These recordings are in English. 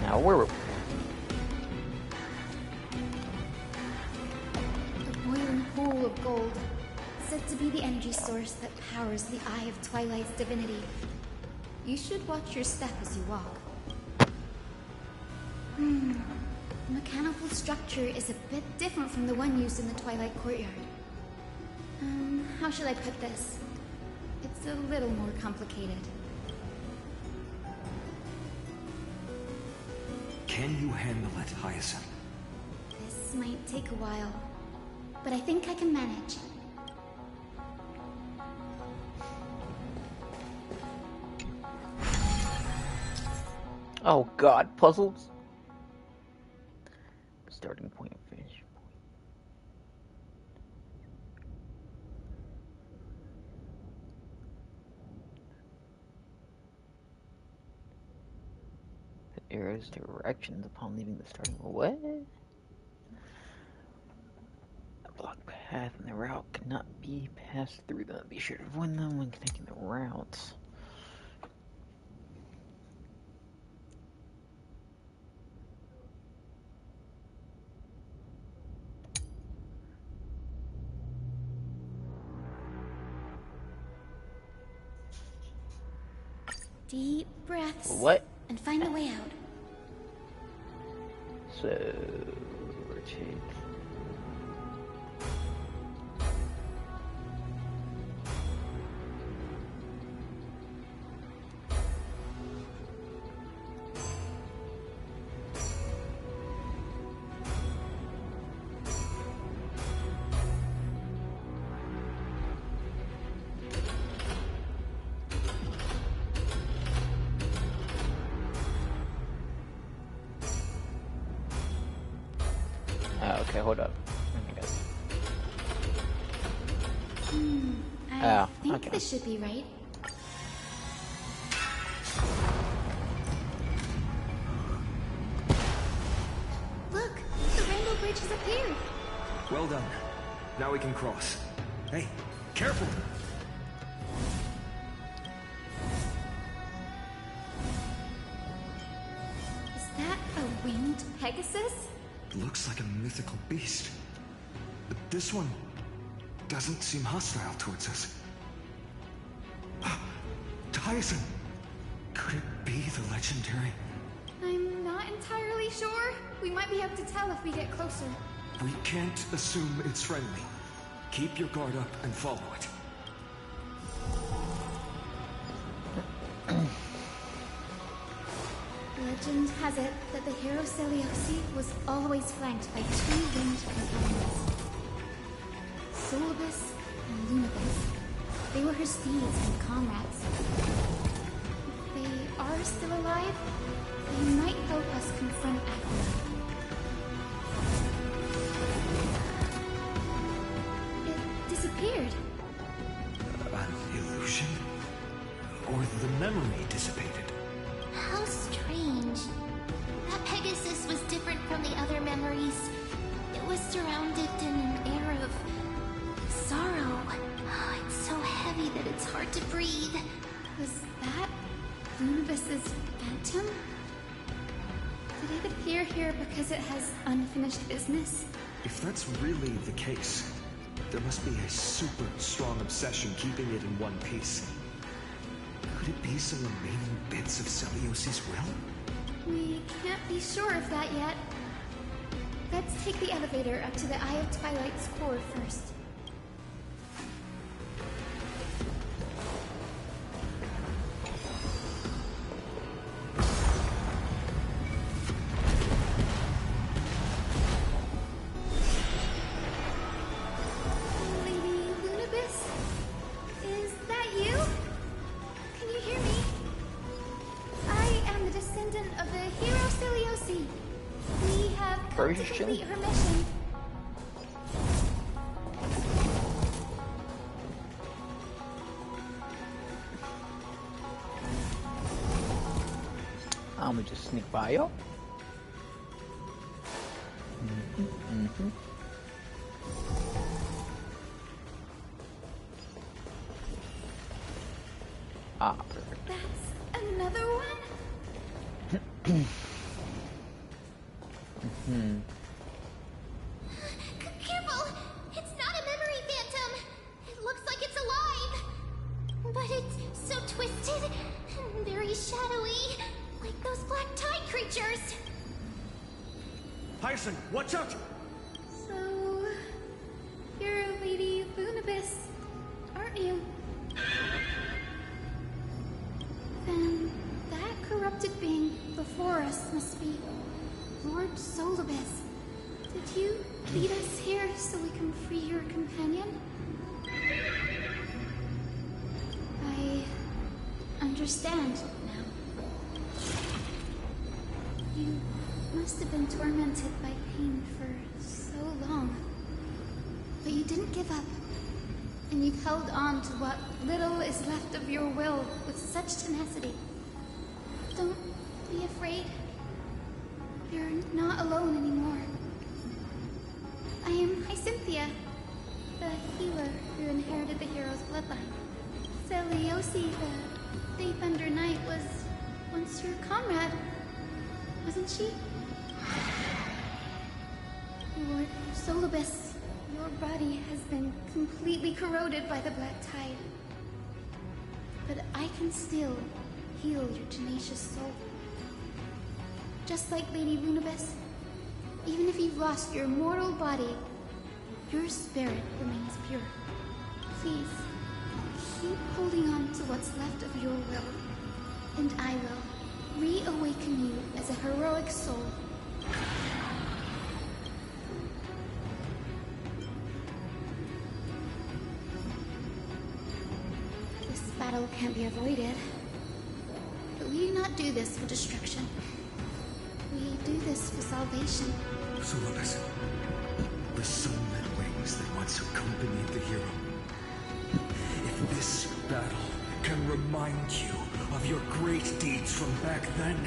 Now we're... The boiling pool of gold, said to be the energy source that powers the Eye of Twilight's divinity. You should watch your step as you walk. The mechanical structure is a bit different from the one used in the Twilight Courtyard. How should I put this? It's a little more complicated. Can you handle it, Hyacinth? This might take a while, but I think I can manage. Oh god, puzzles. Starting point, finish point. The arrow's directions upon leaving the starting point. What? A blocked path and the route cannot be passed through them. Be sure to avoid them when connecting the routes. Deep breaths. What? And find a way out. So, rotate. Okay, hold up. I think this should be right. Look, the rainbow bridge has appeared. Well done. Now we can cross. Hey, careful! Is that a winged Pegasus? Looks like a mythical beast. But this one doesn't seem hostile towards us. Tyson! Could it be the legendary? I'm not entirely sure. We might be able to tell if we get closer. We can't assume it's friendly. Keep your guard up and follow it. Legend has it that the hero Seliosi was always flanked by two winged companions. Solibus and Lunibus. They were her steeds and comrades. If they are still alive, they might help us confront Aquila. It disappeared. An illusion? Or the memory dissipated? How strange. That Pegasus was different from the other memories. It was surrounded in an air of sorrow. Oh, it's so heavy that it's hard to breathe. Was that Lunibus's phantom? Did it appear here because it has unfinished business? If that's really the case, there must be a super strong obsession keeping it in one piece. Could it be some remaining bits of Celiosi's will? We can't be sure of that yet. Let's take the elevator up to the Eye of Twilight's core first. Lady Lunibus? Is that you? Can you hear me? I am the descendant of the hero Seliosi. We have come to complete her mission. I'm gonna just sneak by you. That's another one? Careful! It's not a memory phantom! It looks like it's alive! But it's so twisted and very shadowy, like those black tide creatures! Hyacin, watch out! So, you're Lady Lunibus, aren't you? Then that corrupted being before us must be Lord Solibus. Did you lead us here so we can free your companion? I understand now. You must have been tormented by pain for so long. But you didn't give up. And you've held on to what little is left of your will with such tenacity. Don't be afraid. You're not alone anymore. I am Hyacinthia, the healer who inherited the hero's bloodline. Celiosi, the Day Thunder Knight, was once your comrade, wasn't she? Lord Solibus, your body has been completely corroded by the black tide. But I can still heal your tenacious soul. Just like Lady Lunibus, even if you've lost your mortal body, your spirit remains pure. Please, keep holding on to what's left of your will, and I will reawaken you as a heroic soul. This battle can't be avoided, but we do not do this for destruction. We do this for salvation. Solibus, the sunlit wings that once accompanied the hero. If this battle can remind you of your great deeds from back then,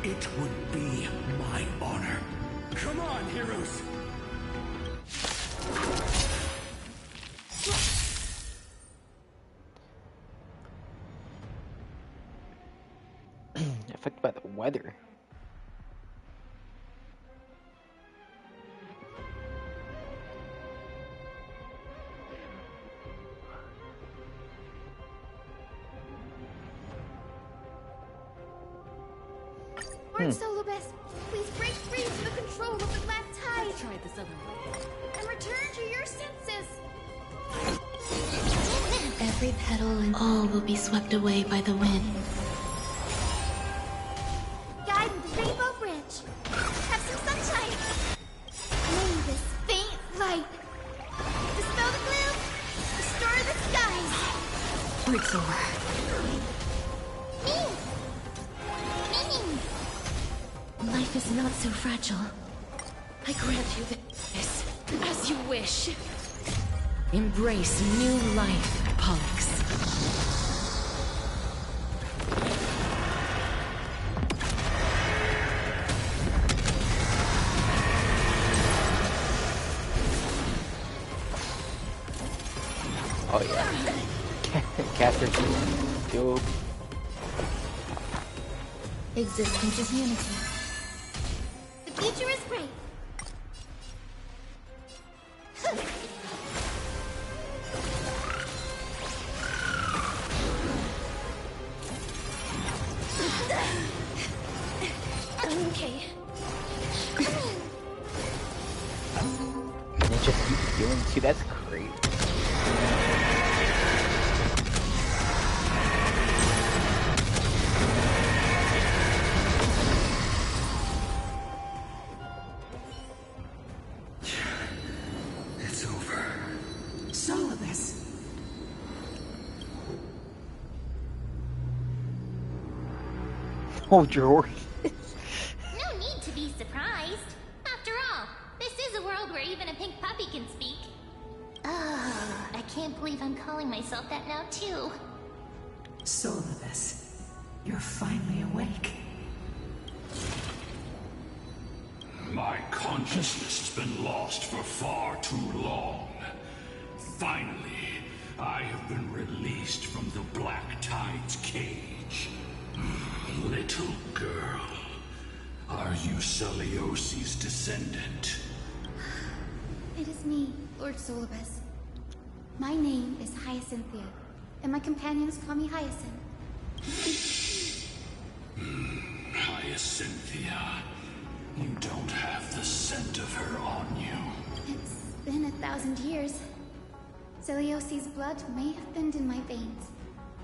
it would be my honor. Come on, heroes! Affected by the weather. Lord Solibus, please break free from the control of the black tide. Let's try this other way. And return to your senses. Every petal and all will be swept away by the wind. Guide with the Rainbow Bridge. Have some sunshine. May this faint light dispel the gloom, restore the skies. Break's over. Life is not so fragile. I grant you this, as you wish. Embrace new life, Pollux. Oh yeah. Caster dope. Existence is unity. The future is bright. Okay. And it just keeps healing too, that's great. It's over. Solibus. Oh, George. No need to be surprised. After all, this is a world where even a pink puppy can speak. Oh, I can't believe I'm calling myself that now, too. Solibus, you're finally awake. My consciousness has been lost for far too long. Finally, I have been released from the Black Tide's cage. Little girl. Celiosi's descendant? It is me, Lord Solibus. My name is Hyacinthia, and my companions call me Hyacinth. Hyacinthia, you don't have the scent of her on you. It's been 1,000 years. Celiosi's blood may have thinned in my veins,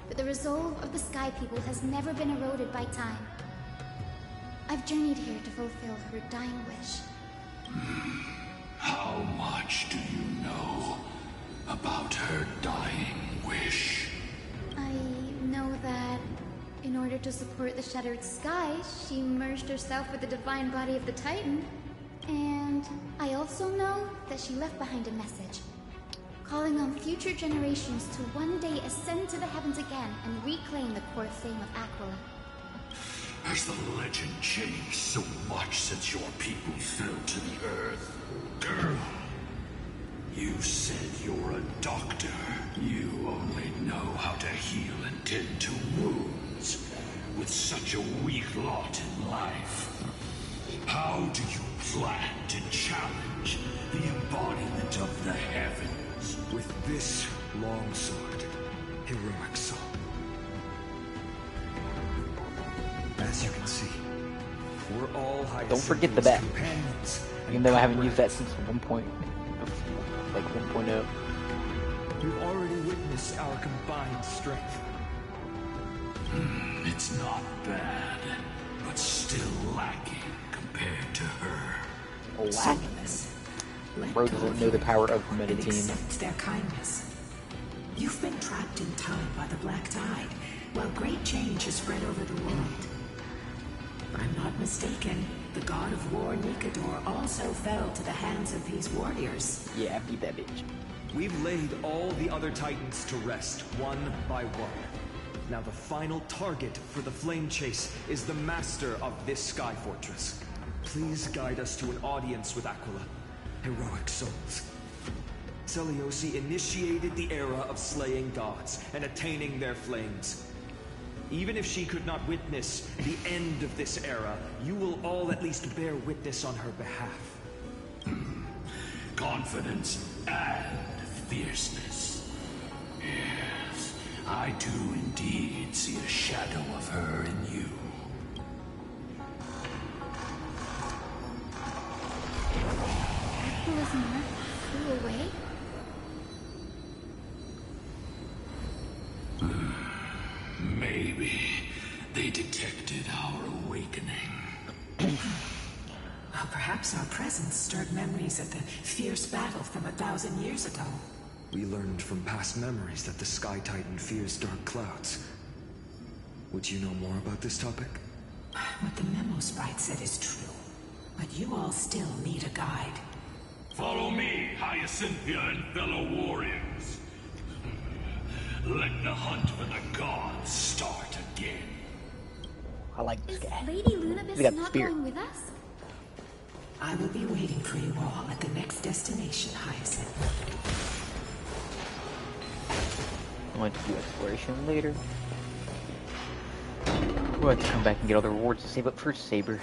but the resolve of the Sky People has never been eroded by time. I've journeyed here to fulfill her dying wish. How much do you know about her dying wish? I know that in order to support the Shattered Sky, she merged herself with the divine body of the Titan. And I also know that she left behind a message, calling on future generations to one day ascend to the heavens again and reclaim the core fame of Aquila. Has the legend changed so much since your people fell to the earth? Girl, you said you're a doctor. You only know how to heal and tend to wounds. With such a weak lot in life, how do you plan to challenge the embodiment of the heavens? With this longsword, heroic soul. As you can see, we're all Don't forget the Hyacinth's back. companions. Even though I haven't used that since 1.0. Like 1.0. We've already witnessed our combined strength. It's not bad, but still lacking compared to her. Lack. Bro doesn't know the power of and Meditine. accept their kindness. You've been trapped in time by the Black Tide, while great change has spread over the world. If I'm not mistaken, the god of war Nikador also fell to the hands of these warriors. Yeah, beat that bitch. We've laid all the other Titans to rest, one by one. Now the final target for the Flame Chase is the master of this Sky Fortress. Please guide us to an audience with Aquila. Heroic souls. Celiosi initiated the era of slaying gods and attaining their flames. Even if she could not witness the end of this era, you will all at least bear witness on her behalf. Confidence and fierceness. Yes, I do indeed see a shadow of her in you. Aquila's mark flew away? Maybe they detected our awakening. Well, perhaps our presence stirred memories of the fierce battle from 1,000 years ago. We learned from past memories that the Sky Titan fears dark clouds. Would you know more about this topic? What the memo sprite said is true, but you all still need a guide. Follow me, Hyacinthia and fellow warriors. Let the hunt for the gods start again. I like this Is guy. Lady He's Lunabis got the not spear. going with us? I will be waiting for you all at the next destination, Hyacinth. I want to do exploration later. We'll have to come back and get all the rewards to save up for Saber.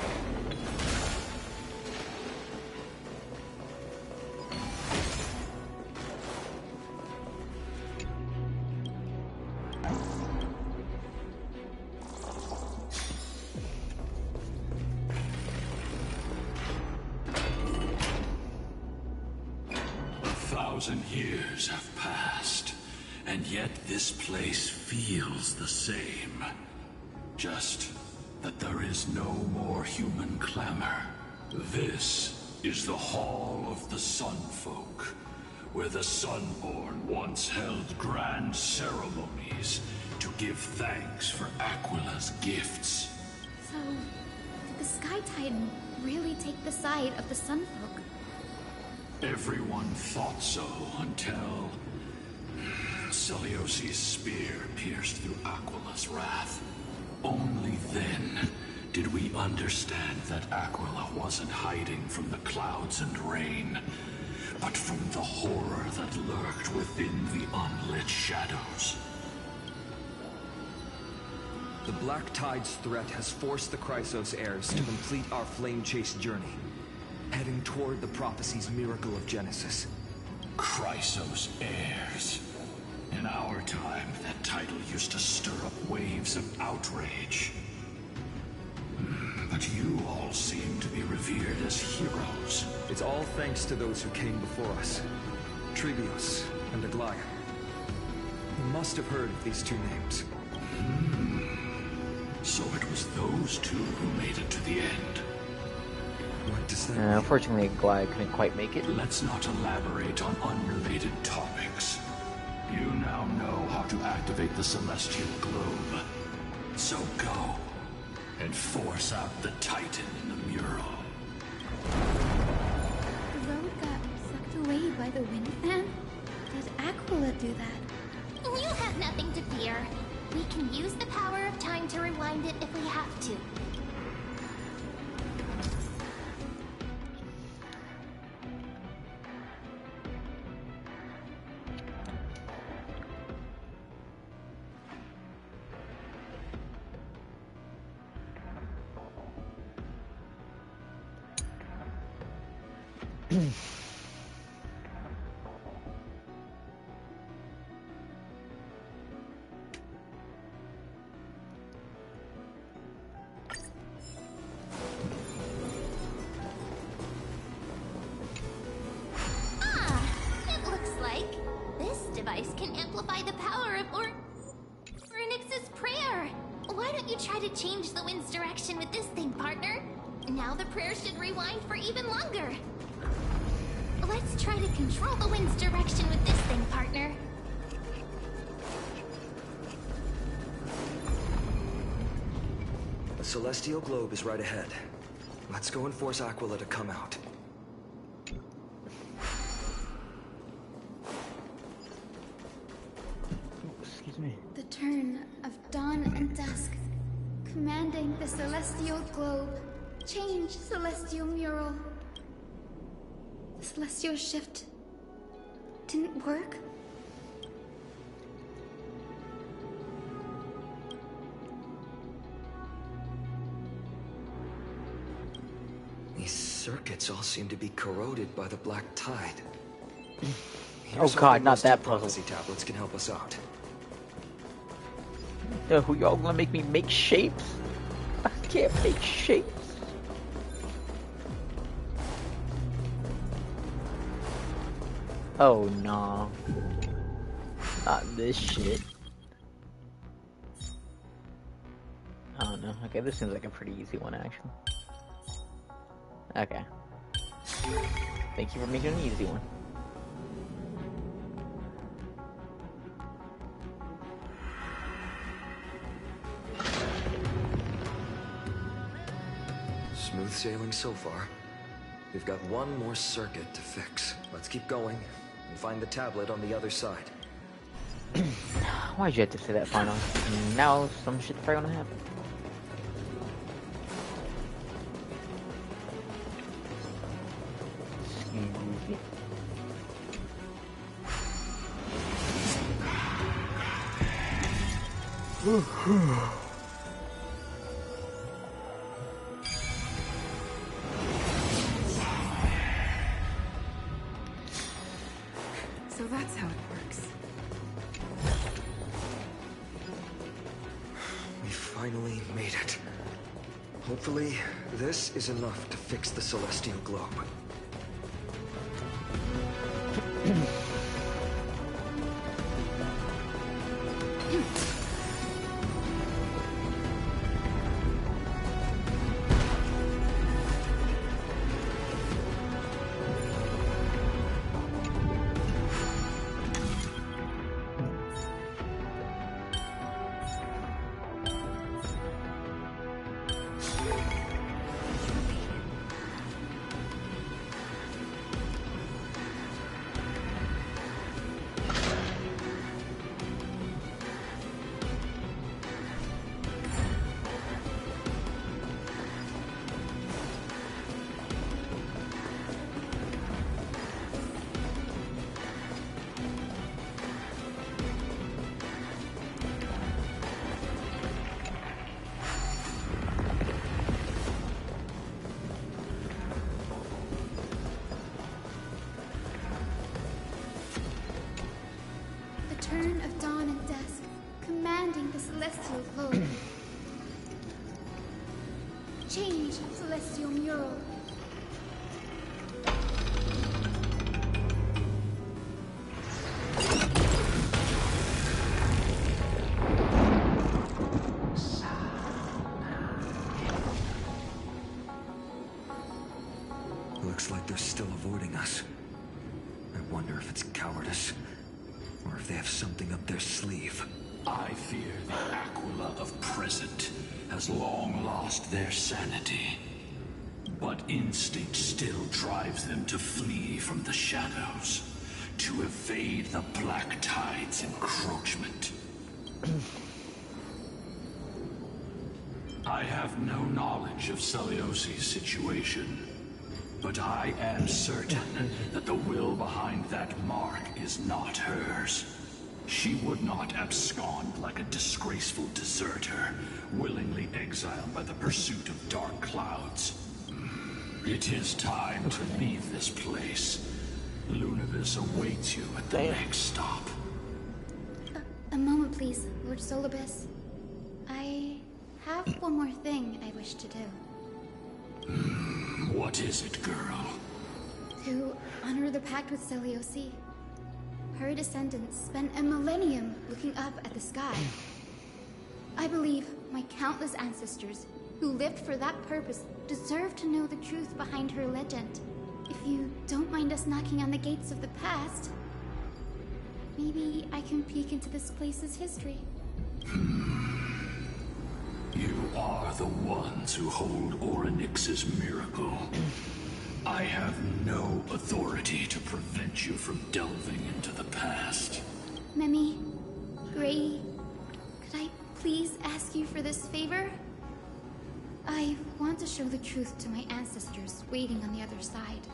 Years have passed, and yet this place feels the same. Just that there is no more human clamor. This is the Hall of the Sunfolk, where the Sunborn once held grand ceremonies to give thanks for Aquila's gifts. So, did the Sky Titan really take the side of the Sunfolk? Everyone thought so until Celiosi's spear pierced through Aquila's wrath. Only then did we understand that Aquila wasn't hiding from the clouds and rain, but from the horror that lurked within the unlit shadows. The Black Tide's threat has forced the Chrysos heirs to complete our flame chase journey, heading toward the prophecy's miracle of Genesis. Chrysos heirs. In our time, that title used to stir up waves of outrage. But you all seem to be revered as heroes. It's all thanks to those who came before us. Trivios and Aglaya. You must have heard of these two names. So it was those two who made it to the end. What does that mean? Unfortunately, Glide couldn't quite make it. Let's not elaborate on unrelated topics. You now know how to activate the Celestial Globe. So go and force out the Titan in the mural. The road got sucked away by the wind fan? Did Aquila do that? You have nothing to fear. We can use the power of time to rewind it if we have to. It looks like this device can amplify the power of Ornyx's prayer. Why don't you try to change the wind's direction with this thing, partner? Now the prayer should rewind for even longer. Let's try to control the wind's direction with this thing, partner. The Celestial Globe is right ahead. Let's go and force Aquila to come out. Excuse me. The turn of dawn and dusk, commanding the celestial globe, change celestial mural. The celestial shift didn't work? These circuits all seem to be corroded by the Black Tide. Oh god, not that puzzle. Prophecy tablets can help us out. Who y'all gonna make me make shapes? I can't make shapes. Oh no. Not this shit. I don't know. Okay, this seems like a pretty easy one actually. Okay. Thank you for making an easy one. Smooth sailing so far. We've got one more circuit to fix. Let's keep going and find the tablet on the other side. Why'd you have to say that final? Now some shit's probably gonna happen. Excuse me. So that's how it works. We finally made it. Hopefully, this is enough to fix the Celestial Globe. change, Celestial Mural. Looks like they're still avoiding us. I wonder if it's cowardice, or if they have something up their sleeve. I fear the Aquila of present has long lost their sanity. But instinct still drives them to flee from the shadows, to evade the Black Tide's encroachment. I have no knowledge of Celiosi's situation, but I am certain that the will behind that mark is not hers. She would not abscond like a disgraceful deserter, willingly exiled by the pursuit of dark clouds. It is time to leave this place. Lunavis awaits you at the next stop. A moment, please, Lord Solibus. I have one more thing I wish to do. What is it, girl? To honor the pact with Celiosi. Her descendants spent a millennium looking up at the sky. I believe my countless ancestors who lived for that purpose deserve to know the truth behind her legend. If you don't mind us knocking on the gates of the past, maybe I can peek into this place's history. You are the ones who hold Orynyx's miracle. I have no authority to prevent you from delving into the past. Memi, Gray, could I please ask you for this favor? I want to show the truth to my ancestors waiting on the other side.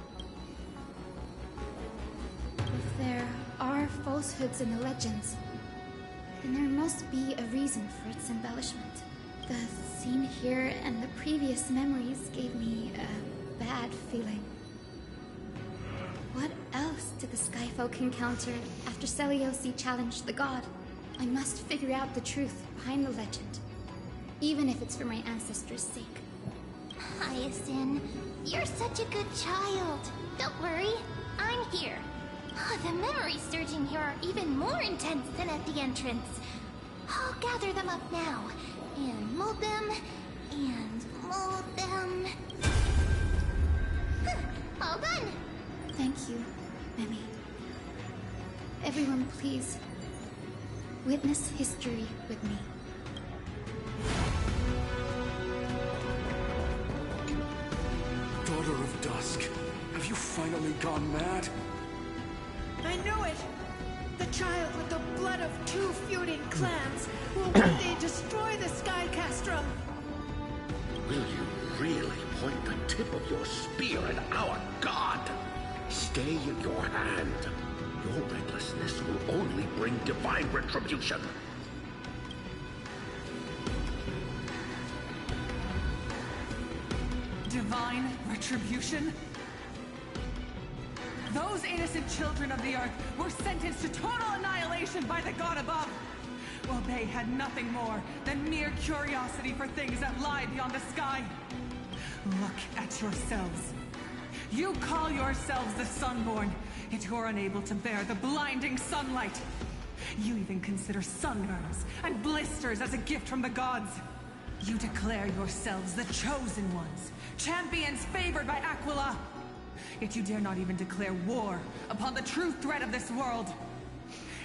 If there are falsehoods in the legends, then there must be a reason for its embellishment. The scene here and the previous memories gave me a bad feeling. What else did the Skyfolk encounter after Celiosi challenged the god? I must figure out the truth behind the legend, even if it's for my ancestors' sake. Hyacinth, you're such a good child. Don't worry, I'm here. The memories surging here are even more intense than at the entrance. I'll gather them up now, and mold them, and mold them. All done! Thank you, Memi. Everyone, please, witness history with me. Daughter of Dusk, have you finally gone mad? I knew it! The child with the blood of two feuding clans will one day destroy the Sky Castrum! Will you really point the tip of your spear at our god? Stay in your hand. Your recklessness will only bring divine retribution. Divine retribution? Those innocent children of the Earth were sentenced to total annihilation by the god above, while they had nothing more than mere curiosity for things that lie beyond the sky. Look at yourselves. You call yourselves the Sunborn, yet you're unable to bear the blinding sunlight. You even consider sunburns and blisters as a gift from the gods. You declare yourselves the chosen ones, champions favored by Aquila. Yet you dare not even declare war upon the true threat of this world.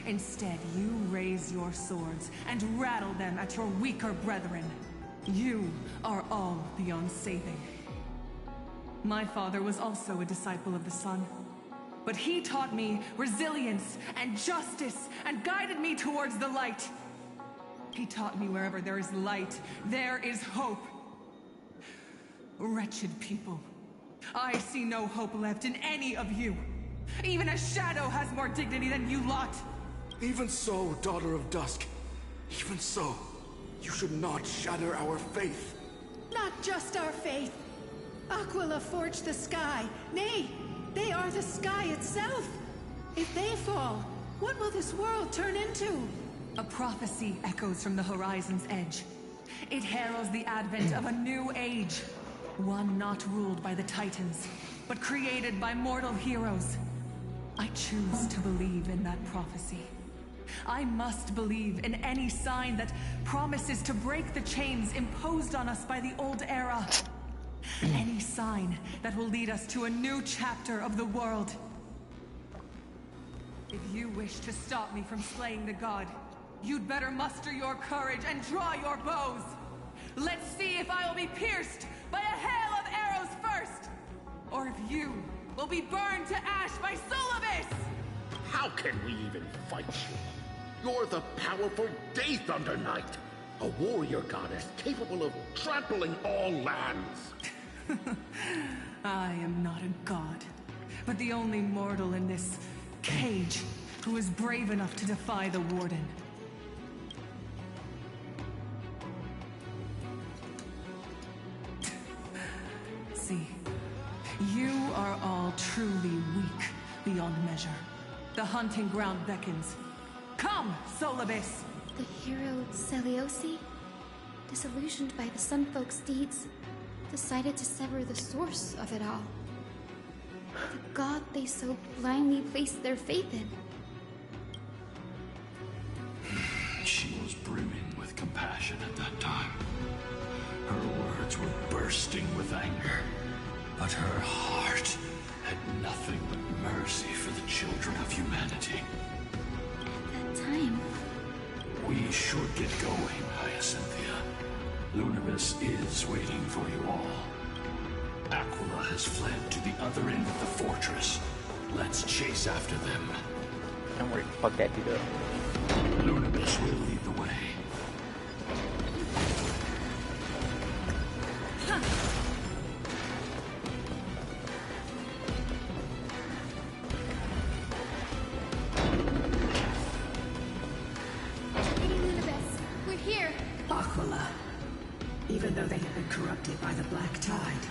Instead, you raise your swords and rattle them at your weaker brethren. You are all beyond saving. My father was also a disciple of the sun, but he taught me resilience and justice and guided me towards the light. He taught me wherever there is light, there is hope. Wretched people. I see no hope left in any of you. Even a shadow has more dignity than you lot. Even so, Daughter of Dusk. Even so, you should not shatter our faith. Not just our faith. Aquila forged the sky. Nay, they are the sky itself. If they fall, what will this world turn into? A prophecy echoes from the horizon's edge. It heralds the advent of a new age. One not ruled by the Titans, but created by mortal heroes. I choose to believe in that prophecy. I must believe in any sign that promises to break the chains imposed on us by the old era. Any sign that will lead us to a new chapter of the world. If you wish to stop me from slaying the god, you'd better muster your courage and draw your bows. Let's see if I will be pierced by a hail of arrows first, or if you will be burned to ash by Solovus! How can we even fight you? You're the powerful Day Thunder Knight, a warrior goddess capable of trampling all lands. I am not a god, but the only mortal in this cage who is brave enough to defy the Warden. See, you are all truly weak beyond measure. The hunting ground beckons. Come, Solovus! The hero Seliosi, disillusioned by the Sunfolk's deeds, decided to sever the source of it all. The god they so blindly placed their faith in. She was brimming with compassion at that time. Her words were bursting with anger, but her heart had nothing but mercy for the children of humanity. At that time, We should get going, Hyacinthia. Lunibus is waiting for you all. Aquila has fled to the other end of the fortress. Let's chase after them. Don't worry, fuck that dude up. Lunibus will lead the way. Lady Lunibus, we're here. Aquila. Even though they have been corrupted by the Black Tide,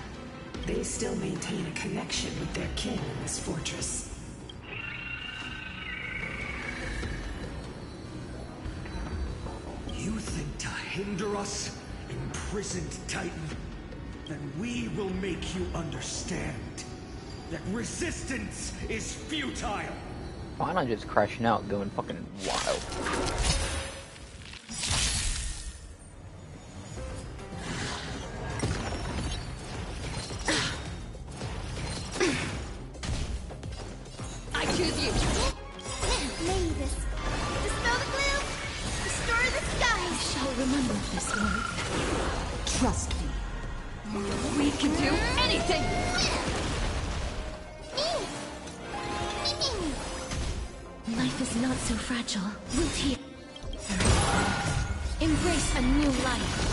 they still maintain a connection with their kin in this fortress. You think to hinder us, imprisoned Titan? Then we will make you understand that resistance is futile! Why not just crashing out, going fucking wild? I choose you. Lunibus, dispel the gloom, destroy the skies. I shall remember this word. Trust me. We can do anything. Life is not so fragile. Root here. Embrace a new life.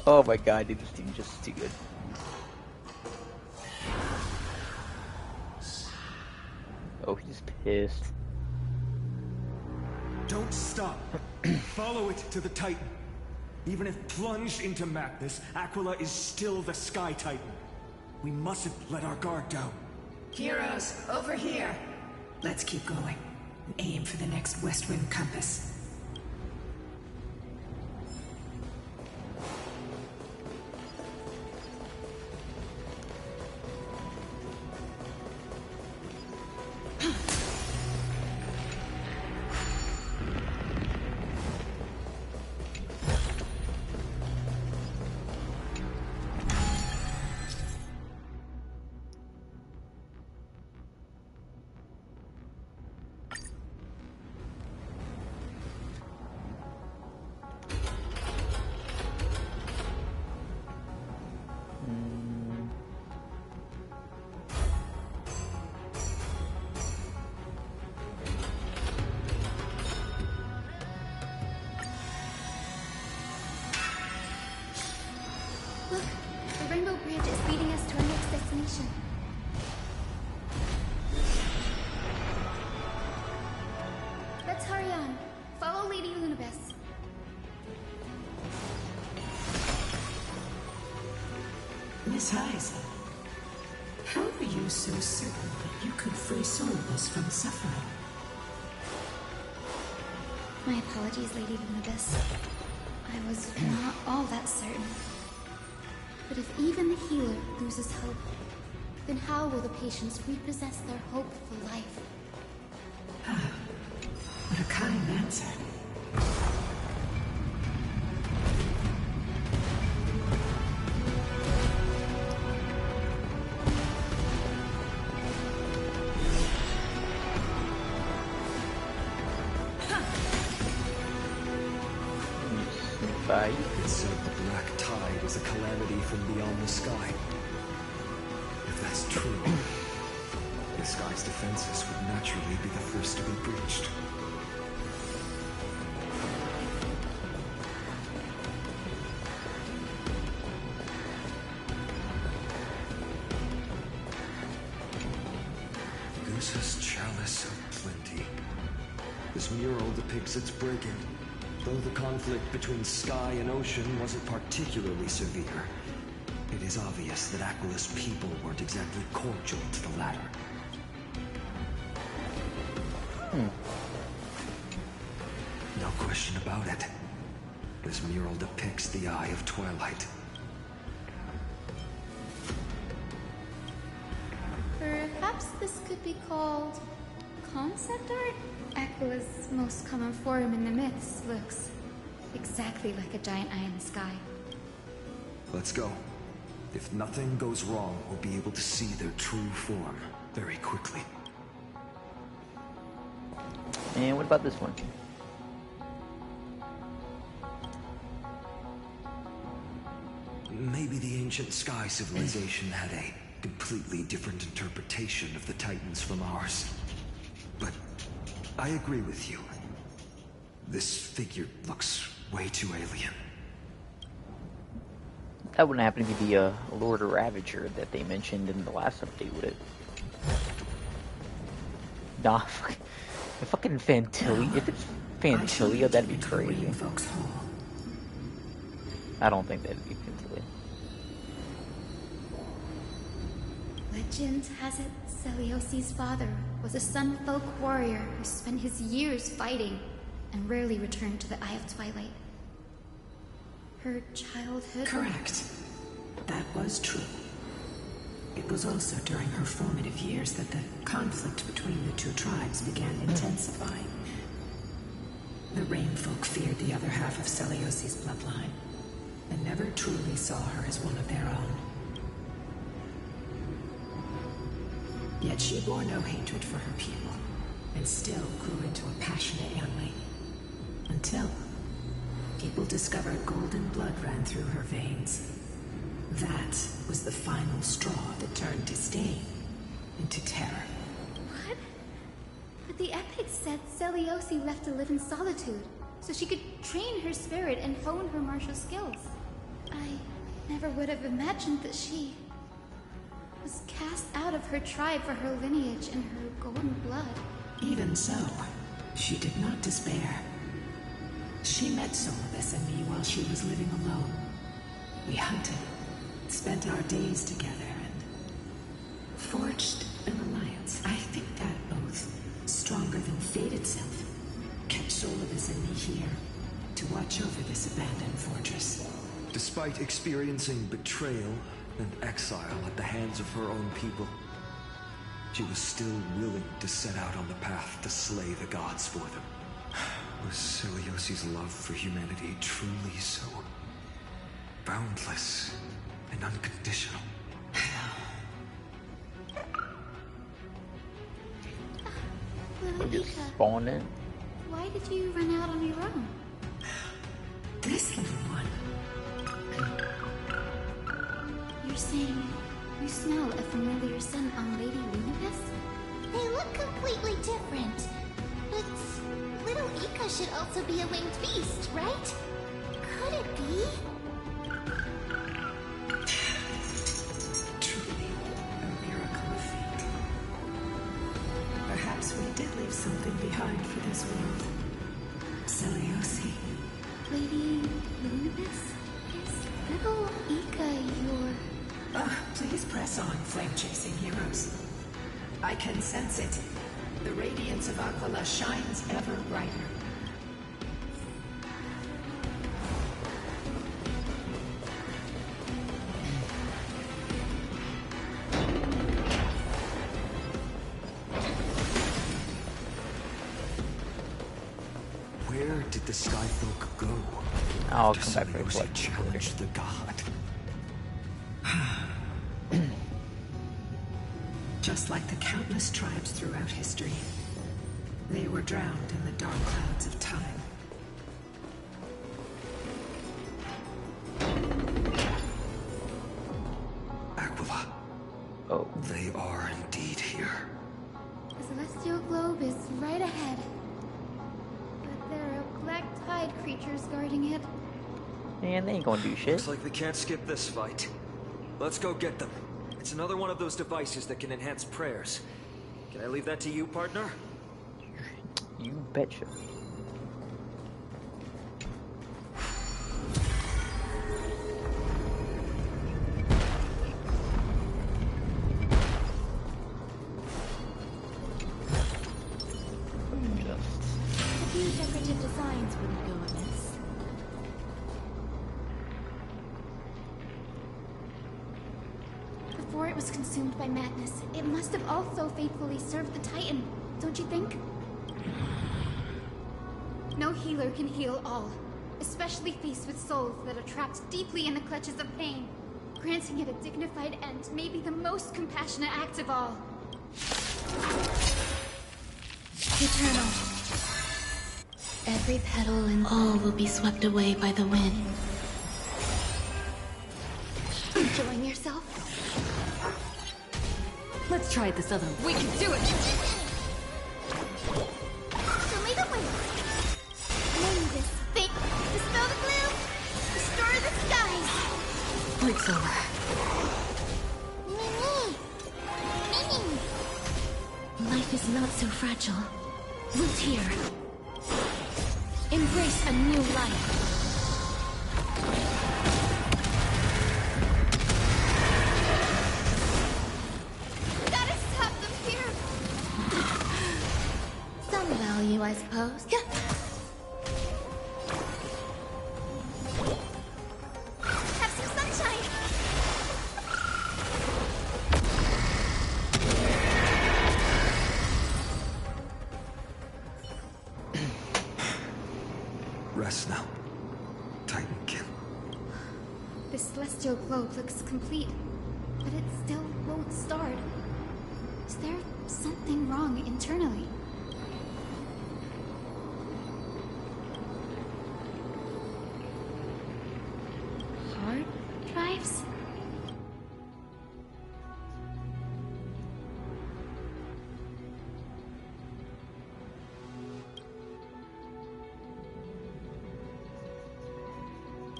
Oh my god, dude, this team's just too good. Oh, he's pissed. Don't stop. Follow it to the Titan. Even if plunged into madness, Aquila is still the Sky Titan. We mustn't let our guard down. Heroes, over here! Let's keep going. And aim for the next Westwind compass. Look, the Rainbow Bridge is leading us to our next destination. Let's hurry on. Follow Lady Lunibus. Miss Hyza, how are you you so certain that you could free Solus from suffering? My apologies, Lady Lunibus. I was not all that certain. But if even the healer loses hope, then how will the patients repossess their hope for life? What a kind answer. It said the black tide is a calamity from beyond the sky. If that's true, the sky's defenses would naturally be the first to be breached. Goose's Chalice of Plenty. This mural depicts its breaking. Though the conflict between sky and ocean wasn't particularly severe, it is obvious that Aquilus people weren't exactly cordial to the latter. No question about it. This mural depicts the Eye of Twilight. Perhaps this could be called concept art? Aquilus' most common form in the myths looks exactly like a giant eye in the sky. Let's go. If nothing goes wrong, we'll be able to see their true form very quickly. And what about this one? Maybe the ancient sky civilization had a completely different interpretation of the Titans from ours. But I agree with you. This figure looks way too alien. That wouldn't happen to be a Lord Ravager that they mentioned in the last update, would it? Nah, fucking Phantilia. If it's Phantilia, that'd be crazy. I don't think that'd be Phantilia. Legend has it Celiosi's father was a Sunfolk warrior who spent his years fighting and rarely returned to the Eye of Twilight. Her childhood... Correct. That was true. It was also during her formative years that the conflict between the two tribes began intensifying. The Rainfolk feared the other half of Celiosi's bloodline, and never truly saw her as one of their own. Yet she bore no hatred for her people, and still grew into a passionate youngling. Until people discovered golden blood ran through her veins. That was the final straw that turned disdain into terror. What? But the epics said Celiosi left to live in solitude, so she could train her spirit and hone her martial skills. I never would have imagined that she was cast out of her tribe for her lineage and her golden blood. Even so, she did not despair. She met Solibus and me while she was living alone. We hunted, spent our days together, and forged an alliance. I think that oath, stronger than fate itself, kept Solibus and me here to watch over this abandoned fortress. Despite experiencing betrayal and exile at the hands of her own people, she was still willing to set out on the path to slay the gods for them. Was Celiosi's love for humanity truly so boundless and unconditional? They just Lilika, spawned in. why did you run out on your own? This little one. You're saying you smell a familiar scent on Lady Lunibus? They look completely different. But little Ika should also be a winged beast, right? Could it be? Truly, a miracle of fate. Perhaps we did leave something behind for this world. Celiosi. Lady Lunibus? Is little Ika your Please press on, flame-chasing heroes. I can sense it. The radiance of Aquila shines ever brighter. Where did the Skyfolk go? I'll Does come back for Seliosi it. challenge the god? Just like the countless tribes throughout history, they were drowned in the dark clouds of time. Aquila. Oh. They are indeed here. The celestial globe is right ahead. But there are black tide creatures guarding it. Man, they ain't gonna do shit. Looks like we can't skip this fight. Let's go get them. It's another one of those devices that can enhance prayers. Can I leave that to you, partner? You betcha. A few decorative designs wouldn't go amiss. Before it was consumed by madness, it must have also faithfully served the Titan, don't you think? No healer can heal all, especially faced with souls that are trapped deeply in the clutches of pain. Granting it a dignified end may be the most compassionate act of all. Eternal. Every petal and all will be swept away by the wind. Enjoying yourself? Let's try it this other way. We can do it! Show me the way! Name this thing! Dispel the gloom! Restore the skies! Break's over. Mimi! Mimi! Life is not so fragile. Root here. Embrace a new life. Gotta stop them here! Some value, I suppose. Have some sunshine! Rest now. Titankin. The celestial globe looks complete, but it still won't start. Is there something wrong internally? Hard drives?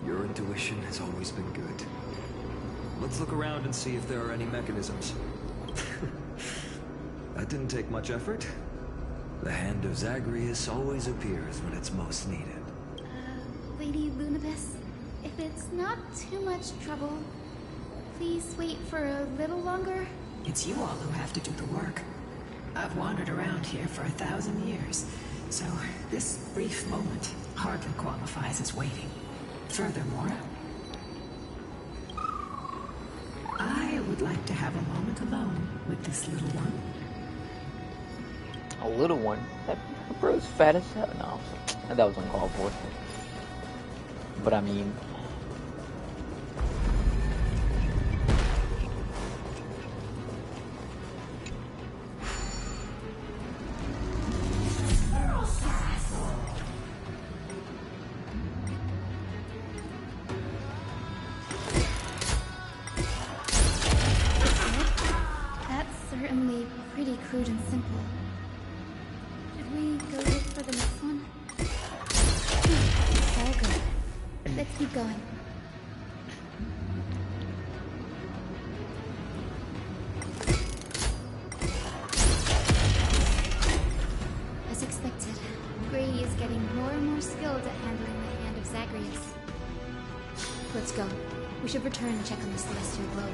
Your intuition has always been good. Let's look around and see if there are any mechanisms. That didn't take much effort. The hand of Zagreus always appears when it's most needed. Lady Lunabis, if it's not too much trouble, please wait for a little longer. It's you all who have to do the work. I've wandered around here for 1,000 years, so this brief moment hardly qualifies as waiting. Furthermore, I would like to have a moment alone with this little one. A little one? That bro's fat as hell. No, that was uncalled for. But I mean... That's certainly pretty crude and simple. Should we go look for the next one? All good. Let's keep going. As expected, Gray is getting more and more skilled at handling the hand of Zagreus. Let's go. We should return and check on the celestial globe.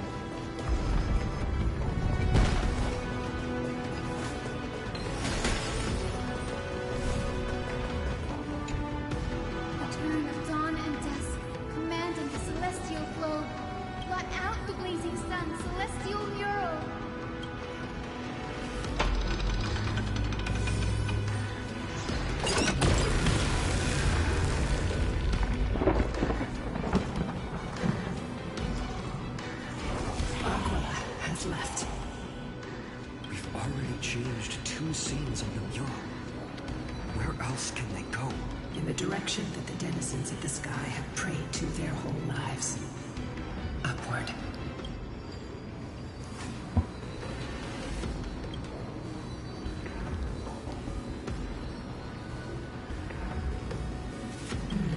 else can they go? In the direction that the denizens of the sky have prayed to their whole lives. Upward.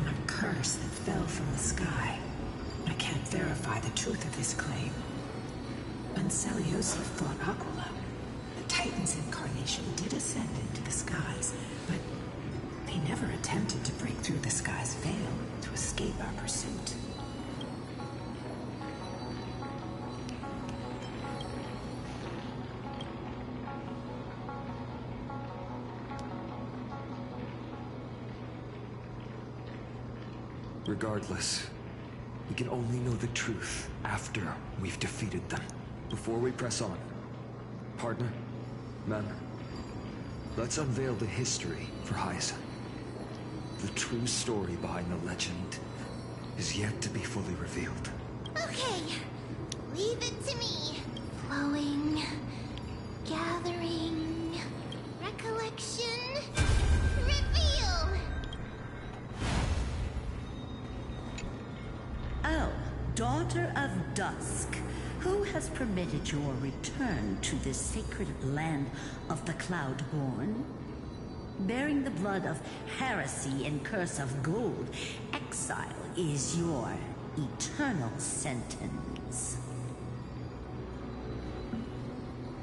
A curse that fell from the sky. I can't verify the truth of this claim. Anseliosi fought Aquila. The Titan's incarnation did ascend into the skies, but they never attempted to break through the sky's veil to escape our pursuit. Regardless, we can only know the truth after we've defeated them. Before we press on, partner, man, let's unveil the history for Hyacinth. The true story behind the legend is yet to be fully revealed. Okay, leave it to me. Flowing, gathering, recollection, reveal! Oh, Daughter of Dusk. Who has permitted your return to this sacred land of the Cloudborn? Bearing the blood of heresy and curse of gold, exile is your eternal sentence.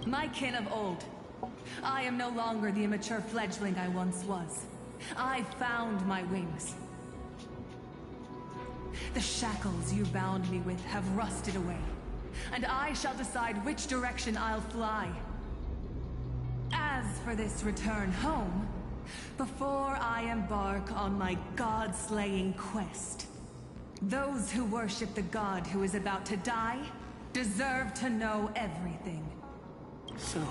My kin of old, I am no longer the immature fledgling I once was. I found my wings. The shackles you bound me with have rusted away, and I shall decide which direction I'll fly. As for this return home, before I embark on my god-slaying quest, those who worship the god who is about to die deserve to know everything. So,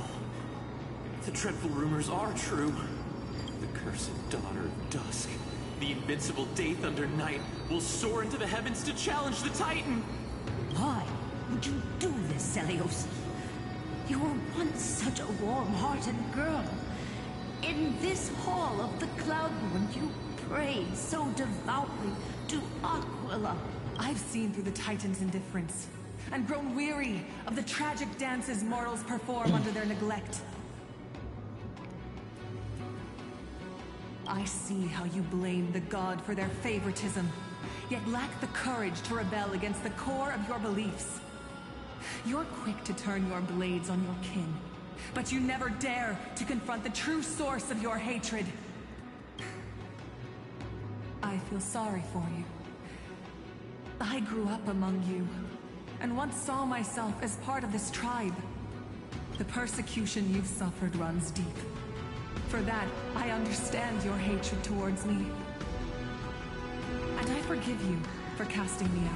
the dreadful rumors are true. The cursed Daughter of Dusk, the invincible Day Thunder Knight, will soar into the heavens to challenge the Titan! Why would you do this, Seliosi? You were once such a warm-hearted girl. In this hall of the Cloudborn, you prayed so devoutly to Aquila. I've seen through the Titan's indifference, and grown weary of the tragic dances mortals perform under their neglect. I see how you blame the god for their favoritism, yet lack the courage to rebel against the core of your beliefs. You're quick to turn your blades on your kin, but you never dare to confront the true source of your hatred. I feel sorry for you. I grew up among you, and once saw myself as part of this tribe. The persecution you've suffered runs deep. For that, I understand your hatred towards me. And I forgive you for casting me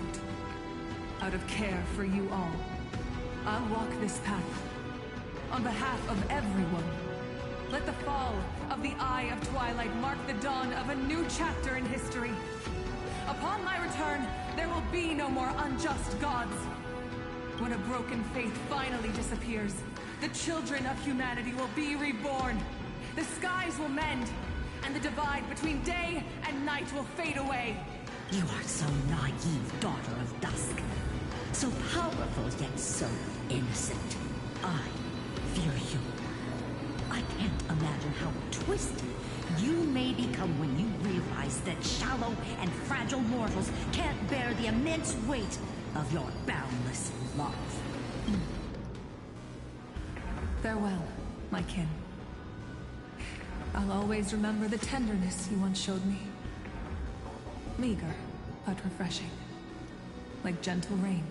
out of care for you all. I'll walk this path on behalf of everyone. Let the fall of the Eye of Twilight mark the dawn of a new chapter in history. Upon my return, there will be no more unjust gods. When a broken faith finally disappears, the children of humanity will be reborn. The skies will mend, and the divide between day and night will fade away. You are so naive, Daughter of Dusk. So powerful, yet so innocent. I fear you. I can't imagine how twisted you may become when you realize that shallow and fragile mortals can't bear the immense weight of your boundless love. Farewell, my kin. I'll always remember the tenderness you once showed me. Meager, but refreshing. Like gentle rain.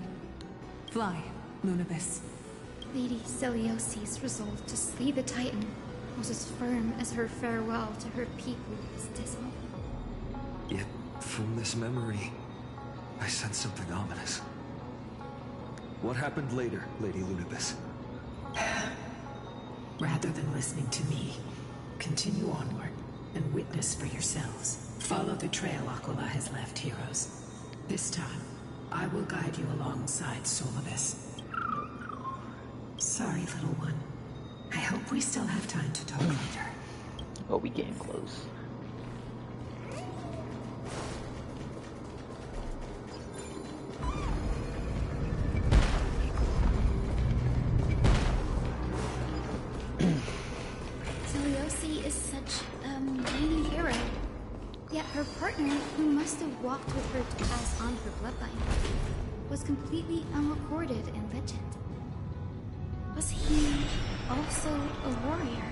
Fly, Lunibis. Lady Celiosi's resolve to slay the Titan was as firm as her farewell to her people was dismal. Yet, from this memory, I sense something ominous. What happened later, Lady Lunibis? Rather than listening to me, continue onward and witness for yourselves. Follow the trail Aquila has left, heroes. This time, I will guide you alongside Solibus. Sorry, little one. I hope we still have time to talk later. Oh, we getting close. Yet her partner, who must have walked with her to pass on her bloodline, was completely unrecorded in legend. Was he also a warrior?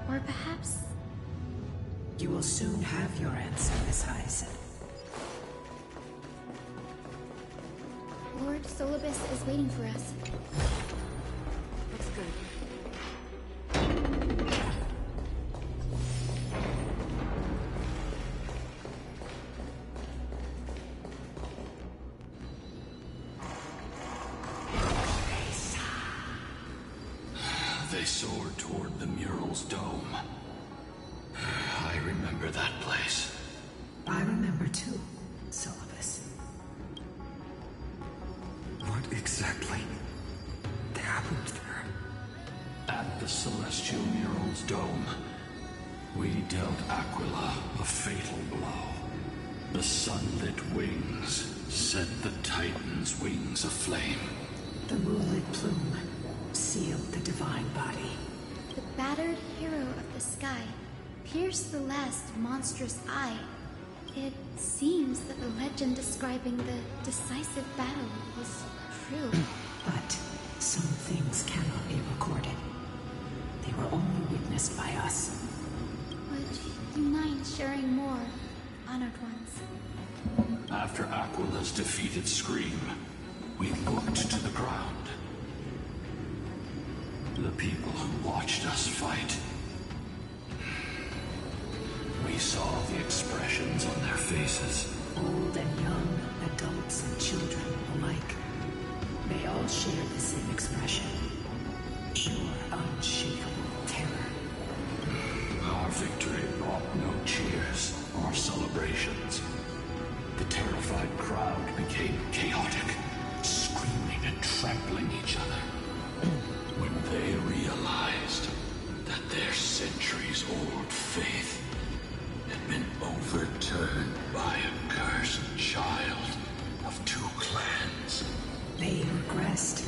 Or perhaps... You will soon have your answer, Miss Hyacinth. Lord Solibus is waiting for us. Looks good. They soared toward the mural's dome. I remember that place. I remember too, Solibus. What exactly happened there? At the celestial mural's dome, we dealt Aquila a fatal blow. The sunlit wings set the Titan's wings aflame. The moonlit plume sealed the divine body. The battered hero of the sky pierced the last monstrous eye. It seems that the legend describing the decisive battle was true. But some things cannot be recorded. They were only witnessed by us. Would you mind sharing more, honored ones? After Aquila's defeated scream, we looked to the ground. The people who watched us fight. We saw the expressions on their faces. Old and young, adults and children alike. They all shared the same expression. Pure, unshakable terror. Our victory brought no cheers or celebrations. The terrified crowd became chaotic, screaming and trampling each other. When they realized that their centuries-old faith had been overturned by a cursed child of two clans. They regressed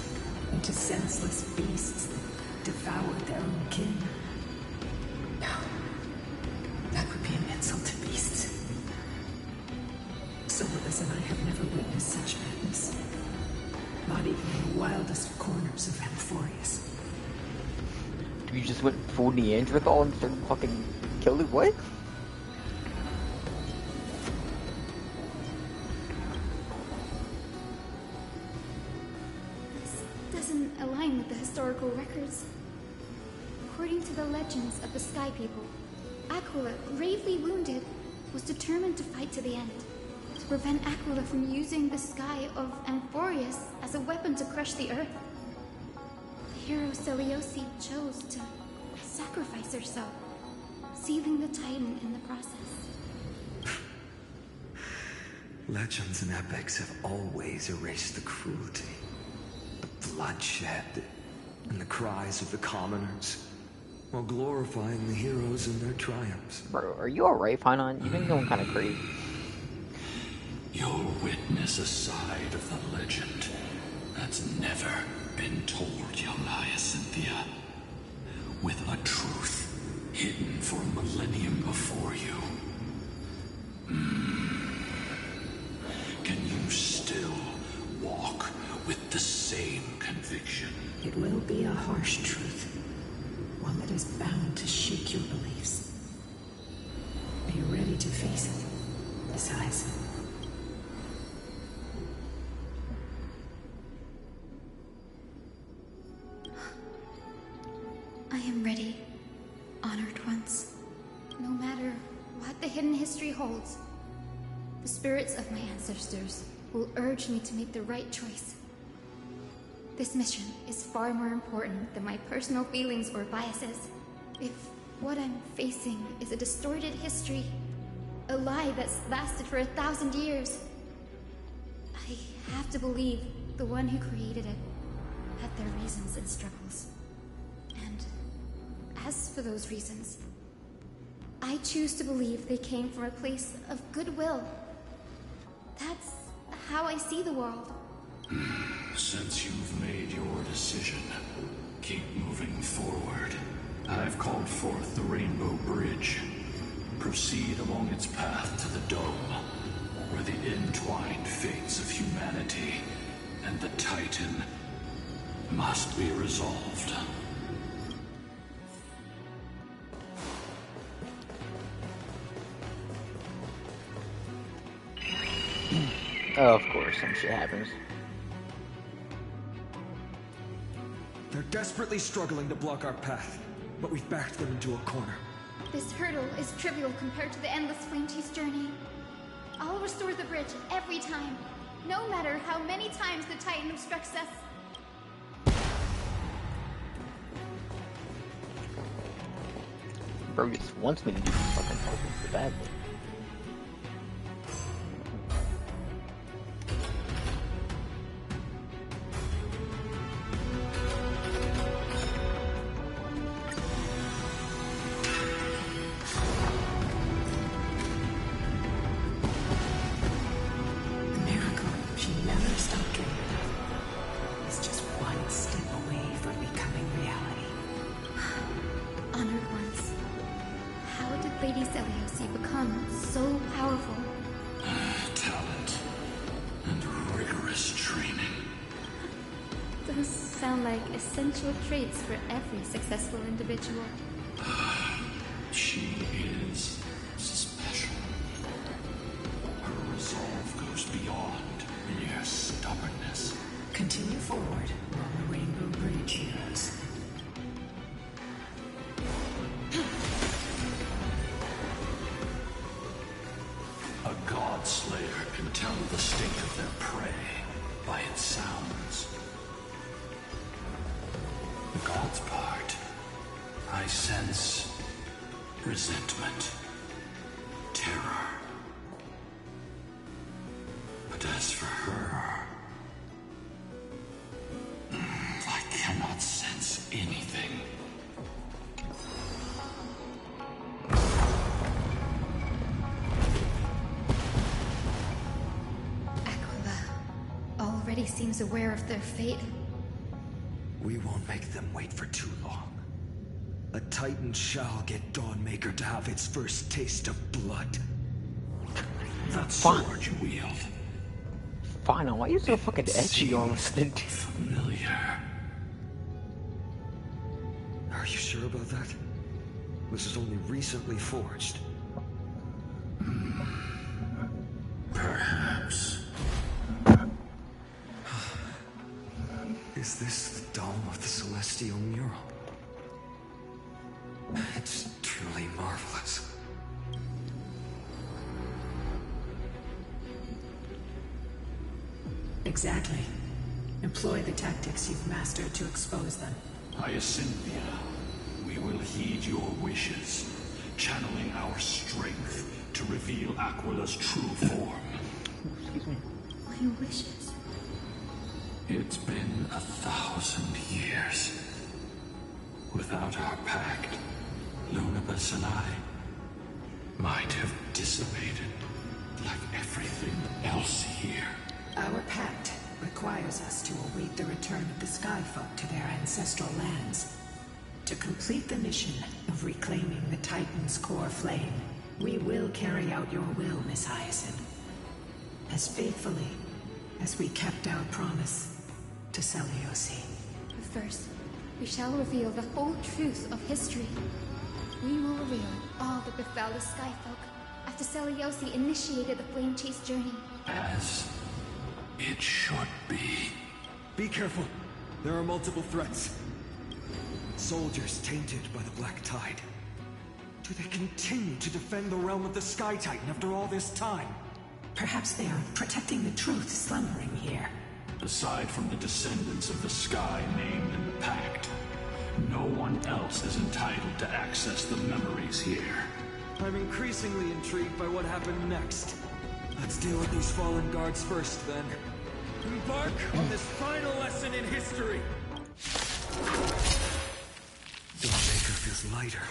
into senseless beasts that devoured their own kin. No, that would be an insult to beasts. Solibus and I have never witnessed such madness. Not even in the wildest corners of Amphorius. You just went full Neanderthal and started fucking killing what? This doesn't align with the historical records. According to the legends of the Sky People, Aquila, gravely wounded, was determined to fight to the end. To prevent Aquila from using the sky of Amphorius as a weapon to crush the earth. The hero Celiosi chose to sacrifice herself, sealing the Titan in the process. Legends and epics have always erased the cruelty, the bloodshed, and the cries of the commoners, while glorifying the heroes and their triumphs. Bro, are you alright, Finon? You've been going kind of crazy. You'll witness a side of the legend that's never been told, Yolia Cynthia. With a truth hidden for a millennium before you. Can you still walk with the same conviction? It will be a harsh truth. One that is bound to shake your beliefs. Are you ready to face it, Miss Hyacinth? I am ready, honored ones. No matter what the hidden history holds, the spirits of my ancestors will urge me to make the right choice. This mission is far more important than my personal feelings or biases. If what I'm facing is a distorted history, a lie that's lasted for 1,000 years, I have to believe the one who created it had their reasons and struggles. And as for those reasons, I choose to believe they came from a place of goodwill. That's how I see the world. Since you've made your decision, keep moving forward. I've called forth the Rainbow Bridge. proceed along its path to the dome, where the entwined fates of humanity and the Titan must be resolved. Oh, of course, some shit happens. They're desperately struggling to block our path, but we've backed them into a corner. This hurdle is trivial compared to the endless flame chase journey. I'll restore the bridge every time, no matter how many times the Titan obstructs us. Bro just wants me to do some fucking puzzles badly. Essential traits for every successful individual. She is special. Her resolve goes beyond mere stubbornness. Continue forward along the Rainbow Bridge, heroes. A God Slayer can tell the state of their prey by its sounds. The God's part, I sense resentment, terror. But as for her, I cannot sense anything. Aquila already seems aware of their fate. We won't make them wait for too long. A Titan shall get Dawnmaker to have its first taste of blood. That sword you wield. Fine, why are you so fucking edgy all of a sudden? Familiar. Are you sure about that? This is only recently forged. Perhaps. Is this the dome of the Celestial Mural? It's truly marvelous. Exactly. Employ the tactics you've mastered to expose them. Hyacinthia, we will heed your wishes, channeling our strength to reveal Aquila's true form. Excuse me. My wishes. It's been 1,000 years. Without our pact, Lunabus and I might have dissipated like everything else here. Our pact requires us to await the return of the Skyfolk to their ancestral lands. To complete the mission of reclaiming the Titan's core flame, we will carry out your will, Miss Hyacinth. As faithfully as we kept our promise to Seliosi. But first, we shall reveal the whole truth of history. We will reveal all that befell the Skyfolk after Seliosi initiated the Flame Chase journey. As it should be. Be careful. There are multiple threats. Soldiers tainted by the Black Tide. Do they continue to defend the realm of the Sky Titan after all this time? Perhaps they are protecting the truth slumbering here. Aside from the descendants of the Sky named in the Pact, no one else is entitled to access the memories here. I'm increasingly intrigued by what happened next. Let's deal with these fallen guards first, then. Embark on this final lesson in history! Dawnmaker feels lighter.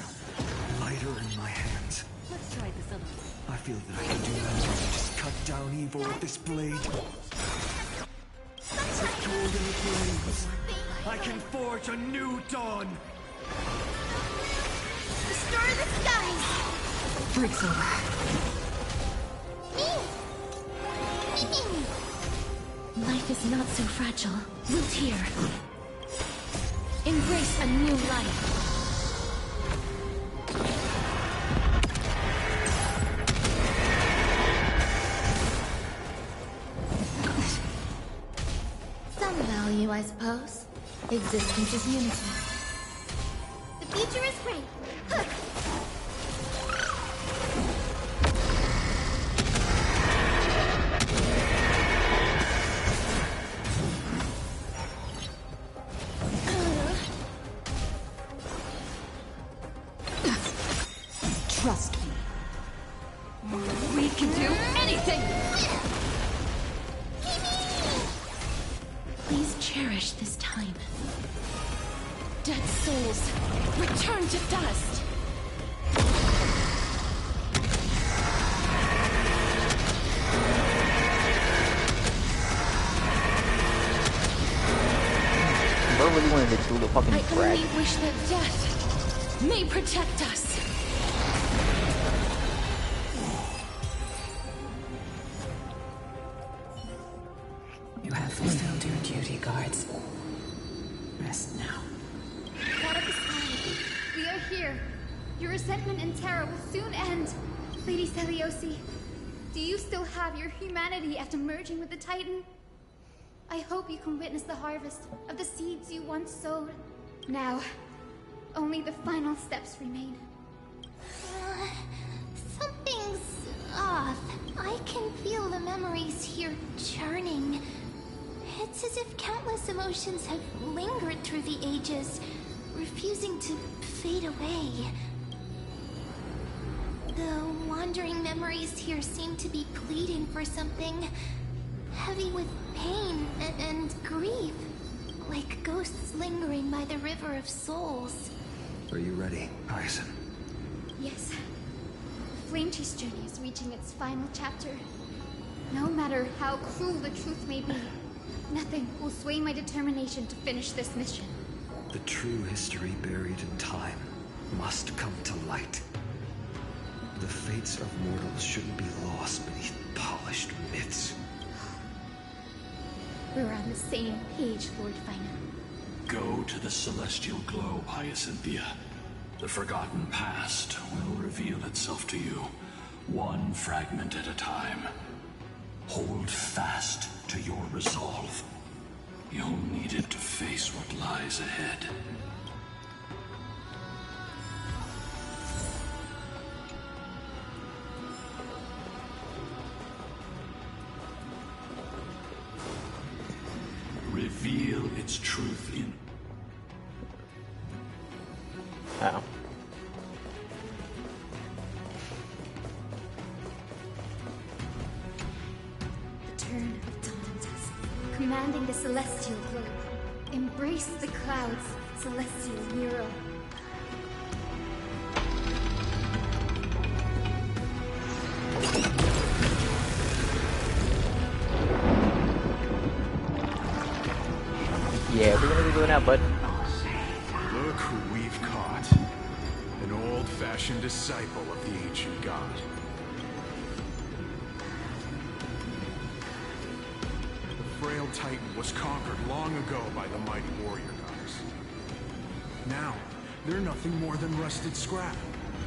Lighter in my hands. Let's try this other. I feel that I can do more than just cut down evil with this blade. With golden flames, I can forge a new dawn! Destroy the skies! Break's over. Life is not so fragile. Wilt here. Embrace a new life. Some value, I suppose. Existence is unity. The future is great. Huh. Trust me. We can do anything! Please cherish this time. Dead souls, return to dust! Bro really wanted to do the fucking I frag. only wish that death may protect us. You have fulfilled your duty, guards. Rest now. God of the Sky, we are here. Your resentment and terror will soon end. Lady Celiosi, do you still have your humanity after merging with the Titan? I hope you can witness the harvest of the seeds you once sowed. Now, only the final steps remain. Something's off. I can feel the memories here churning. It's as if countless emotions have lingered through the ages, refusing to fade away. The wandering memories here seem to be pleading for something, heavy with pain and grief, like ghosts lingering by the river of souls. Are you ready, Hyacinth? Yes. The Flame Chase journey is reaching its final chapter. No matter how cruel the truth may be, nothing will sway my determination to finish this mission. The true history buried in time must come to light. The fates of mortals shouldn't be lost beneath polished myths. We're on the same page, Lord Final. Go to the celestial globe, Hyacinthia. The forgotten past will reveal itself to you, one fragment at a time. Hold fast to your resolve. You'll need it to face what lies ahead. Reveal its truth in... Oh. The turn of dawn and dusk, commanding the celestial globe. Embrace the clouds, celestial hero. Yeah, we're gonna be doing that, bud. Look who we've caught. An old-fashioned disciple of the ancient god. The frail Titan was conquered long ago by the mighty warrior gods. Now, they're nothing more than rusted scrap,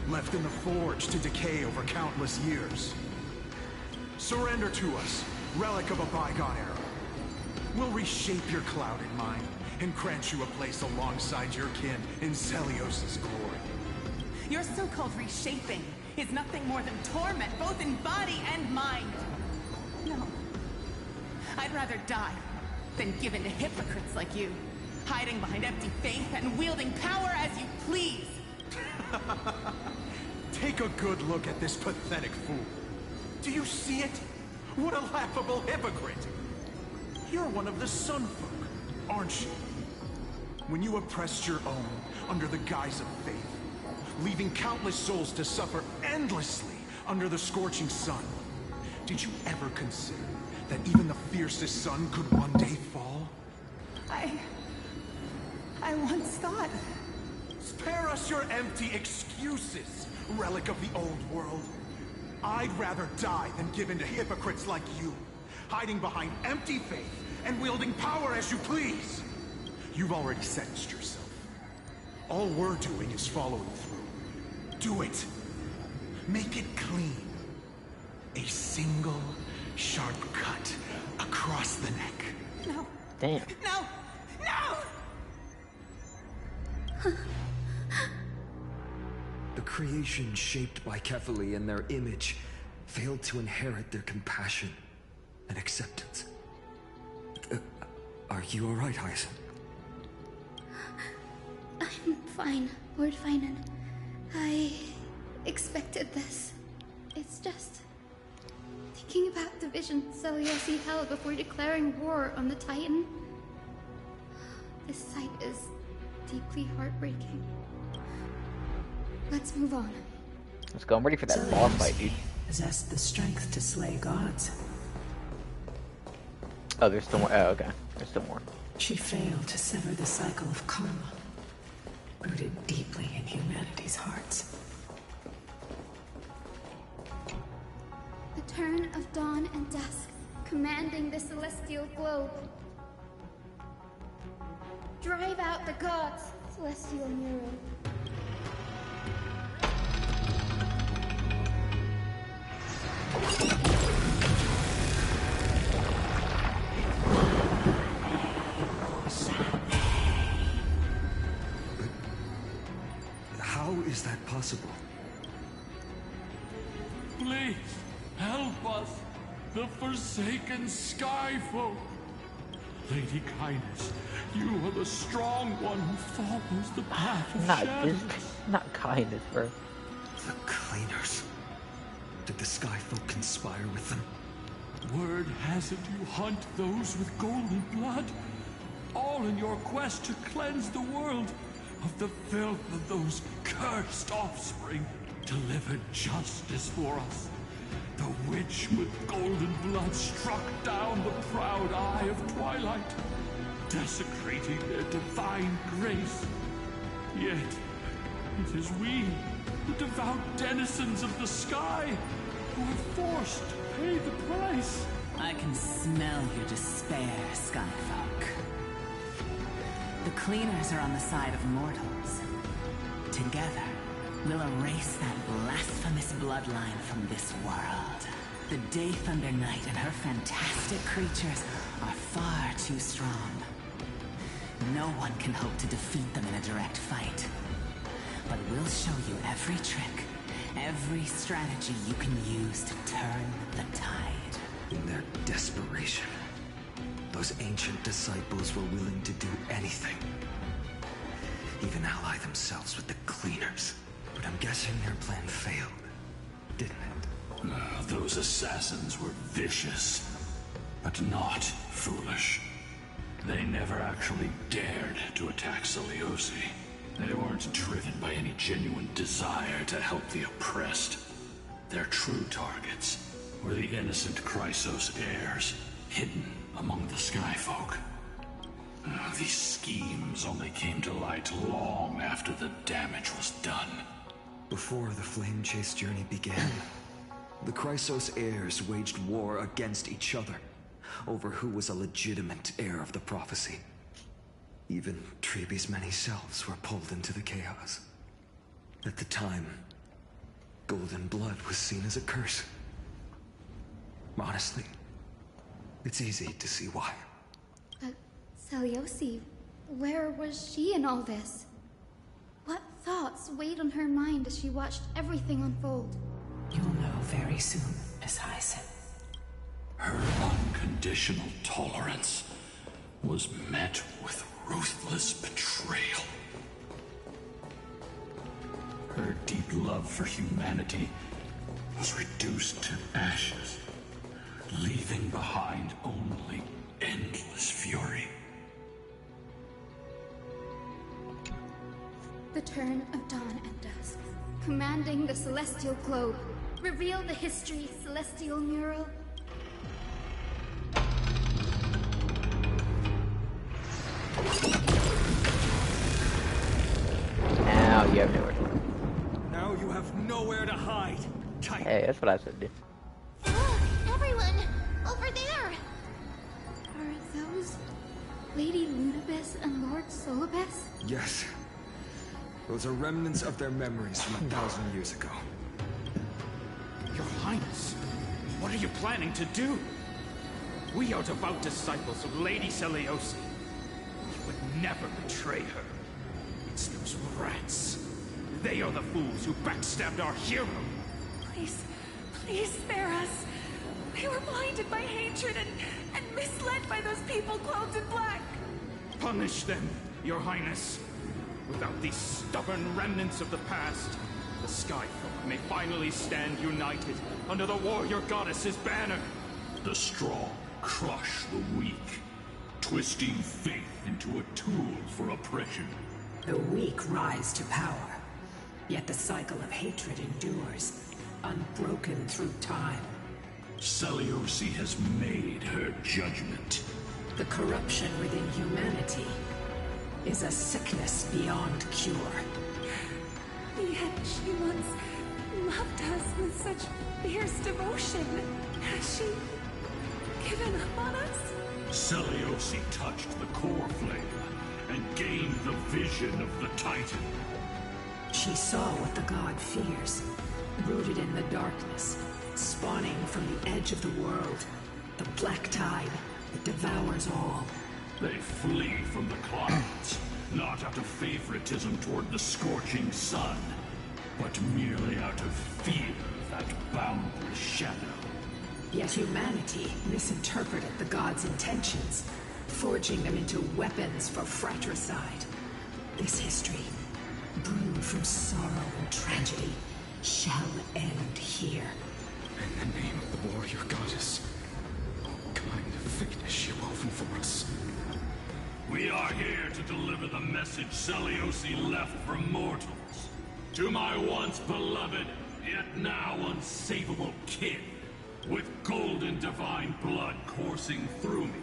left in the forge to decay over countless years. Surrender to us, relic of a bygone era. We'll reshape your clouded mind and grant you a place alongside your kin in Celios' glory. Your so-called reshaping is nothing more than torment, both in body and mind. No. I'd rather die than give in to hypocrites like you, hiding behind empty faith and wielding power as you please. Take a good look at this pathetic fool. Do you see it? What a laughable hypocrite! You're one of the Sun Folk, aren't you? When you oppressed your own under the guise of faith, leaving countless souls to suffer endlessly under the scorching sun, did you ever consider that even the fiercest sun could one day fall? I once thought... Spare us your empty excuses! relic of the old world. I'd rather die than give in to hypocrites like you, hiding behind empty faith and wielding power as you please. You've already sentenced yourself. All we're doing is following through. Do it. Make it clean. A single sharp cut across the neck. No. Damn. No! No! The creation shaped by Kefali in their image failed to inherit their compassion and acceptance. Are you alright, Hyacin? I'm fine, Lord Finan. I expected this. It's just thinking about Division Seliosi held before declaring war on the Titan. This sight is deeply heartbreaking. Let's move on. Let's go. I'm ready for that boss fight, dude. Possessed the strength to slay gods. Oh, there's still more. Oh, okay. There's still more. She failed to sever the cycle of karma, rooted deeply in humanity's hearts. The turn of dawn and dusk, commanding the celestial globe. Drive out the gods, celestial Nero. How is that possible? Please, help us, the Forsaken Skyfolk. Lady Kindness, you are the strong one who follows the path of shadows. Not kindness, bro. The Cleaners. Did the Skyfolk conspire with them? Word has it you hunt those with golden blood, all in your quest to cleanse the world of the filth of those cursed offspring. Deliver justice for us. The witch with golden blood struck down the proud eye of Twilight, desecrating their divine grace. Yet, it is we, the devout denizens of the sky, who are forced to pay the price. I can smell your despair, Skyfolk. The Cleaners are on the side of mortals. Together, we'll erase that blasphemous bloodline from this world. The Day Thunder Knight and her fantastic creatures are far too strong. No one can hope to defeat them in a direct fight. But we'll show you every trick, every strategy you can use to turn the tide. In their desperation, those ancient disciples were willing to do anything. Even ally themselves with the Cleaners. But I'm guessing their plan failed, didn't it? Those assassins were vicious, but not foolish. They never actually dared to attack Seliosi. They weren't driven by any genuine desire to help the oppressed. Their true targets were the innocent Chrysos heirs, hidden among the Skyfolk. These schemes only came to light long after the damage was done. Before the Flame Chase journey began, the Chrysos heirs waged war against each other over who was a legitimate heir of the prophecy. Even Treeby's many selves were pulled into the chaos. At the time, golden blood was seen as a curse. Honestly, it's easy to see why. But Seliosi, where was she in all this? What thoughts weighed on her mind as she watched everything unfold? You'll know very soon, Miss Hyacin. Her unconditional tolerance was met with ruthless betrayal. Her deep love for humanity was reduced to ashes, leaving behind only endless fury. The turn of dawn and dusk, commanding the celestial globe. Reveal the history, celestial mural. Now you have nowhere to go. Now you have nowhere to hide. Titan. Hey, that's what I said, dude. Everyone! Over there! Are those Lady Lunabes and Lord Solibes? Yes. Those are remnants of their memories from 1,000 years ago. Your Highness, what are you planning to do? We are devout disciples of Lady Seliosi. You would never betray her. It's those rats. They are the fools who backstabbed our hero. Please, please spare us. We were blinded by hatred and misled by those people clothed in black. Punish them, Your Highness. Without these stubborn remnants of the past, the Skyfolk may finally stand united under the warrior goddess's banner. The strong crush the weak, twisting faith into a tool for oppression. The weak rise to power, yet the cycle of hatred endures, unbroken through time. Seliosi has made her judgment. The corruption within humanity is a sickness beyond cure. Yet she once loved us with such fierce devotion. Has she given up on us? Seliosi touched the core flame and gained the vision of the Titan. She saw what the god fears, rooted in the darkness, spawning from the edge of the world, the black tide that devours all. They flee from the clouds, not out of favoritism toward the scorching sun, but merely out of fear of that boundless shadow. Yet humanity misinterpreted the god's intentions, forging them into weapons for fratricide. This history, brewed from sorrow and tragedy, shall end here. In the name of the warrior goddess, what kind of fate has she woven for us? We are here to deliver the message Seliosi left for mortals. To my once beloved, yet now unsavable kin, with golden divine blood coursing through me.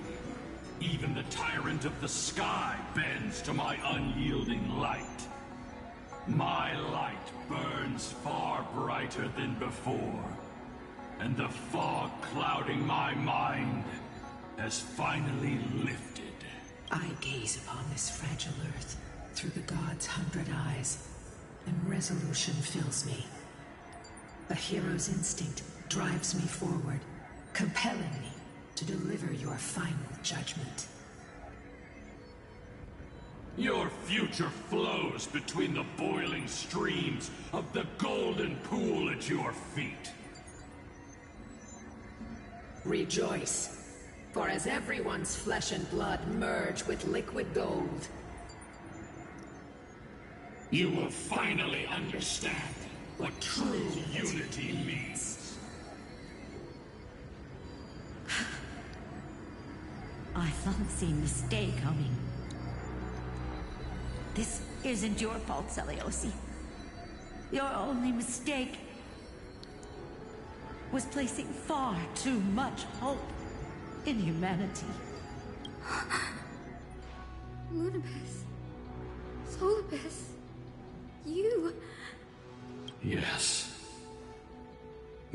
Even the tyrant of the sky bends to my unyielding light. My light burns far brighter than before, and the fog clouding my mind has finally lifted. I gaze upon this fragile earth through the god's 100 eyes, and resolution fills me. A hero's instinct drives me forward, compelling me to deliver your final judgment. Your future flows between the boiling streams of the golden pool at your feet. Rejoice, for as everyone's flesh and blood merge with liquid gold, you will finally understand what true unity means. I fancy mistake coming. This isn't your fault, Seliosi. Your only mistake was placing far too much hope in humanity. Lunabes. Solibes. You. Yes.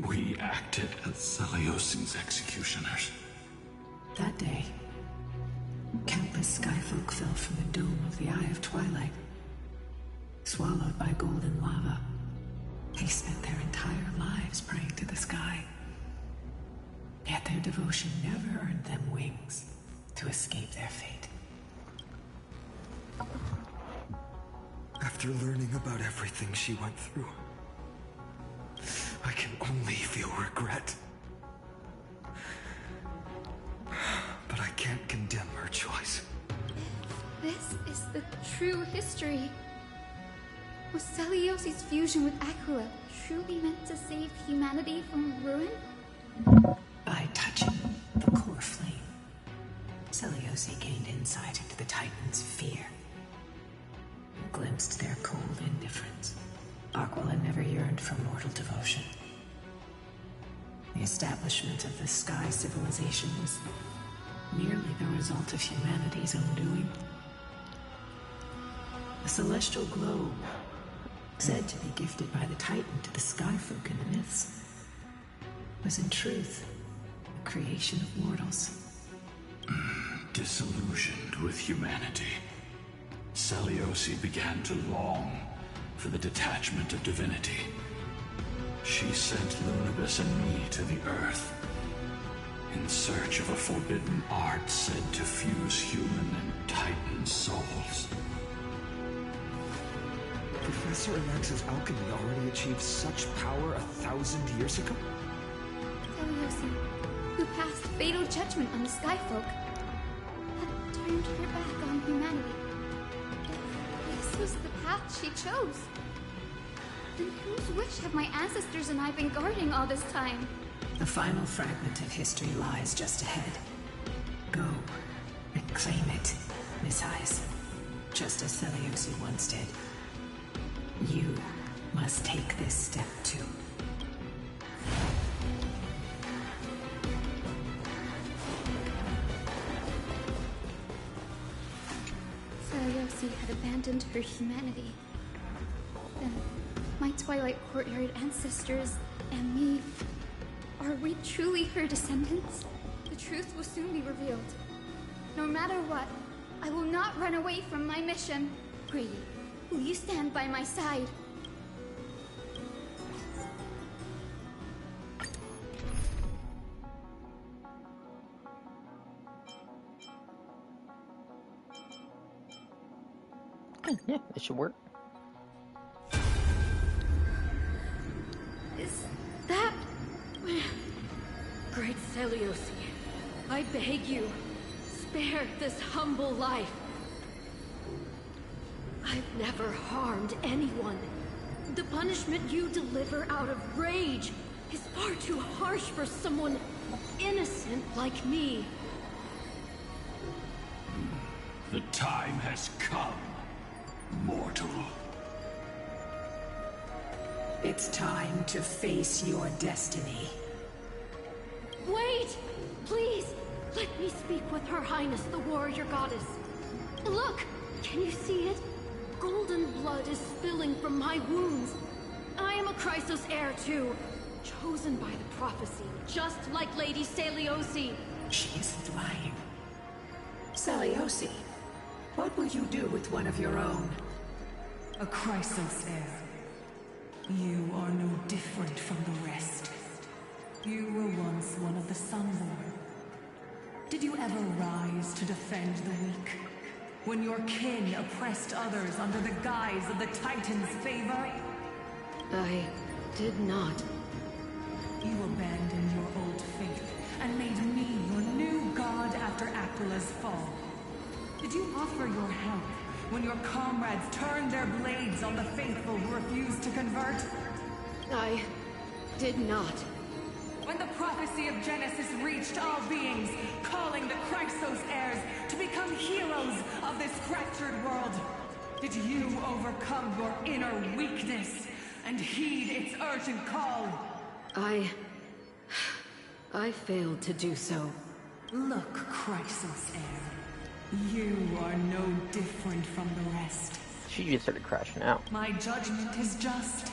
We acted as Seliosi's executioners. that day, countless skyfolk fell from the dome of the Eye of Twilight, swallowed by golden lava. They spent their entire lives praying to the sky. Yet their devotion never earned them wings to escape their fate. After learning about everything she went through, I can only feel regret. But I can't condemn her choice. This is the true history. Was Seliosi's fusion with Aquila truly meant to save humanity from ruin? By touching the core flame, Seliosi gained insight into the Titans' fear, glimpsed their cold indifference. Aquila never yearned for mortal devotion. The establishment of the Sky civilization was merely the result of humanity's own doing. The celestial globe said to be gifted by the Titan to the Skyfolk in the myths, was in truth a creation of mortals. Disillusioned with humanity, Selioci began to long for the detachment of divinity. She sent Lunibus and me to the Earth, in search of a forbidden art said to fuse human and Titan souls. Professor Alexa's alchemy already achieved such power 1,000 years ago? Selioci, who passed fatal judgment on the Skyfolk, had turned her back on humanity. This was the path she chose. Then whose wish have my ancestors and I been guarding all this time? The final fragment of history lies just ahead. Go and claim it, Miss Eyes. Just as Selioci once did. You must take this step too. Selioci had abandoned her humanity. Then, my Twilight Courtyard ancestors and me, are we truly her descendants? The truth will soon be revealed. No matter what, I will not run away from my mission. Grady, will you stand by my side? Yeah, it should work. Is that... Great Selioci, I beg you, spare this humble life. I've never harmed anyone. The punishment you deliver out of rage is far too harsh for someone innocent like me. The time has come, mortal. It's time to face your destiny. Wait! Please! Let me speak with Her Highness, the warrior goddess. Look! Can you see it? Golden blood is spilling from my wounds. I am a Chrysos heir too. Chosen by the prophecy, just like Lady Selioci. She isn't lying. Selioci, what will you do with one of your own? A Chrysos heir. You are no different from the rest. You were once one of the Sunborn. Did you ever rise to defend the weak? When your kin oppressed others under the guise of the Titan's favor? I did not. You abandoned your old faith and made me your new god after Aquila's fall. Did you offer your help when your comrades turned their blades on the faithful who refused to convert? I did not. When the prophecy of Genesis reached all beings, calling the Chrysos heirs to become heroes of this fractured world, did you overcome your inner weakness and heed its urgent call? I failed to do so. Look, Chrysos heir. You are no different from the rest. She just started crashing out. My judgment is just.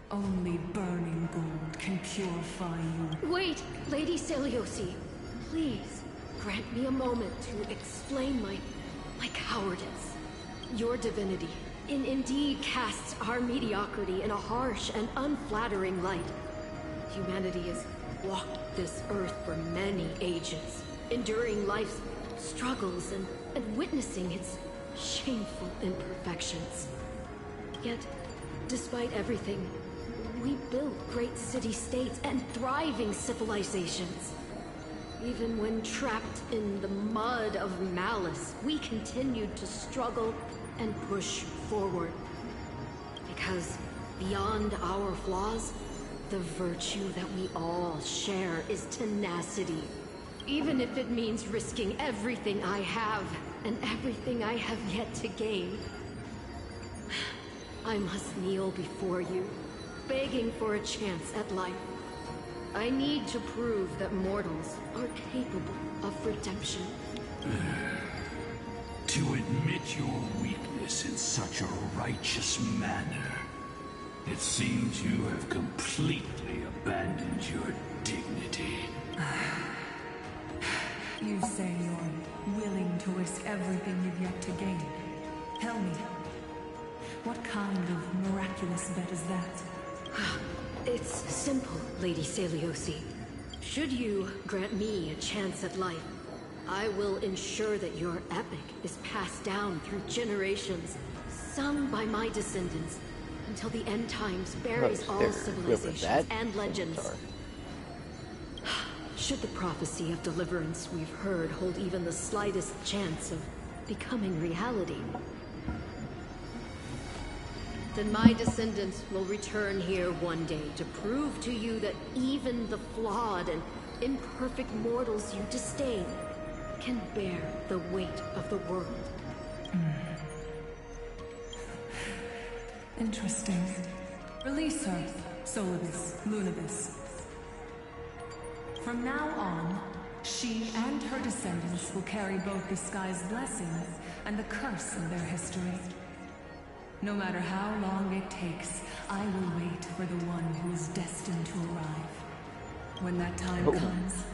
Only burning gold can purify you. Wait, Lady Selioci. Please, grant me a moment to explain my cowardice. Your divinity indeed casts our mediocrity in a harsh and unflattering light. Humanity has walked this earth for many ages, enduring life's struggles and witnessing its shameful imperfections. Yet, despite everything, we built great city-states and thriving civilizations. Even when trapped in the mud of malice, we continued to struggle and push forward. Because beyond our flaws, the virtue that we all share is tenacity. Even if it means risking everything I have and everything I have yet to gain. I must kneel before you, begging for a chance at life. I need to prove that mortals are capable of redemption. To admit your weakness in such a righteous manner It seems you have completely abandoned your dignity. You say you're willing to risk everything you've yet to gain. Tell me, what kind of miraculous bet is that? It's simple, Lady Celiosi. Should you grant me a chance at life, I will ensure that your epic is passed down through generations, sung by my descendants, until the end times buries all civilizations and legends. Should the prophecy of deliverance we've heard hold even the slightest chance of becoming reality, then my descendants will return here one day to prove to you that even the flawed and imperfect mortals you disdain can bear the weight of the world. Interesting. Release her, Solibus, Lunibus. From now on, she and her descendants will carry both the sky's blessings and the curse of their history. No matter how long it takes, I will wait for the one who is destined to arrive. When that time comes,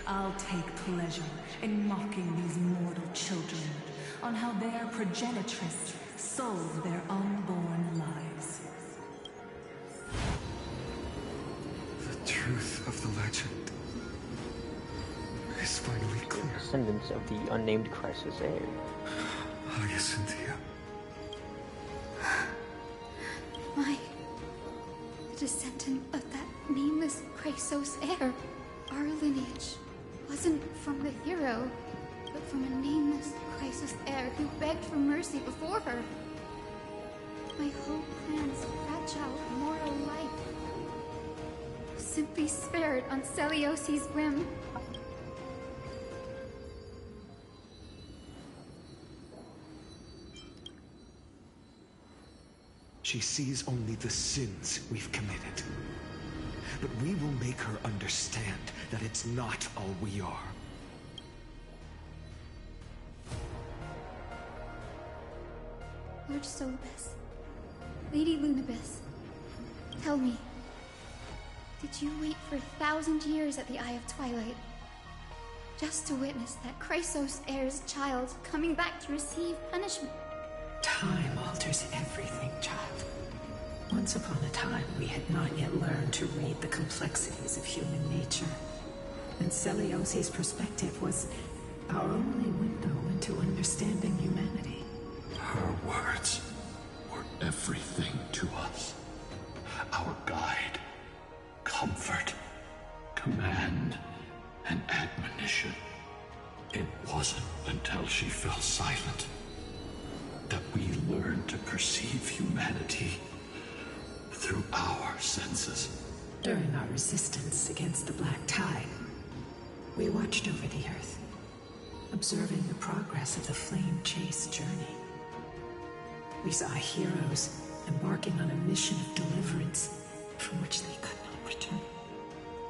I'll take pleasure in mocking these mortal children on how their progenitress sold their unborn lives. The truth of the legend is finally clear. Descendants of the unnamed Chrysos heir. Hyacinthia. The descendant of that nameless Chrysos heir. Our lineage wasn't from the hero, but from a nameless Chrysos heir who begged for mercy before her. My whole plan's fragile mortal life was simply spared on Celiosi's whim. She sees only the sins we've committed. But we will make her understand that it's not all we are. Lord Solibus, Lady Lunibus, tell me, did you wait for 1,000 years at the Eye of Twilight just to witness that Chrysos heir's child coming back to receive punishment? Time alters everything, child. Once upon a time, we had not yet learned to read the complexities of human nature. And Celiosi's perspective was our only window into understanding humanity. Her words were everything to us. Our guide, comfort, command, and admonition. It wasn't until she fell silent that we learned to perceive humanity through our senses. During our resistance against the Black Tide, we watched over the Earth, observing the progress of the Flame Chase journey. We saw heroes embarking on a mission of deliverance from which they could not return.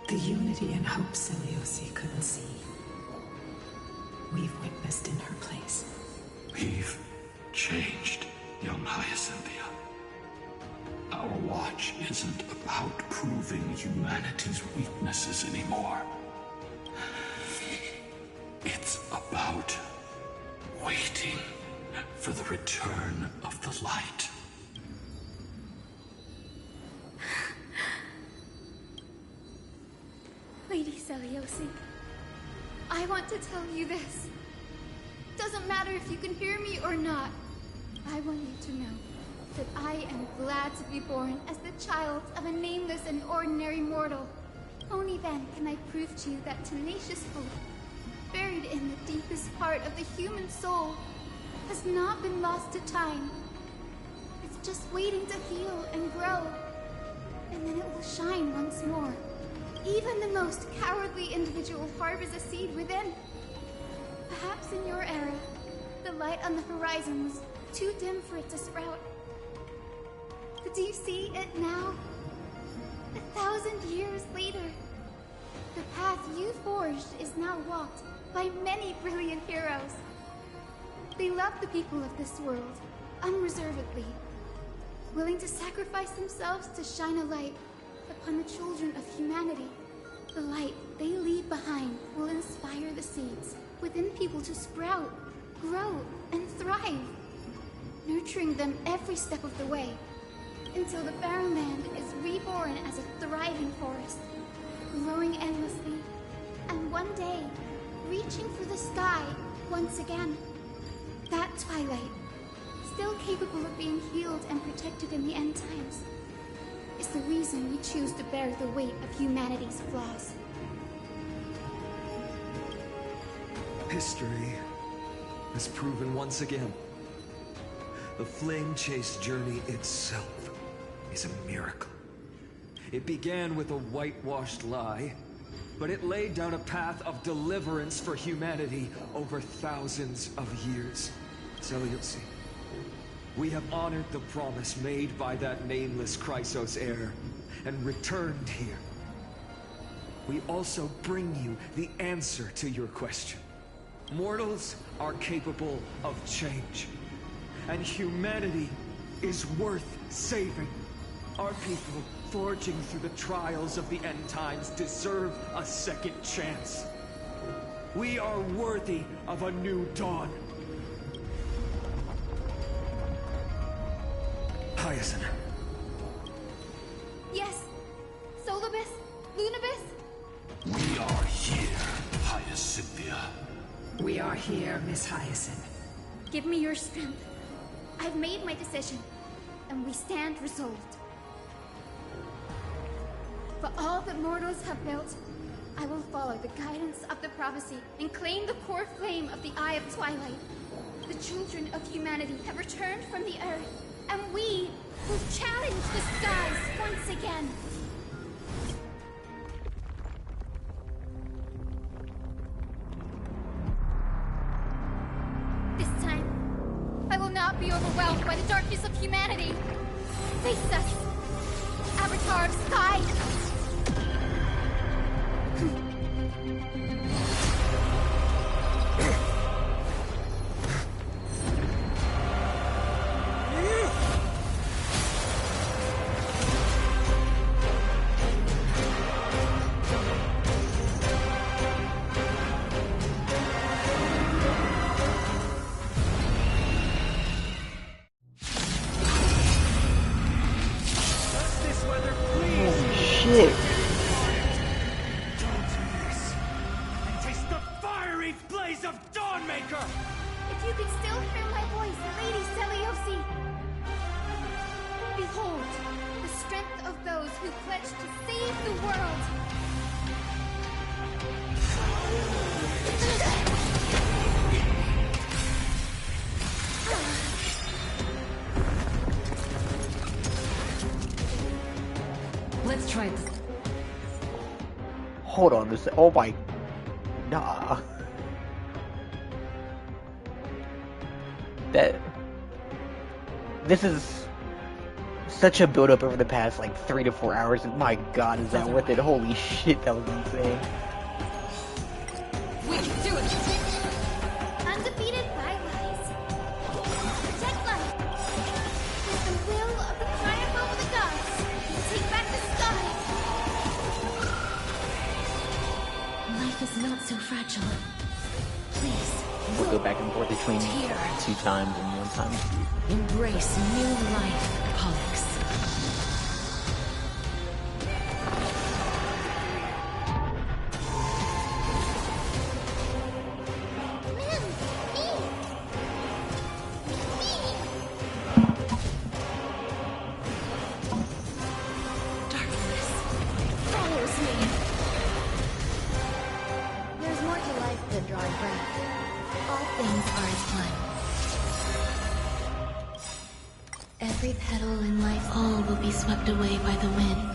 The unity and hope Celiosi couldn't see, we've witnessed in her place. We've changed, young Hyacinthia. Our watch isn't about proving humanity's weaknesses anymore. It's about waiting for the return of the light. Lady Celiosi, I want to tell you this. Doesn't matter if you can hear me or not. I want you to know that I am glad to be born as the child of a nameless and ordinary mortal. Only then can I prove to you that tenacious hope, buried in the deepest part of the human soul, has not been lost to time. It's just waiting to heal and grow, and then it will shine once more. Even the most cowardly individual harbors a seed within. Perhaps in your era, the light on the horizon was too dim for it to sprout. But do you see it now? 1,000 years later, the path you forged is now walked by many brilliant heroes. They love the people of this world, unreservedly. willing to sacrifice themselves to shine a light upon the children of humanity. The light they leave behind will inspire the seeds within people to sprout, grow, and thrive, nurturing them every step of the way, until the barren land is reborn as a thriving forest, growing endlessly, and one day, reaching for the sky once again. That twilight, still capable of being healed and protected in the end times, is the reason we choose to bear the weight of humanity's flaws. History has proven once again, the Flame Chase journey itself is a miracle. It began with a whitewashed lie, but it laid down a path of deliverance for humanity over thousands of years. Seleuci, we have honored the promise made by that nameless Chrysos heir, and returned here. We also bring you the answer to your question. Mortals are capable of change, and humanity is worth saving. Our people, forging through the trials of the end times, deserve a second chance. We are worthy of a new dawn. Hyacinth. Yes, Solibus, Lunibus? We are here, Hyacinthia. We are here, Miss Hyacinth. Give me your strength. I've made my decision, and we stand resolved. For all that mortals have built, I will follow the guidance of the prophecy and claim the core flame of the Eye of Twilight. The children of humanity have returned from the earth, and we will challenge the skies once again. This time, I will not be overwhelmed by the darkness of humanity. Face us, Avatar of Sky! Shit. And taste the fiery blaze of Dawnmaker! If you could still hear my voice, Lady Seleuci! Behold, the strength of those who pledge to save the world! Let's try this. Hold on this. Oh my. Nah. This is such a build up over the past like 3 to 4 hours. And my god, is that worth it? Holy shit, that was insane. We can do it! Undefeated by lies. Protect life. With the will of the triumph over the gods. Take back the sky. Life is not so fragile. Please. We'll go back and forth between 2 times and 1 time. Embrace new life, Pollux. Darkness follows me. There's more to life than drawing breath. All things are as one. Every petal in life, all will be swept away by the wind.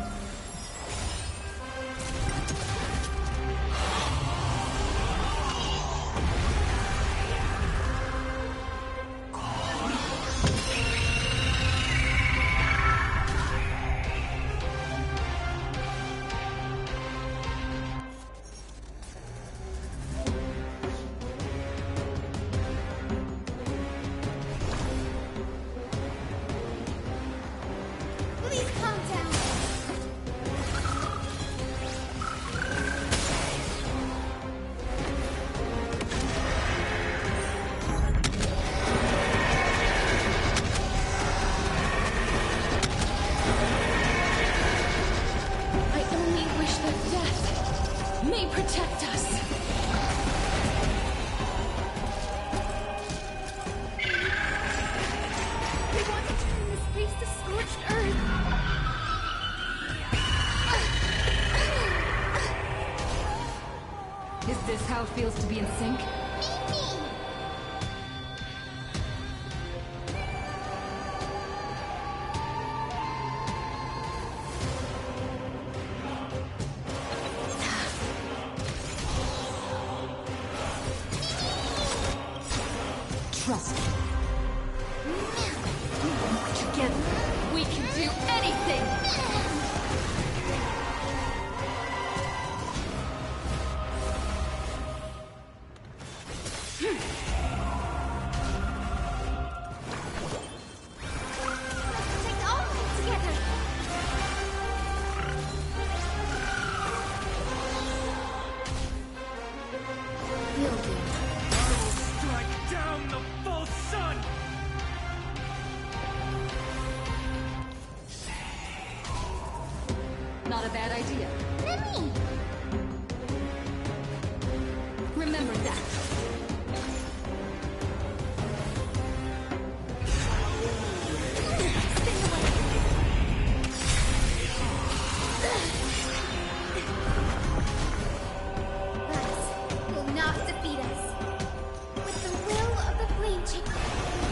Protect us. We want to turn this place to scorched earth. Is this how it feels to be in sync? Trust me. Together, we can do anything! Take all of it together. Strike down the false sun! Not a bad idea. Nami! Remember that. That will not defeat us. With the will of the Flame Chick, we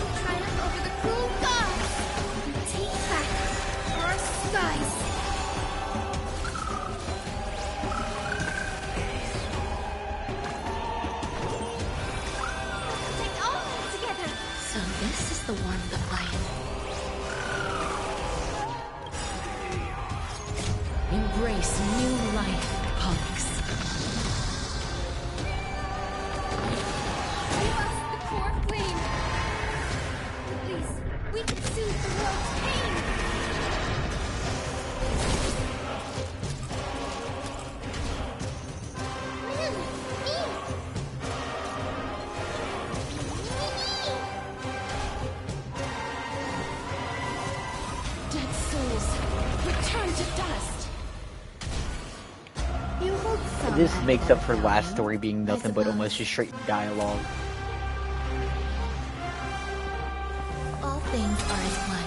will triumph over the cruel gods and take back our skies. Take all of it together. So this is the one that embrace new life, punks. Give us the core flame! At least, we can soothe the world's pain! Dead souls, return to dust. You hold some This at makes one up for last time, story being nothing but almost just straight dialogue. All things are as one.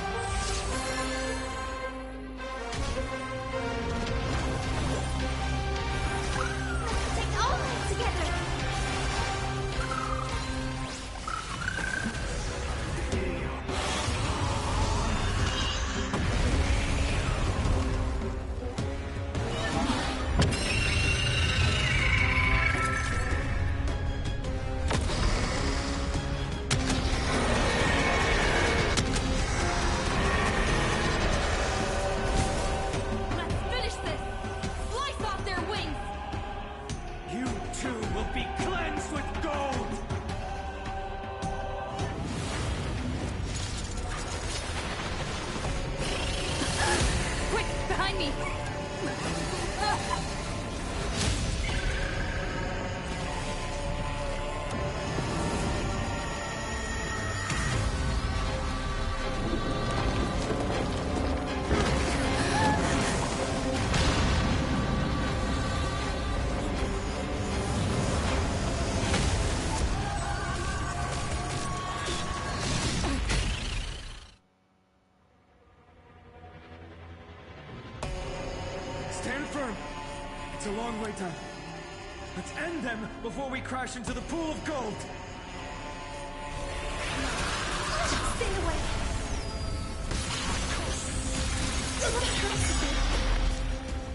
Take all of it together. Let's finish this! Slice off their wings! You too will be cleansed with gold! Quick, behind me! Stand firm! It's a long way down. Let's end them before we crash into the pool of gold! Stay away.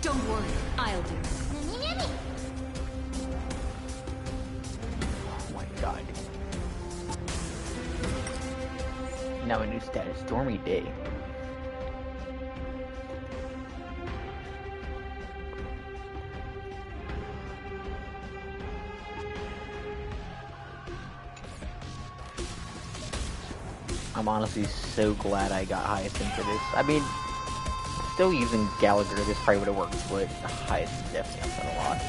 Don't worry, I'll do. Nami! Oh my god. Now a new status, Stormy Day. I'm honestly so glad I got Hyacinth for this. I mean, still using Gallagher, this probably would have worked, but Hyacinth definitely helps out a lot.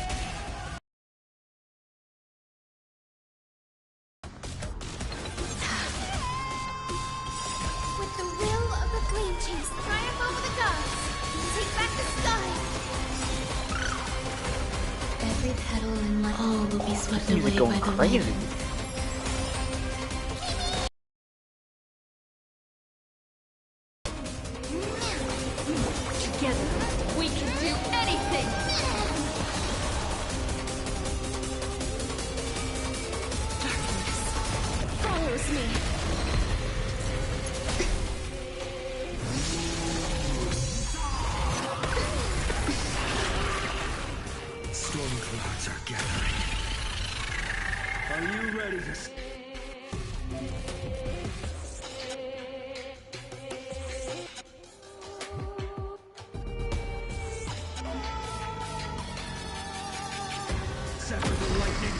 With the will of the Flame Chase, triumph over the gods, and take back the skies. Every petal in life, all will be swept away Music going by the crazy. wind. Together, we can do anything! Darkness follows me. Storm clouds are gathering. Are you ready to... Sever the lightning.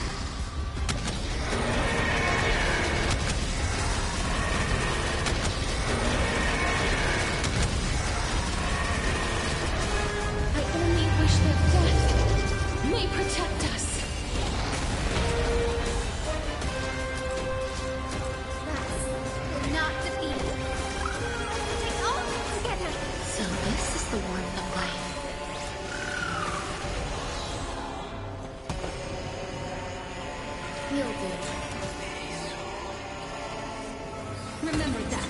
I only wish that death may protect us. Will not defeat. Take all together. So this is the warmth of life. Mildred. Remember that.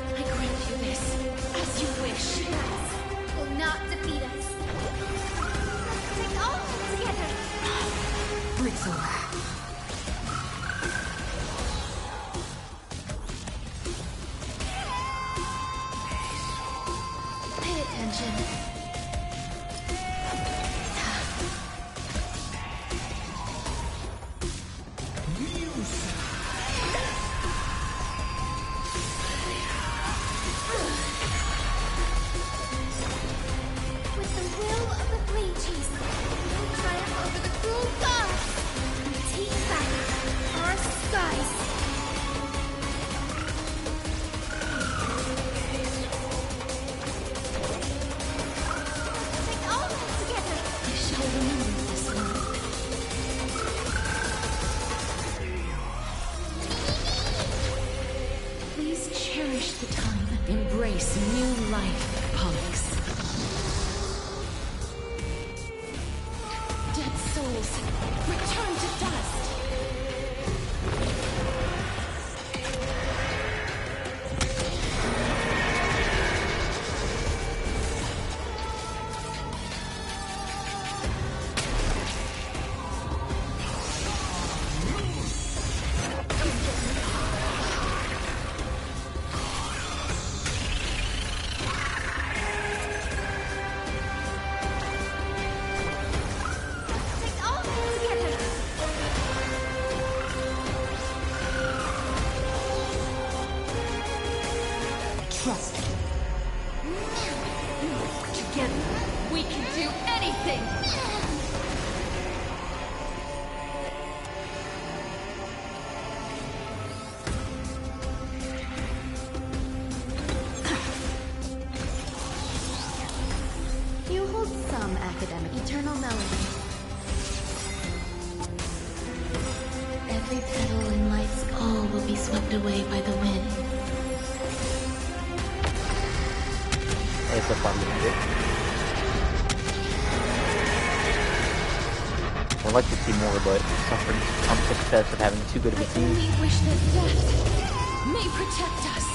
I grant you this, as you wish. Will not defeat us. Take all together. It's over. Pay attention. With the will of the Flame Chase, we'll triumph over the cruel gods and take back our skies. Take all together. I shall remember this one. Please cherish the time. Embrace new life, punks. Dead souls, return to dust. Take all together. Trust me. Together, we can do anything! You hold some academic eternal melody. Every petal in life's all will be swept away by the wind. It's a fun music. I'd like to see more, but suffering from success of having too good of a I team. only wish that death may protect us.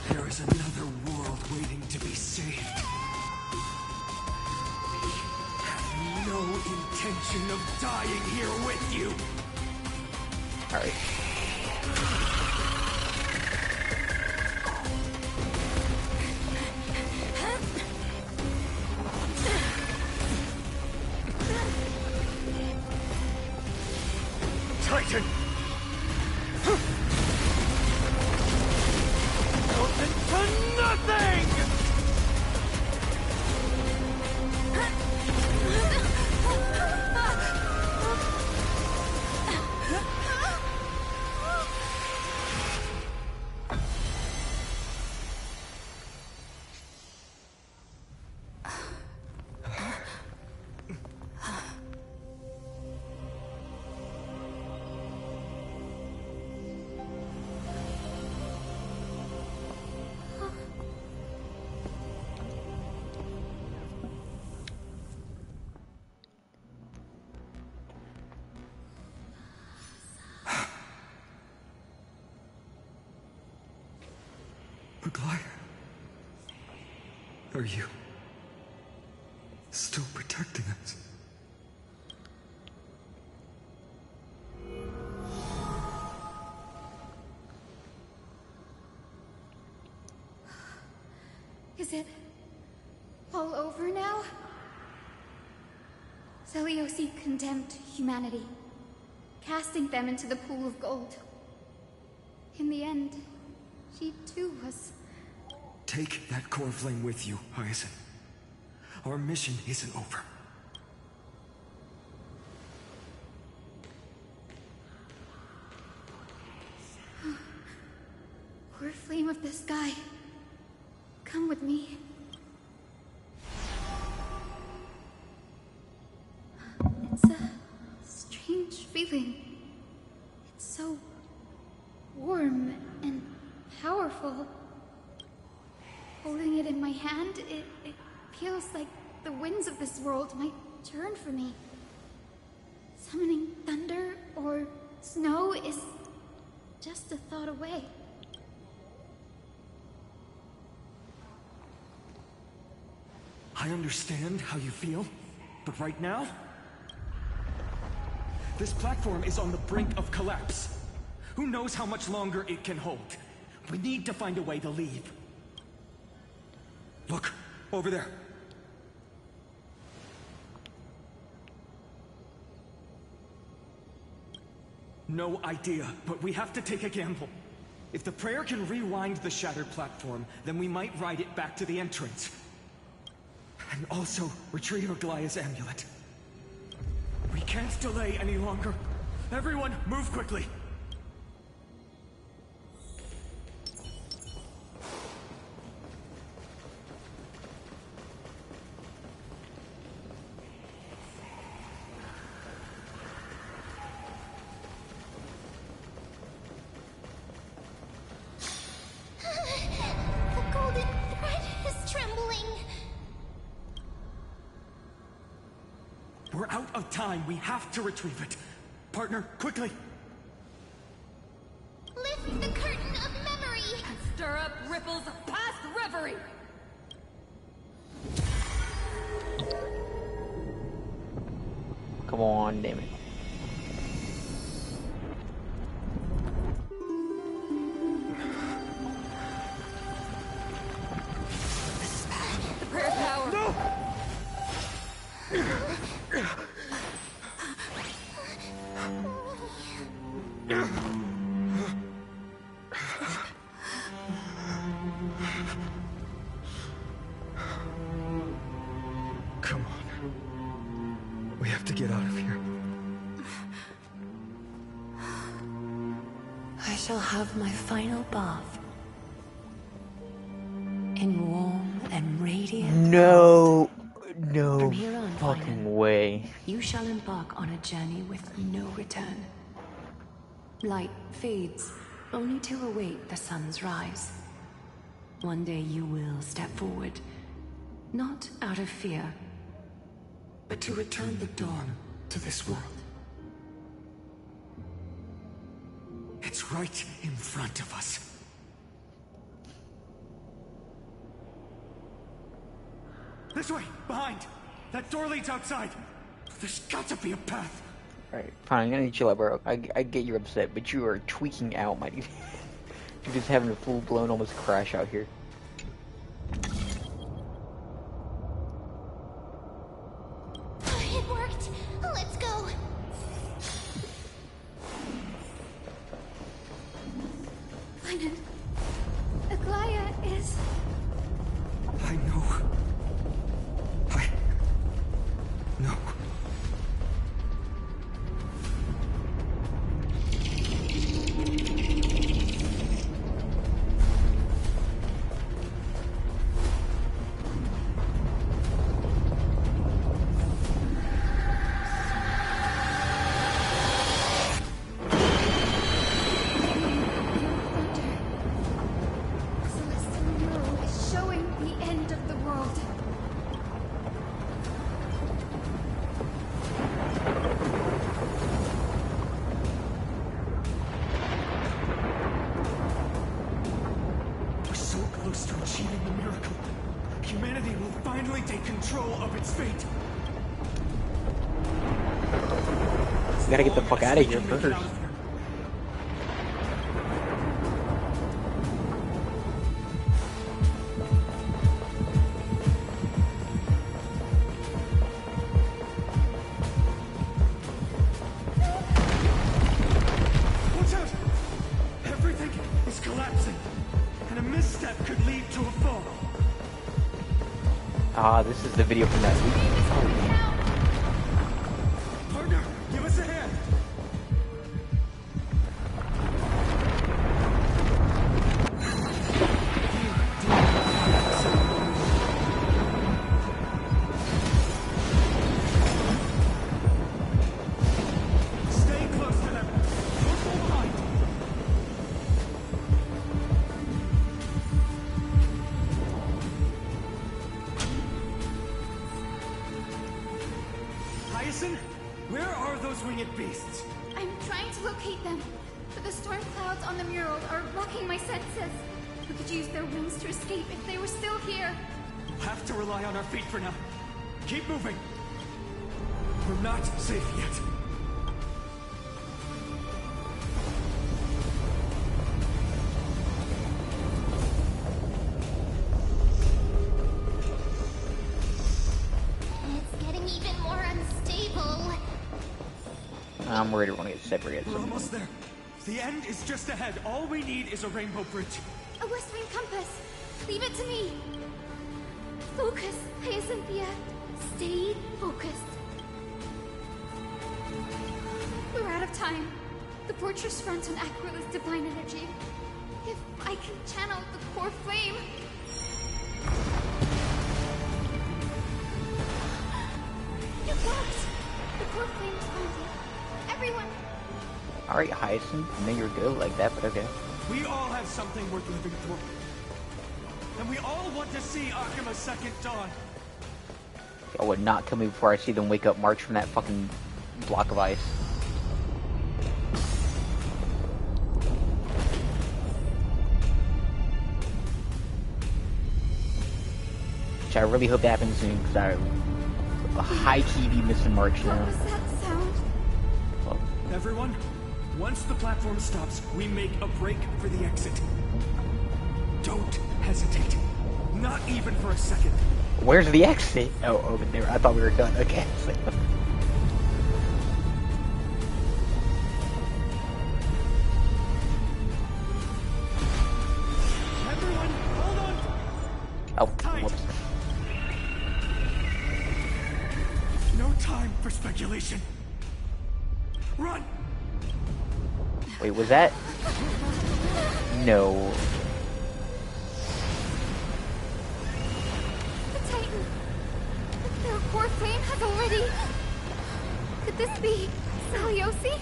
There is another world waiting to be saved. We have no intention of dying here with you. Alright. Titan! Melted to nothing! Aglaya, are you still protecting us? Is it all over now? Seliosi condemned humanity, casting them into the pool of gold. In the end, she too was... Take that core flame with you, Hyacinth. Our mission isn't over. Core flame of the sky, come with me. It's a strange feeling. It's so warm and powerful. Holding it in my hand, it feels like the winds of this world might turn for me. Summoning thunder or snow is just a thought away. I understand how you feel, but right now, this platform is on the brink of collapse. Who knows how much longer it can hold? We need to find a way to leave. Look, over there. No idea, but we have to take a gamble. If the prayer can rewind the shattered platform, then we might ride it back to the entrance. And also retrieve Aglaya's amulet. We can't delay any longer. Everyone, move quickly. The golden thread is trembling. We're out of time. We have to retrieve it. Partner, quickly. Lift the curtain of memory. And stir up ripples of past reverie. Come on, damn it. The prayer power. No! Come on. We have to get out of here. I shall have my final bath. In warm and radiant... No From here on, fucking Final, way. you shall embark on a journey with no return. Light fades, only to await the sun's rise. One day you will step forward, not out of fear, but to return the dawn to this world. It's right in front of us. This way! Behind! That door leads outside! There's got to be a path! Alright, fine, I'm gonna chill out, bro. I get you're upset, but you are tweaking out, my dude. You're just having a full-blown almost crash out here. It worked. Let's go. Finan, Aglaya is... I know. No. to achieving the miracle, humanity will finally take control of its fate. We gotta get the fuck out of here first. Watch out! Everything is collapsing, and a misstep could lead to a fall. Ah, this is the video from that week. Partner, give us a hand. Stay close to them. Don't fall behind. Hyacinth, where are those winged beasts? I'm trying to locate them, but the storm clouds on the mural are blocking my senses. We could use their wings to escape if they were still here. We'll have to rely on our feet for now. Keep moving. We're not safe yet. It's getting even more unstable. I'm worried we're gonna get separated. We're almost there. The end is just ahead. All we need is a rainbow bridge. A West Wind compass. Leave it to me. Focus, Hyacinthia. Stay focused. We're out of time. The fortress runs on Aquil's divine energy. If I can channel the core flame. It worked. The core flame responded. Everyone. Alright, Hyacinth, I know you're good like that, but okay. We all have something worth living for. And we all want to see Akima's second dawn. I would not kill me before I see them wake up March from that fucking block of ice. Which I really hope that happens soon, because I high-key be missing March now. What was that sound? Well, Everyone, once the platform stops, we make a break for the exit. Don't hesitate. Not even for a second. where's the exit? Oh, over there. I thought we were done. Okay. Everyone, hold on. Oh, Tight. whoops. No time for speculation. Run! Wait, was that? No. The Titan. Their core flame has already. Could this be Saliosi?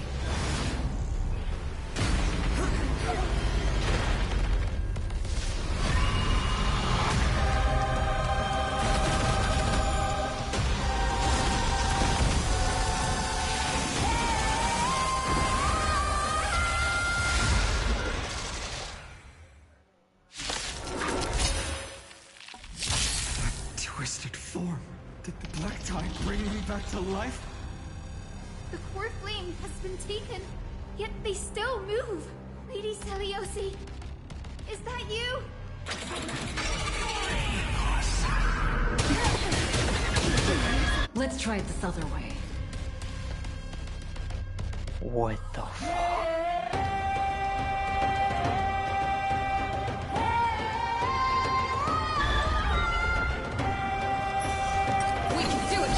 Twisted form. Did the Black Tide bring me back to life? The core flame has been taken, yet they still move. Lady Celiosi, is that you? Let's try it this other way. What the fuck? We can do it!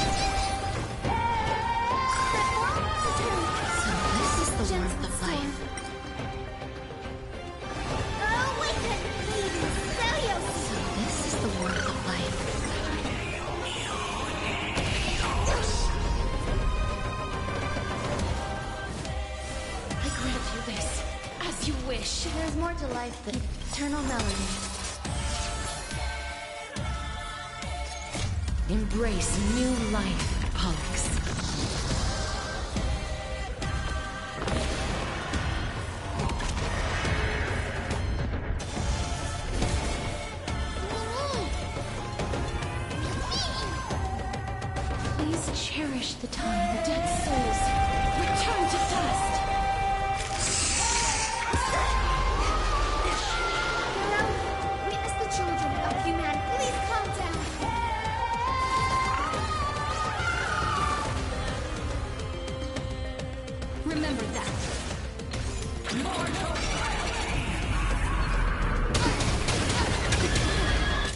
So this is the worth of life. Awaken, Lady Celiosi! So this is the worth of life. I grant you this, as you wish. There's more to life than eternal melody. Embrace new life, Pollux. cherish the time the dead souls return to dust. Hero, witness the children of humanity. Please calm down. Remember that.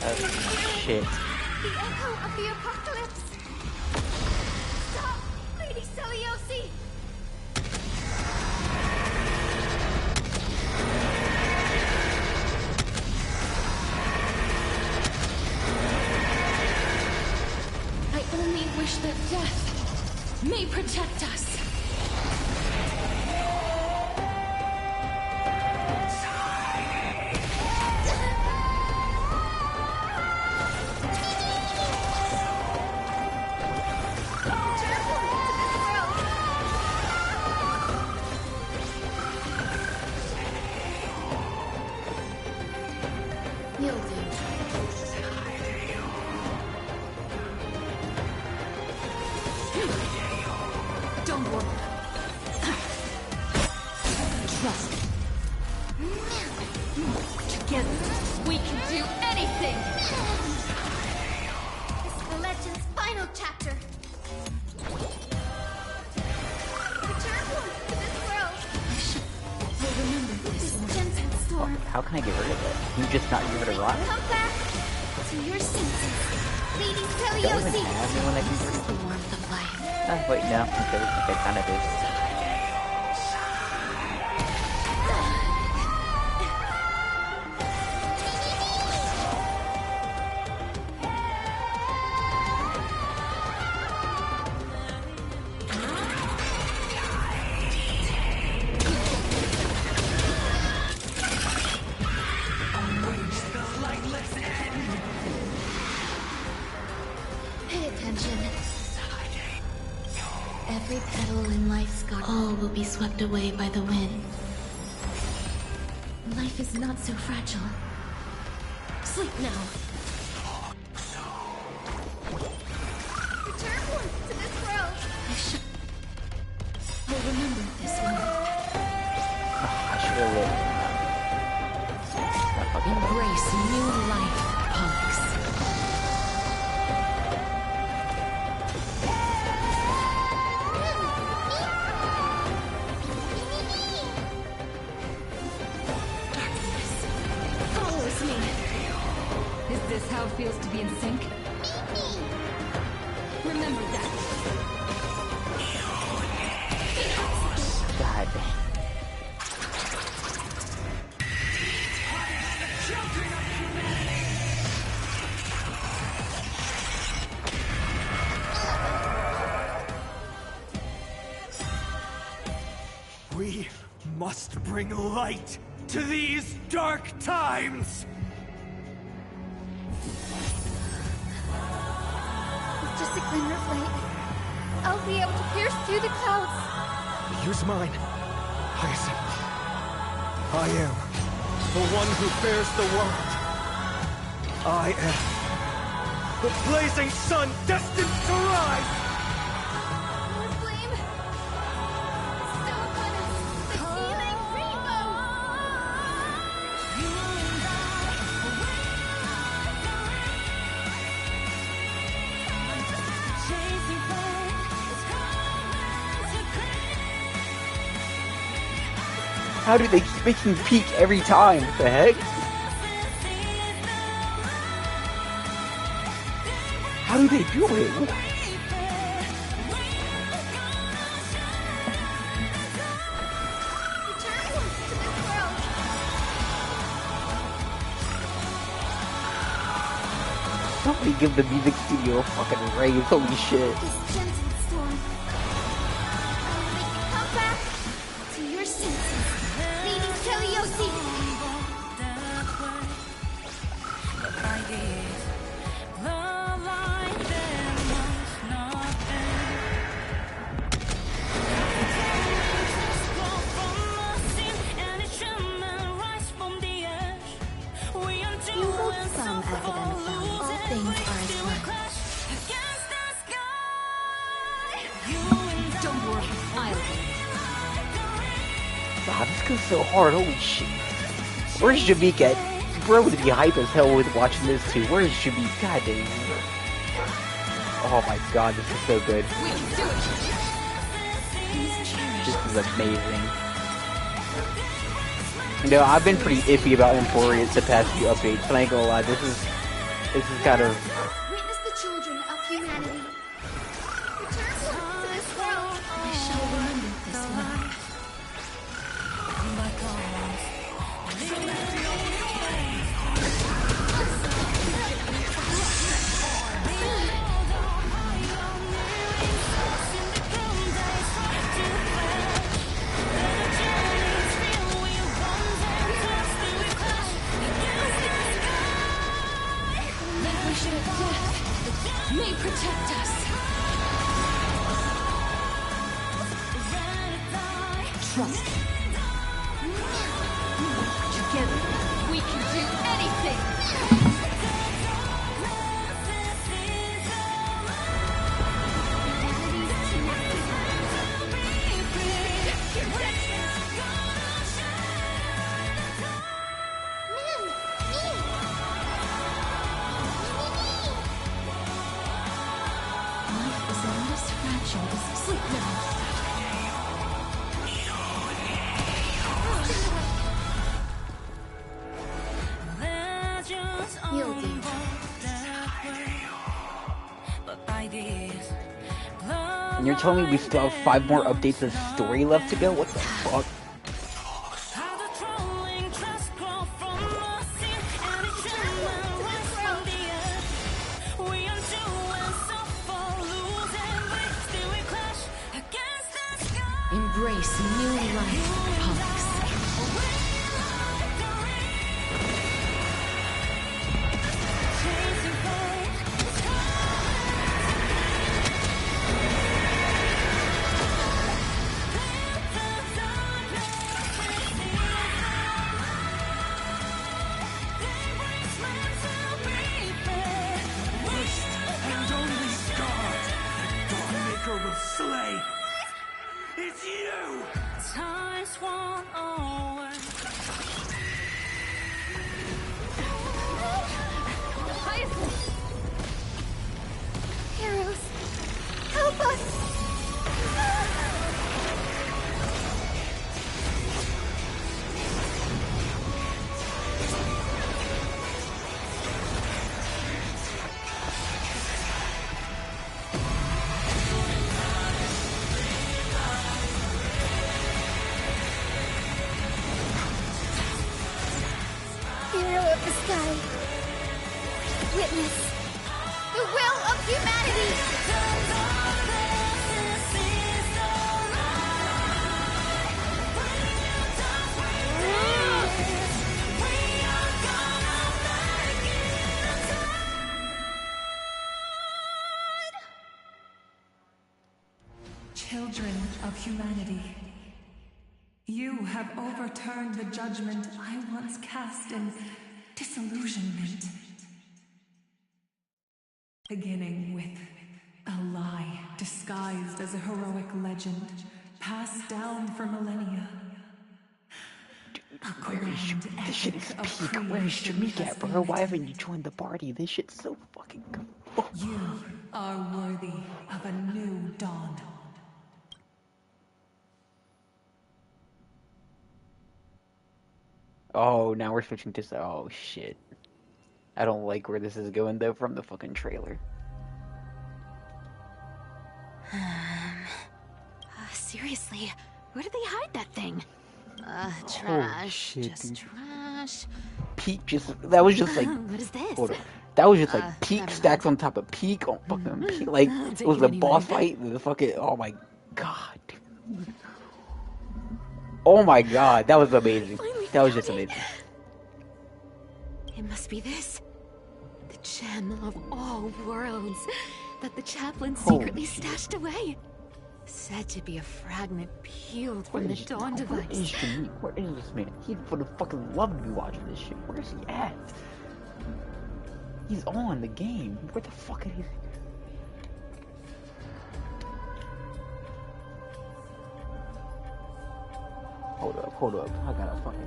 Oh, shit. The echo of the apocalypse. Stop, Lady Celiosi. I only wish that death may protect us. Don't worry. Trust me. Together, we can do anything! This is the legend's final chapter. Return to this world. I'll remember This gentle storm. How can I get rid of it? Can you just not give it a rot? Come back to your senses. Lady That wasn't Celiosi. happening when I can the warmth of life. wait, no. Okay, kind of is. Pay attention. Every petal in life's garden, all will be swept away by the wind. Life is not so fragile. Sleep now. Return to this world. I'll remember this one. I should have lit. Embrace new life, punks. Follows me. Is this how it feels to be in sync? Remember that. God dang. We must bring light to these dark times! With just a glimmer of light, I'll be able to pierce through the clouds. Use mine, Hyacinth. I am the one who bears the world. I am the blazing sun destined to rise! The flame. So upon us, the healing rainbow. How do they keep making peak every time? What the heck? How do they do it? Somebody give the music studio a fucking raise, holy shit. This gentle storm. I'll make you come back to your senses. Lady Celiosi. You hold some academic knowledge. All things are as one. is so hard, holy shit. Where's Jamaica at? Bro would be hype as hell with watching this too. Where's Jamaica? God damn. Oh my god, this is so good. This is amazing. You know, I've been pretty iffy about Emporius the past few updates, but I ain't gonna lie, this is kind of... Witness the children of humanity. Return to this world. I shall remember this one. May protect us. Trust me. Together, we can do anything. Life is not as fragile as sleep now. Yielding. And you're telling me we still have 5 more updates of story left to go? What the fuck? Embrace new life, Pollux. And only God, Dawnmaker will slay. It's you! Times won't always. Heroes, help us! Hero of the sky, witness the will of humanity! Children of humanity, you have overturned the judgment I once cast in disillusionment. Beginning with a lie disguised as a heroic legend, passed down for millennia. This shit is peak. Where's Jamaica at, bro? Why haven't you joined the party? This shit's so fucking good. You are worthy of a new dawn. Oh, now we're switching to... Oh, shit. I don't like where this is going, though, from the fucking trailer. Seriously, where did they hide that thing? Holy shit, Just dude. trash. Peak just... That was just like... What is this? Hold on. That was just like peak never stacks on top of peak on fucking peak. Like, I'll it take was you a anyway. boss fight. The fucking... Oh my god. Oh my god. That was amazing. That was just amazing. It must be this. The gem of all worlds that the chaplain Holy secretly stashed away. Said to be a fragment peeled from Where the is- Dawn Where device. is Shanique? Where is this man? He would have fucking loved to be watching this shit. Where is he at? He's on the game. Where the fuck is he? Hold up. hold up. I gotta fucking...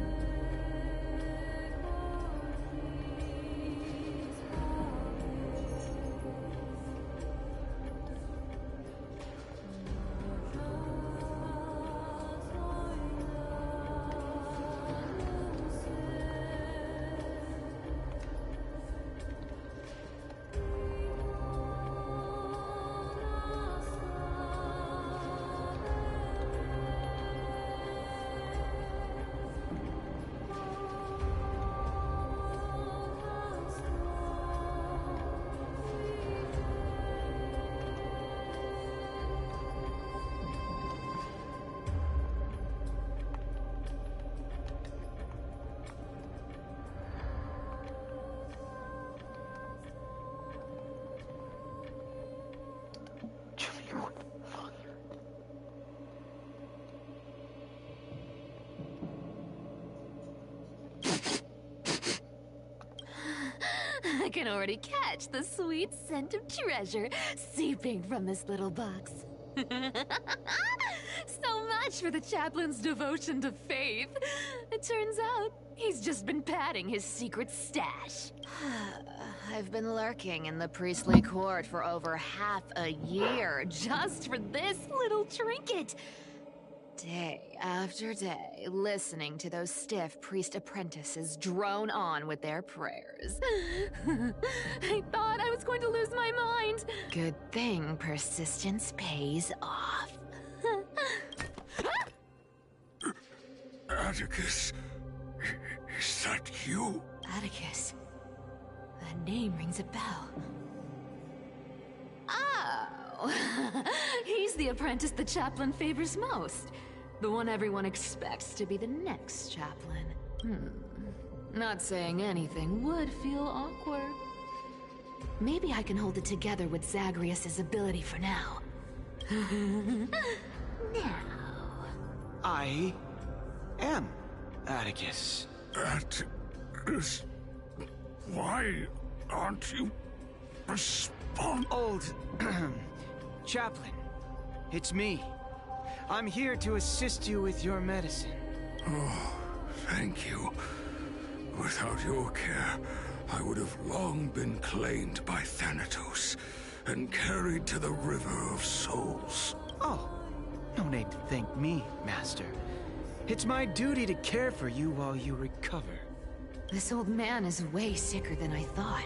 I can already catch the sweet scent of treasure seeping from this little box. So much for the chaplain's devotion to faith. It turns out he's just been padding his secret stash. I've been lurking in the priestly court for over half a year just for this little trinket. Day after day, listening to those stiff priest apprentices drone on with their prayers. I thought I was going to lose my mind. Good thing persistence pays off. Atticus, is that you? Atticus. That name rings a bell. Oh, he's the apprentice the chaplain favors most. The one everyone expects to be the next chaplain. Not saying anything would feel awkward. Maybe I can hold it together with Zagreus' ability for now. Now. I am Atticus. Atticus? Why aren't you responding? Old chaplain, it's me. I'm here to assist you with your medicine. Oh, thank you. Without your care, I would have long been claimed by Thanatos and carried to the River of Souls. Oh, no need to thank me, Master. It's my duty to care for you while you recover. This old man is way sicker than I thought.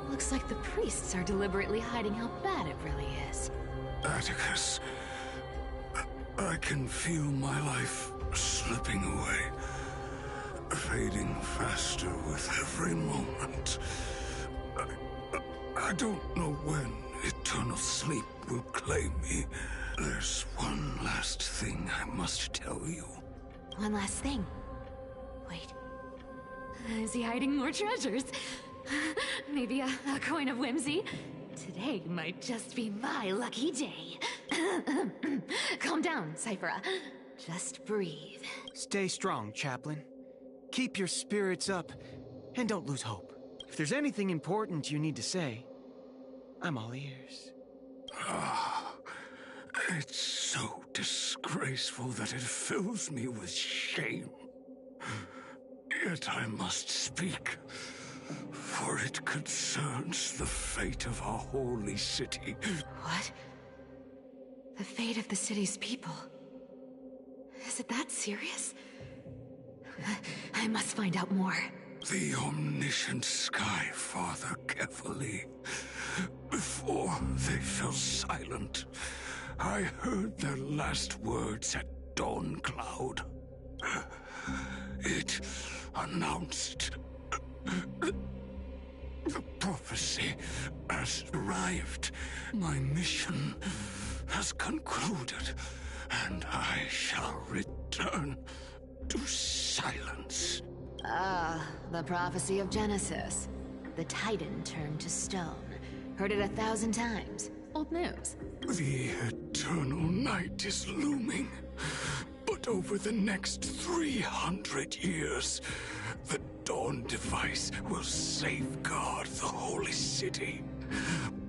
Looks like the priests are deliberately hiding how bad it really is. Atticus, I can feel my life slipping away, fading faster with every moment. I don't know when eternal sleep will claim me. There's one last thing I must tell you. One last thing. Wait. Is he hiding more treasures? Maybe a coin of whimsy? Today might just be my lucky day. Calm down, Cyphera. Just breathe. Stay strong, Chaplain. Keep your spirits up, and don't lose hope. If there's anything important you need to say, I'm all ears. It's so disgraceful that it fills me with shame. Yet I must speak, for it concerns the fate of our holy city. What? The fate of the city's people? Is it that serious? I must find out more. The omniscient Sky Father Kefali. Before they fell silent, I heard their last words at Dawn Cloud. It announced the prophecy has arrived. My mission has concluded, and I shall return to silence. Ah, the prophecy of Genesis. The Titan turned to stone. Heard it 1,000 times. Old news. The eternal night is looming. But over the next 300 years, the Dawn device will safeguard the holy city,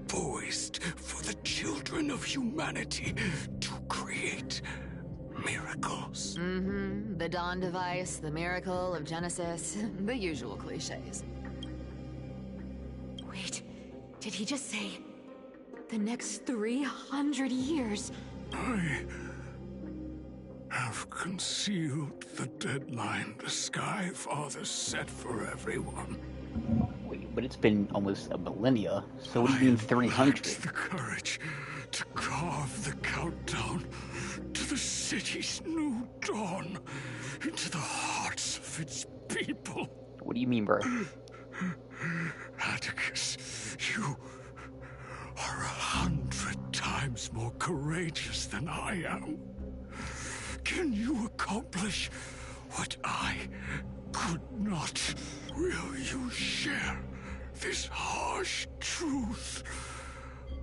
poised for the children of humanity to create miracles. Mm-hmm. The Dawn device, the miracle of Genesis, the usual cliches. Wait, did he just say the next 300 years? I have concealed the deadline the Sky Father set for everyone. Wait, but it's been almost a millennia, so what do you mean 300? The courage to carve the countdown to the city's new dawn into the hearts of its people. What do you mean, bro? Atticus, you are 100 times more courageous than I am. Can you accomplish what I could not? Will you share this harsh truth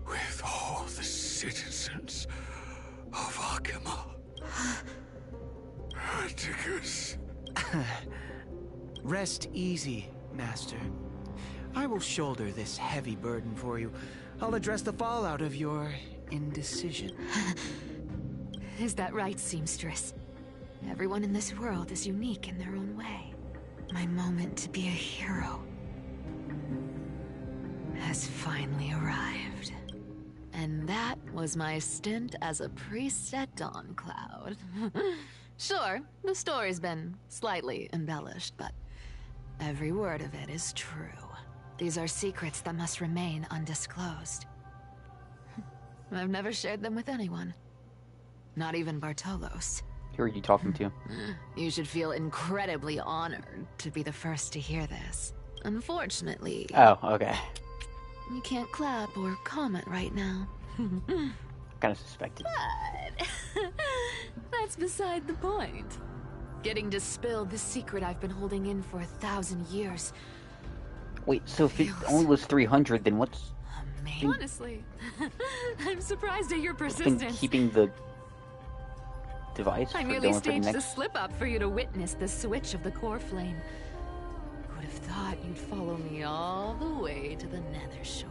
with all the citizens of Akima? Atticus. Rest easy, Master. I will shoulder this heavy burden for you. I'll address the fallout of your indecision. Is that right, Seamstress? Everyone in this world is unique in their own way. My moment to be a hero has finally arrived. And that was my stint as a priest at Dawncloud. Sure, the story's been slightly embellished, but every word of it is true. These are secrets that must remain undisclosed. I've never shared them with anyone. Not even Bartolos. Who are you talking to? You should feel incredibly honored to be the first to hear this. Unfortunately... Oh, okay. You can't clap or comment right now. Kind of suspected. But... that's beside the point. Getting to spill the secret I've been holding in for 1,000 years. Wait, so if it only was 300, then what's... Honestly, I'm surprised at your been persistence. keeping the device I for merely going for the staged a next... slip-up for you to witness the switch of the core flame. Would have thought you'd follow me all the way to the Nether Shore.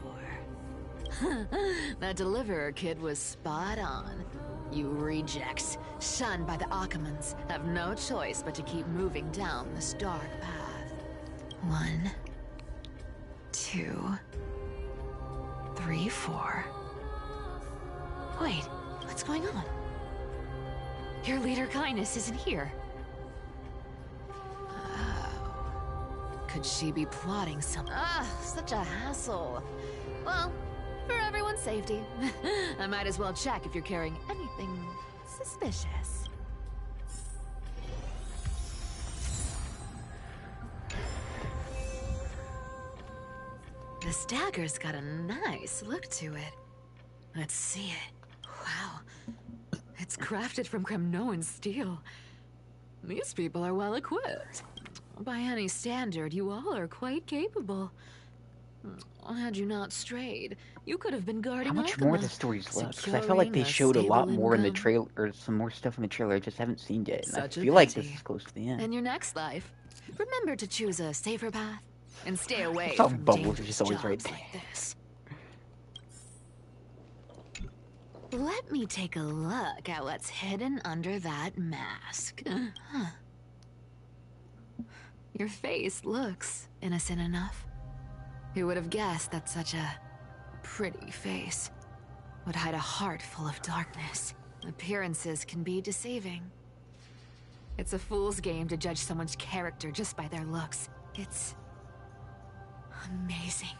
That deliverer kid was spot on. You rejects, shunned by the Akamans, have no choice but to keep moving down this dark path. 1, 2, 3, 4. Wait, what's going on? Your leader Kindness isn't here. Could she be plotting something? Ah, such a hassle. Well, for everyone's safety, I might as well check if you're carrying anything suspicious. This dagger's got a nice look to it. Let's see it. Wow. It's crafted from Kremnoan steel. These people are well equipped. By any standard, you all are quite capable. Had you not strayed, you could have been guarding How much Akima, more of the story's left? Because I felt like they showed a lot more in the trailer, or some more stuff in the trailer I just haven't seen yet. And Such I a feel like pity. this is close to the end. In your next life, remember to choose a safer path and stay away I thought from Bubbles was dangerous just always right jobs there. like this. Let me take a look at what's hidden under that mask. Huh. Your face looks innocent enough. Who would have guessed that such a pretty face would hide a heart full of darkness? Appearances can be deceiving. It's a fool's game to judge someone's character just by their looks. It's amazing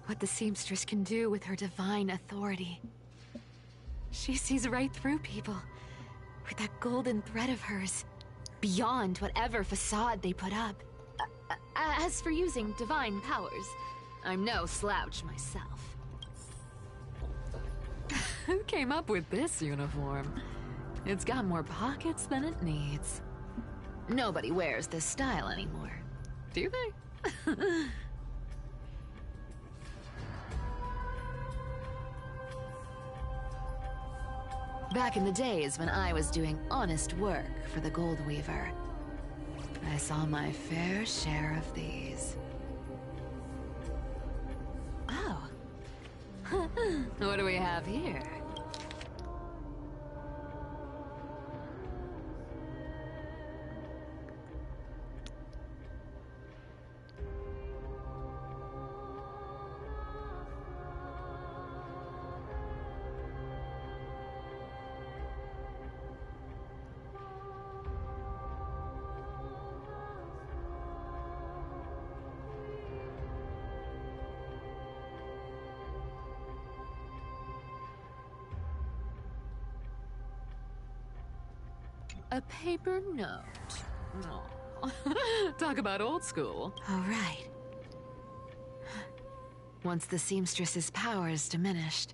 what the seamstress can do with her divine authority. She sees right through people with that golden thread of hers, beyond whatever facade they put up. As for using divine powers, I'm no slouch myself. who came up with this uniform? It's got more pockets than it needs. Nobody wears this style anymore. Do they? Back in the days when I was doing honest work for the Gold Weaver, I saw my fair share of these. Oh. What do we have here? A paper note. Aw. Talk about old school. All right. Once the seamstress's powers diminished,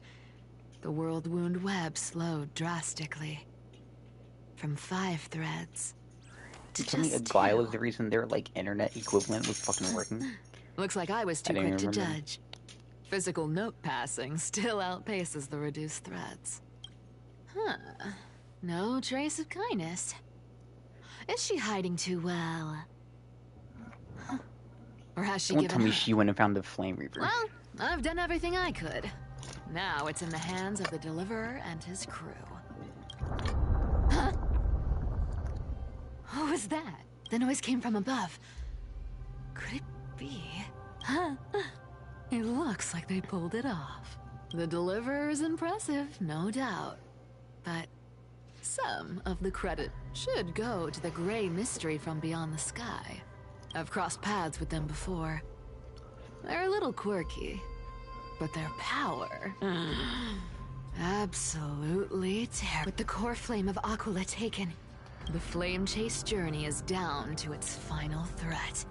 the world wound web slowed drastically. From 5 threads to Tell me just Aglaya 2. was the reason their, like, internet equivalent was fucking working. Looks like I was too I quick didn't to remember. judge. Physical note passing still outpaces the reduced threads. Huh. No trace of kindness. Is she hiding too well? Huh. Or has she Don't given tell me up? she went and found the Flame Reaper. Well, I've done everything I could. Now it's in the hands of the Deliverer and his crew. Huh? What was that? The noise came from above. Could it be? Huh? It looks like they pulled it off. The Deliverer is impressive, no doubt. But some of the credit should go to the gray mystery from beyond the sky. I've crossed paths with them before. They're a little quirky, but their power... absolutely terrible. With the core flame of Aquila taken, the flame chase journey is down to its final threat.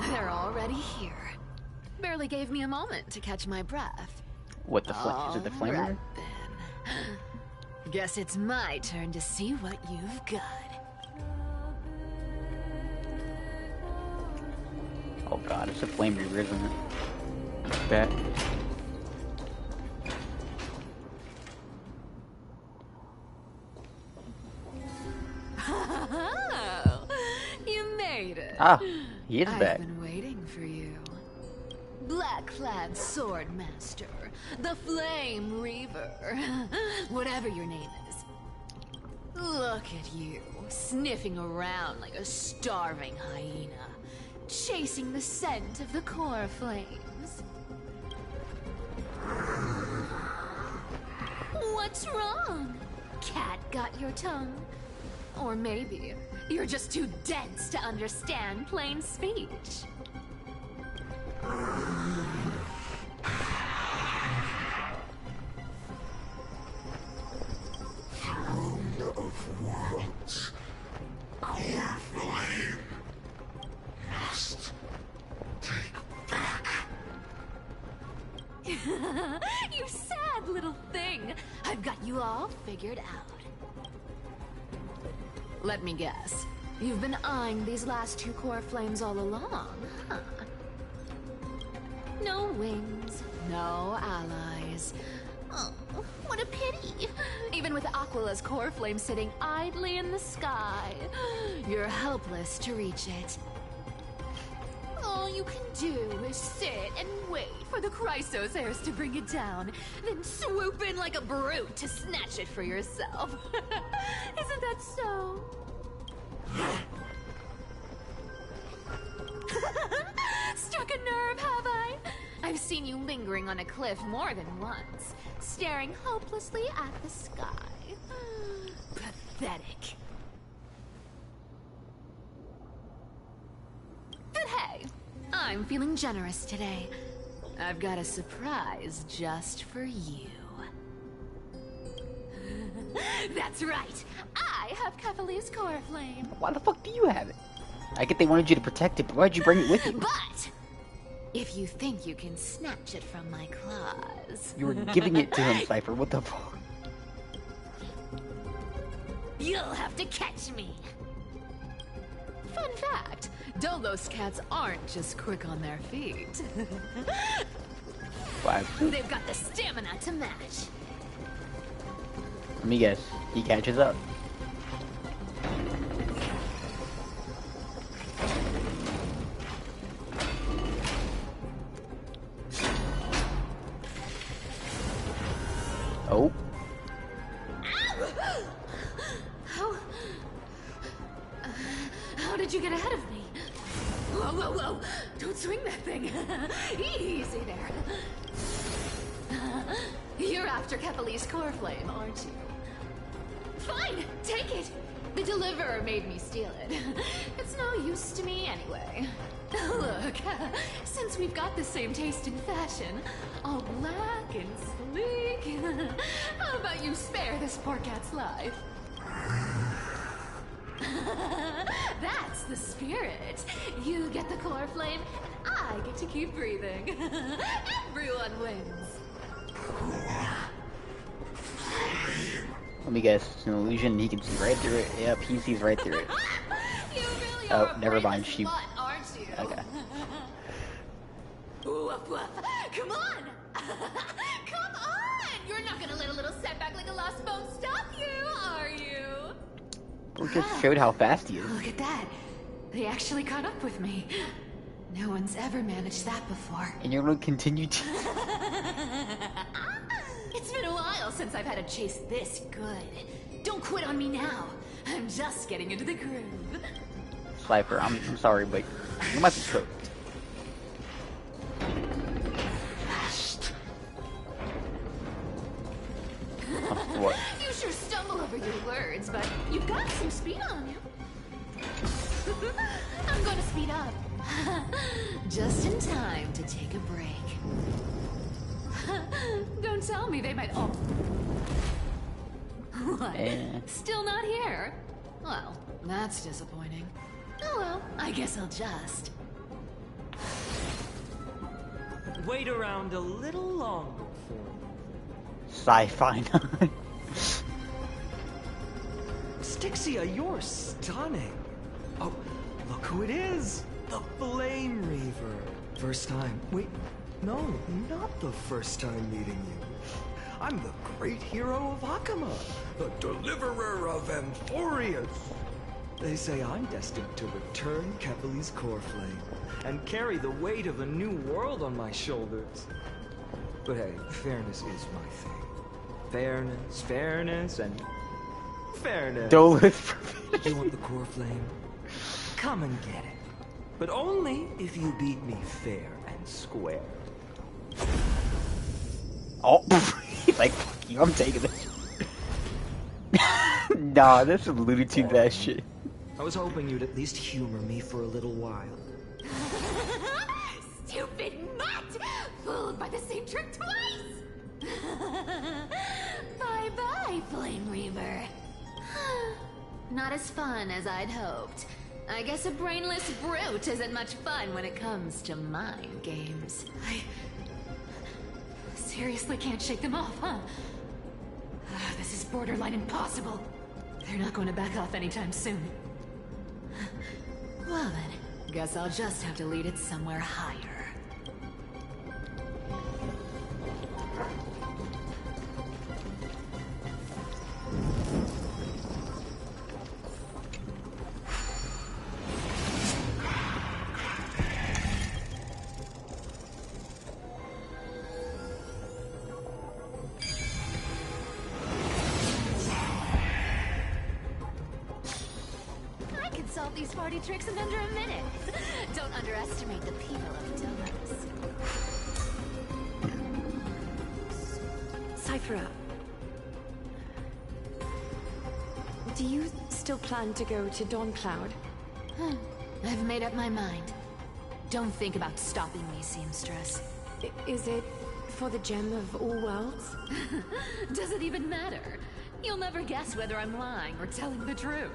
They're already here. Barely gave me a moment to catch my breath. What the flame? Is it the Flame All Reaper? right, then. Guess it's my turn to see what you've got. Oh god, it's a Flame Reaper, isn't it? Bet. Oh, you made it. Ah, he is I've back. been waiting for you. Black-clad sword master, the Flame Reaver, whatever your name is. Look at you, sniffing around like a starving hyena, chasing the scent of the core flames. What's wrong? Cat got your tongue? Or maybe you're just too dense to understand plain speech. Throne of worlds. Core flame. Must take back. You sad little thing. I've got you all figured out. Let me guess. You've been eyeing these last 2 core flames all along, huh? No wings, no allies. Oh, what a pity. Even with Aquila's core flame sitting idly in the sky, you're helpless to reach it. All you can do is sit and wait for the Chrysos heirs to bring it down, then swoop in like a brute to snatch it for yourself. Isn't that so? Struck a nerve, have I? I've seen you lingering on a cliff more than once, staring hopelessly at the sky. Pathetic. But hey, I'm feeling generous today. I've got a surprise just for you. That's right. I have Kefali's core flame. Why the fuck do you have it? I get they wanted you to protect it, but why'd you bring it with you? But if you think you can snatch it from my claws... You were giving it to him, Cypher. What the fuck? You'll have to catch me. Fun fact, Dolos cats aren't just quick on their feet. They've got the stamina to match. Let me guess. He catches up. Oh. How did you get ahead of me? Whoa, whoa, whoa! Don't swing that thing! Easy there. You're after Kefali's core flame, aren't you? Fine, take it! The Deliverer made me steal it. It's no use to me anyway. Look, since we've got the same taste in fashion, all black and sleek, how about you spare this poor cat's life? That's the spirit. You get the core flame, and I get to keep breathing. Everyone wins. Let me guess. It's an illusion. He can see right through it. Yep, he sees right through it. Really Oh, never mind. She. slut, aren't you? Okay. Woof, woof. Come on! Come on! You're not gonna let a little setback like a lost bone stop you, are you? We just showed how fast he is. Look at that. They actually caught up with me. No one's ever managed that before. And you're gonna continue to. It's been a while since I've had a chase this good. Don't quit on me now. I'm just getting into the groove. Slifer, I'm sorry, but you might be cooked. What? You sure stumble over your words, but you've got some speed on you. I'm going to speed up. Just in time to take a break. Don't tell me they might all... What? Still not here? Well, that's disappointing. Oh well, I guess I'll just... Wait around a little longer for me. Sci-fi. Styxia, you're stunning. Oh, look who it is. The Flame Reaver. First time. Wait, no, not the first time meeting you. I'm the great hero of Akama, the deliverer of Amphorius. They say I'm destined to return Kepali's core flame and carry the weight of a new world on my shoulders. But hey, fairness is my thing. Fairness, and fairness. Dolith. You want the core flame? Come and get it. But only if you beat me fair and square. Oh, he's like, fuck you, I'm taking this. Nah, that's some Looney Tunes ass shit. I was hoping you'd at least humor me for a little while. Stupid mutt! Fooled by the same trick twice! Bye-bye, Flame Reaver. Not as fun as I'd hoped. I guess a brainless brute isn't much fun when it comes to mind games. I seriously can't shake them off, huh? This is borderline impossible. They're not going to back off anytime soon. Well then, guess I'll just have to lead it somewhere higher. Solve these party tricks in under a minute. Don't underestimate the people of Delos. Cythera, do you still plan to go to Dawncloud? I've made up my mind. Don't think about stopping me, seamstress. Is it for the gem of all worlds? Does it even matter? You'll never guess whether I'm lying or telling the truth.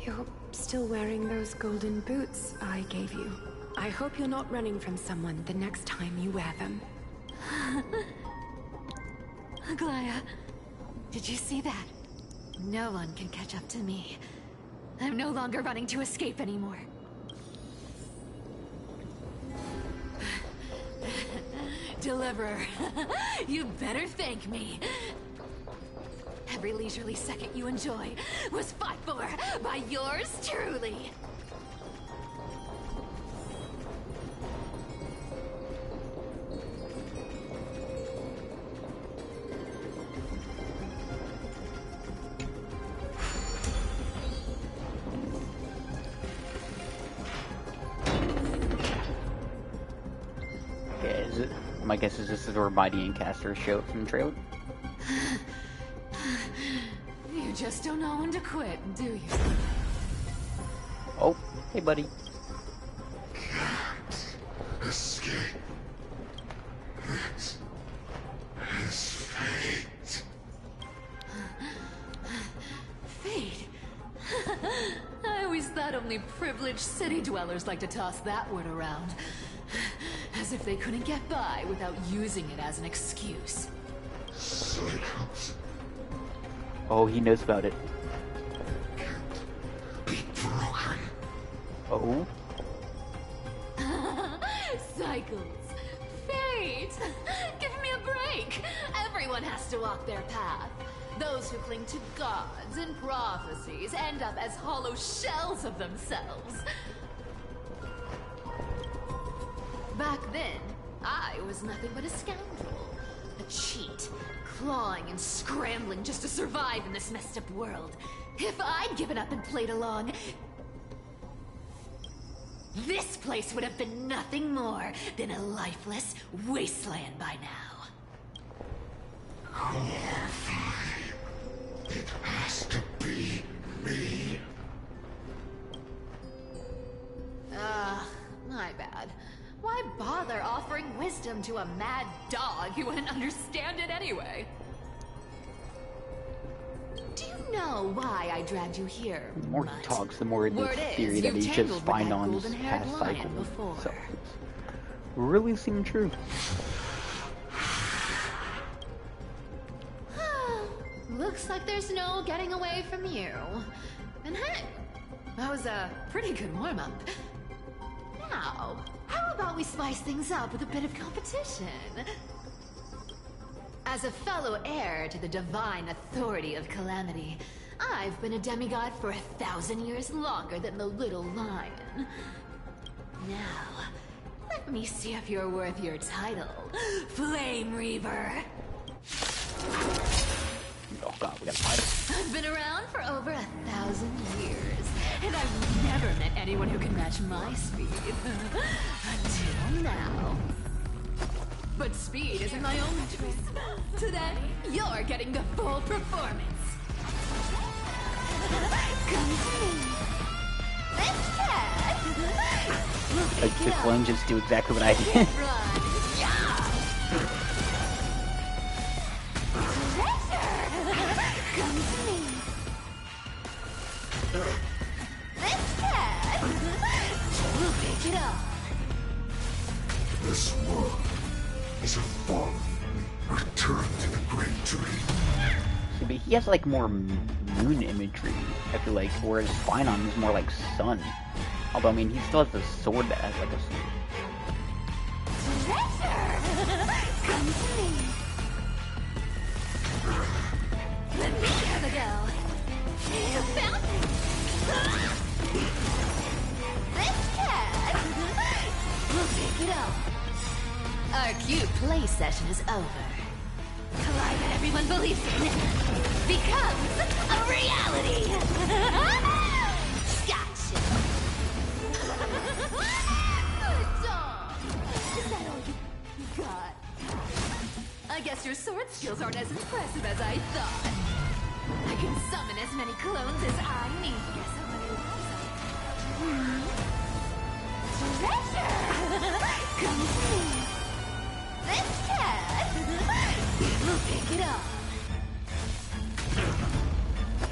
You're still wearing those golden boots I gave you. I hope you're not running from someone the next time you wear them. Glaya, did you see that? No one can catch up to me. I'm no longer running to escape anymore. Deliverer, you better thank me. Every leisurely second you enjoy was fought for by yours truly. Okay, is it? My guess is this is where Mighty and Caster show up from the trailer. You just don't know when to quit, do you? Oh, hey buddy. Can't escape. It is fate. Fate? Glitch City dwellers like to toss that word around. As if they couldn't get by without using it as an excuse. Cyclops. Oh, he knows about it. Be broken. Oh? Cycles. Fate! Give me a break! Everyone has to walk their path. Those who cling to gods and prophecies end up as hollow shells of themselves. Back then, I was nothing but a scoundrel. A cheat. Clawing and scrambling just to survive in this messed up world. If I'd given up and played along, this place would have been nothing more than a lifeless wasteland by now. It has to be me. My bad. Why bother offering wisdom to a mad dog who wouldn't understand it anyway? Do you know why I dragged you here? The more he talks, the more the Word theory is, that you've he's just tangled with that Spinon's golden-haired past lion cycle. before. So it's really seem true. Looks like there's no getting away from you. And hey, that was a pretty good warm-up. Now, how about we spice things up with a bit of competition? As a fellow heir to the divine authority of Calamity, I've been a demigod for 1,000 years longer than the little lion. Now, let me see if you're worth your title, Flame Reaver. Oh god, we gotta fight it. I've been around for over 1,000 years, and I've never met anyone who can match my speed. Until now. But speed isn't my only choice. Today, you're getting the full performance. Come to me. Let's cat. Like, the clone just do exactly what I did. Come to me. Let's cat. We'll pick it up. This world is a fallen, returned to the great dream. See, but he has like more moon imagery, I feel like, whereas Spinon is more like sun. Although, I mean, he still has the sword that has like a sword. Come to me. Let me have a go. You found it. Let's cat. We'll pick it up. Our cute play session is over. Collide that everyone believes in becomes a reality. Gotcha. Good dog. Is that all you got? I guess your sword skills aren't as impressive as I thought. I can summon as many clones as I need. Guess how many lives I have? Treasure! Come to me. Let's cat. We'll pick it up.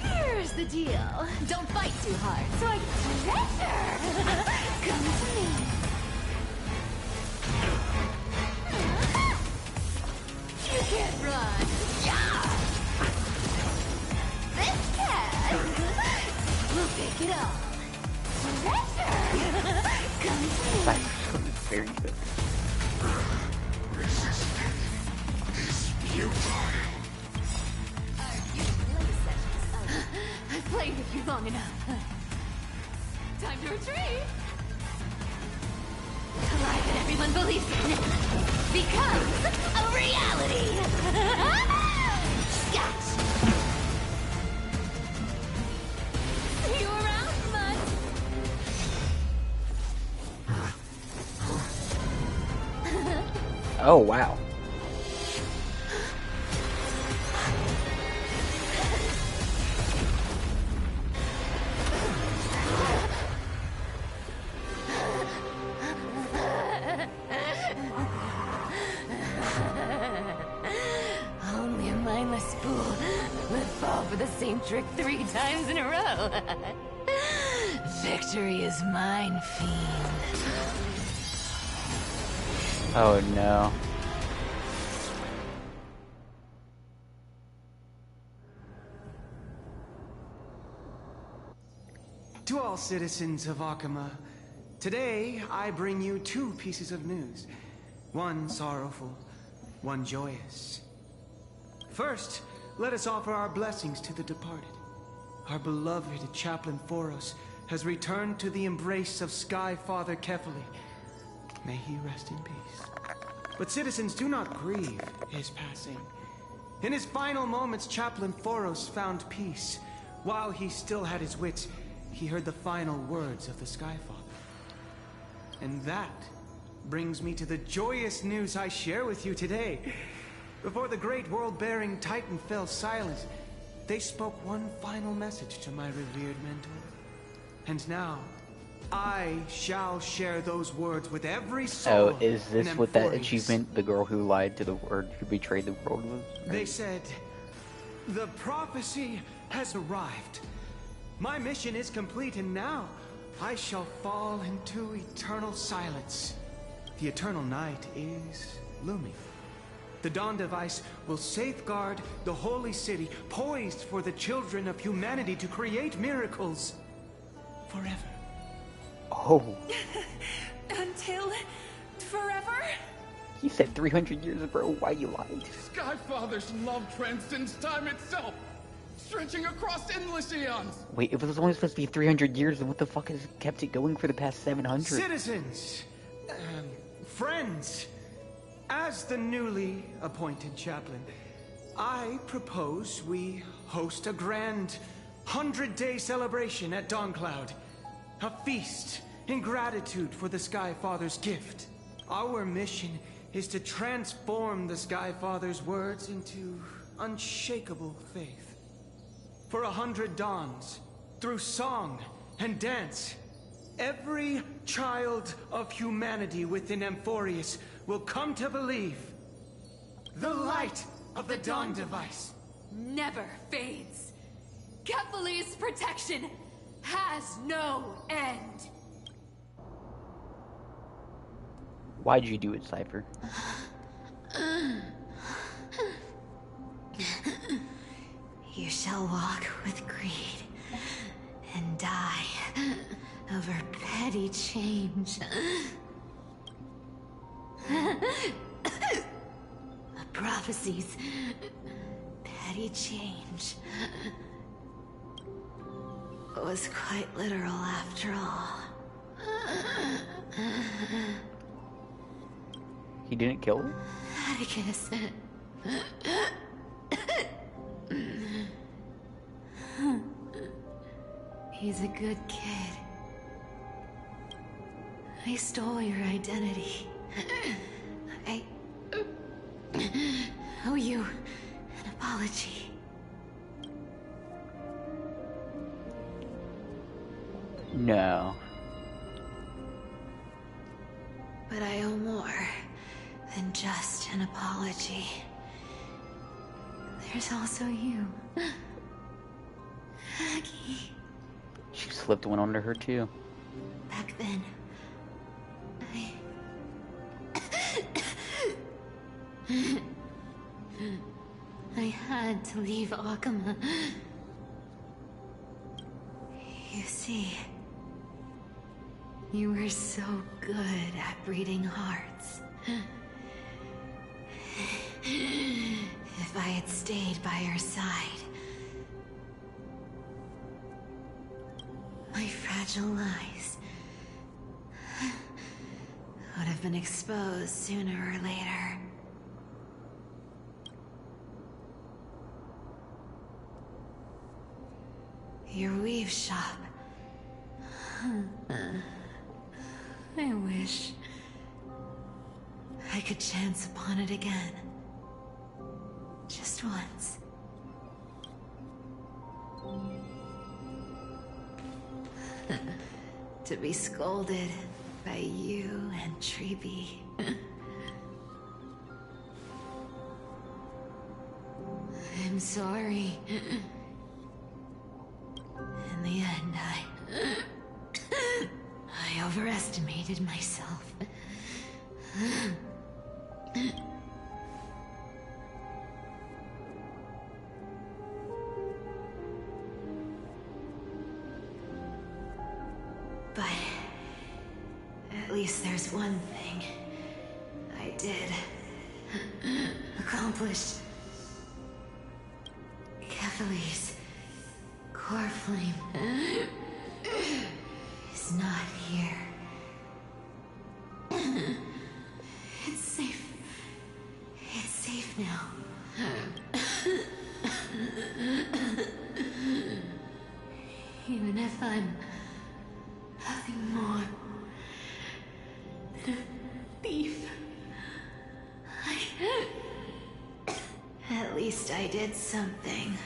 Here's the deal. Don't fight too hard, so I treasure. Come to me. You can't run. Yeah. This cat. We'll pick it up. Treasure. Come to me. That's very good. Resistance is futile. I've played with you long enough. Time to retreat. Collide that everyone believes in becomes a reality. Scotch. See you around, Mud. Oh, wow. Only a mindless fool would fall for the same trick 3 times in a row. Victory is mine, fiend. Oh no. To all citizens of Akama, today I bring you two pieces of news. One sorrowful, one joyous. First, let us offer our blessings to the departed. Our beloved Chaplain Foros has returned to the embrace of Sky Father Kefali. May he rest in peace. But citizens, do not grieve his passing. In his final moments, Chaplain Foros found peace. While he still had his wits, he heard the final words of the Sky Father. And that brings me to the joyous news I share with you today. Before the great world-bearing Titan fell silent, they spoke one final message to my revered mentor. And now, I shall share those words with every soul. Oh, is this in what that Amphorius. achievement, the girl who lied to the world, who betrayed the world was? They said, the prophecy has arrived. My mission is complete, and now I shall fall into eternal silence. The eternal night is looming. The Dawn Device will safeguard the holy city, poised for the children of humanity to create miracles forever. Oh. Until forever? He said 300 years, bro. Why you lied? Skyfather's love transcends time itself, stretching across endless eons. Wait, it was only supposed to be 300 years, then what the fuck has kept it going for the past 700? Citizens, friends, as the newly appointed chaplain, I propose we host a grand 100-day celebration at Dawncloud. A feast in gratitude for the Sky Father's gift. Our mission is to transform the Sky Father's words into unshakable faith. For 100 dawns, through song and dance, every child of humanity within Amphorius will come to believe the light of the Dawn Device Never fades. Kefali's protection has no end. Why'd you do it, Cypher? You shall walk with greed and die over petty change. The prophecies, petty change, was quite literal after all. He didn't kill her? Atticus. He's a good kid. I stole your identity. I owe you an apology. No. But I owe more than just an apology. There's also you. Aggie. She slipped one under her too. Back then, I had to leave Akama. You see, you were so good at breeding hearts. If I had stayed by your side, my fragile lies would have been exposed sooner or later. Your weave shop. I wish I could chance upon it again. Just once. To be scolded by you and Treeby. I'm sorry. In the end, underestimated myself. But at least there's one thing I did accomplish. Kefali's core flame is not here. It's safe. It's safe now. Even if I'm nothing more than a thief, at least I did something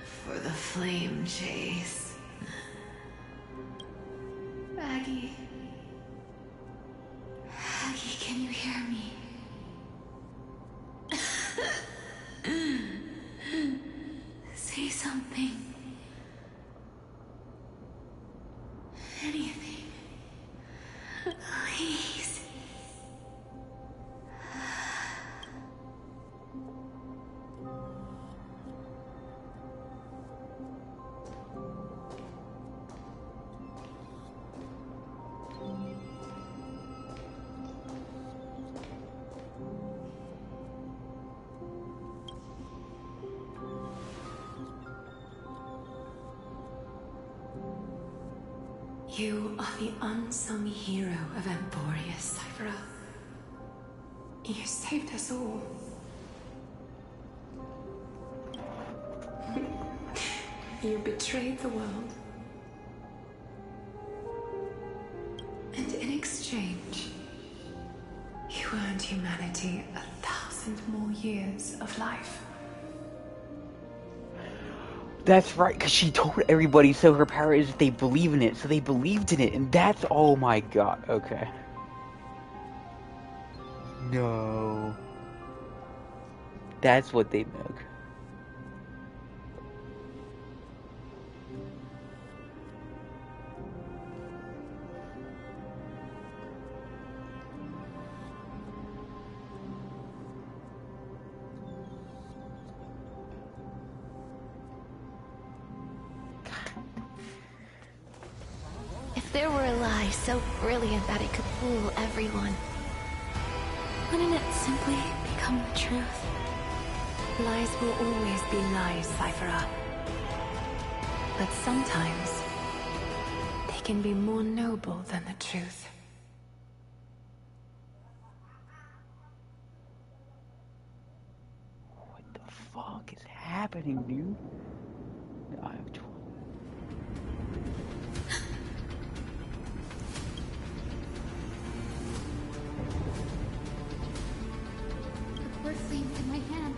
for the flame chase. Maggie, can you hear me? Say something. Anything. Please. You are the unsung hero of Emporius, Cypher. You saved us all. You betrayed the world. And in exchange, you earned humanity 1,000 more years of life. That's right, because she told everybody so her power is if they believe in it, so they believed in it, and that's, oh my god, okay. No. That's what they meant. If there were a lie so brilliant that it could fool everyone, wouldn't it simply become the truth? Lies will always be lies, Cypher. But sometimes, they can be more noble than the truth. What the fuck is happening, dude? I have to... The cord flame's in my hand.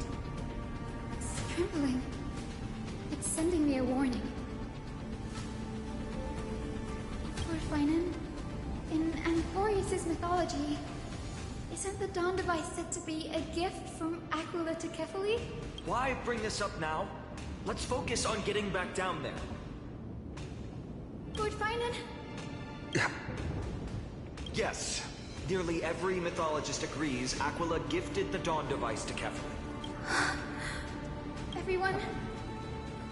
It's trembling. It's sending me a warning. Lord Finan, in Emporius' mythology, isn't the Dawn device said to be a gift from Aquila to Kefali? Why bring this up now? Let's focus on getting back down there. Lord Finan? Yes. Nearly every mythologist agrees Aquila gifted the Dawn device to Kefali. Everyone,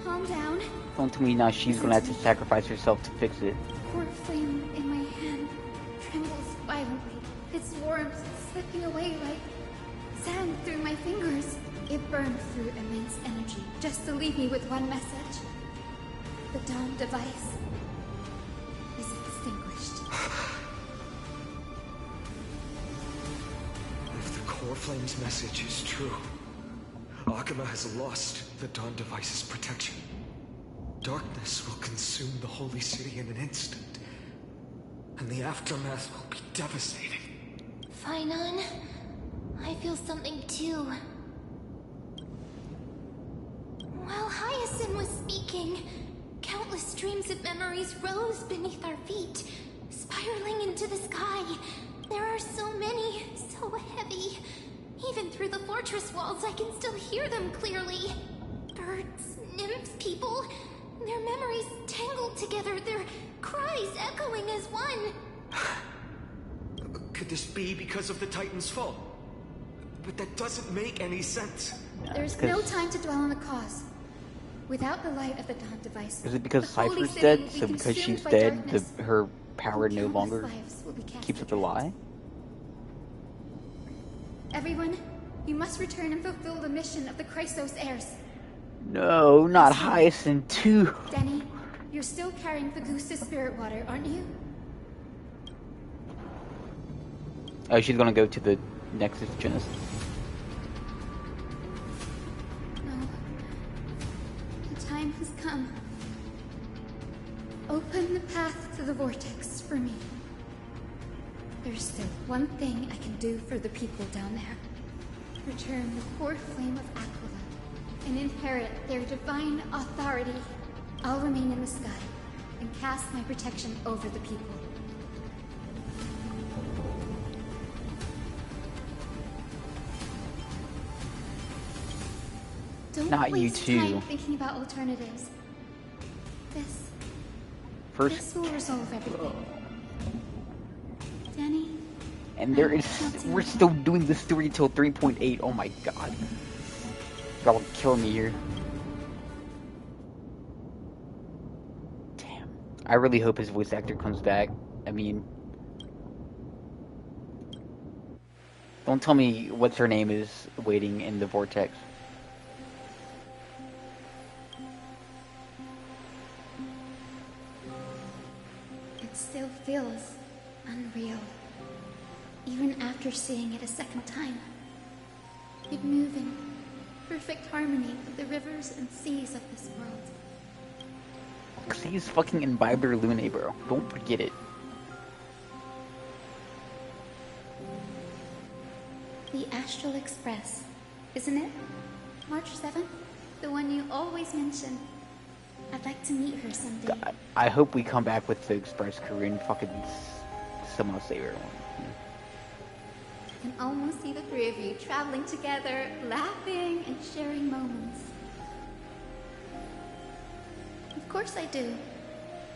calm down. Don't tell me now she's gonna have to sacrifice herself to fix it. Cord flame in my hand trembles violently. Its warmth slipping away like sand through my fingers. It burns through immense energy just to leave me with one message. The Dawn device is extinguished. If the Core Flame's message is true, Akuma has lost the Dawn device's protection. Darkness will consume the Holy City in an instant, and the aftermath will be devastating. Finan, I feel something too. While Hyacinth was speaking, countless streams of memories rose beneath our feet, spiraling into the sky. There are so many, so heavy. Even through the fortress walls, I can still hear them clearly. Birds, nymphs, people. Their memories tangled together, their cries echoing as one. Could this be because of the Titan's fall? But that doesn't make any sense. There's no time to dwell on the cause. Without the light of the Dawn device, Is it because the Holy Cypher's City dead? will be So because consumed she's by dead, darkness. her power no Countless longer lives will be cast keeps up the lie? Everyone, you must return and fulfill the mission of the Chrysos heirs. No, not Hyacinth too. Denny, you're still carrying Fagusta's spirit water, aren't you? Oh, she's gonna go to the Nexus Genesis. No. The time has come. Open the path to the vortex for me. There's still one thing I can do for the people down there. Return the core flame of Aquila and inherit their divine authority. I'll remain in the sky and cast my protection over the people. Don't Not you waste too. time thinking about alternatives. This will resolve everything. Danny? And there is, we're still doing this story until 3.8. Oh my god. Y'all will kill me here. Damn. I really hope his voice actor comes back. I mean, don't tell me what's her name is waiting in the vortex. It still feels unreal. Even after seeing it a second time. You'd move in perfect harmony with the rivers and seas of this world. Cause he's fucking Imbiber Lune, bro. Don't forget it. The Astral Express, isn't it? March 7th? The one you always mention. I'd like to meet her someday. God, I hope we come back with the Express crew and fucking somehow save everyone. I can almost see the three of you traveling together, laughing and sharing moments. Of course I do.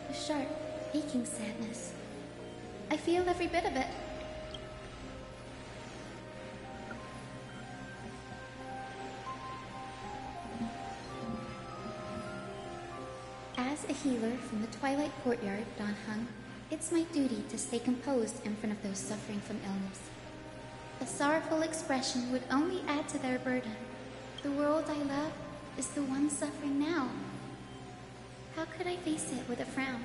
A sharp, aching sadness. I feel every bit of it. As a healer from the Twilight Courtyard, Dan Heng, it's my duty to stay composed in front of those suffering from illness. A sorrowful expression would only add to their burden. The world I love is the one suffering now. How could I face it with a frown?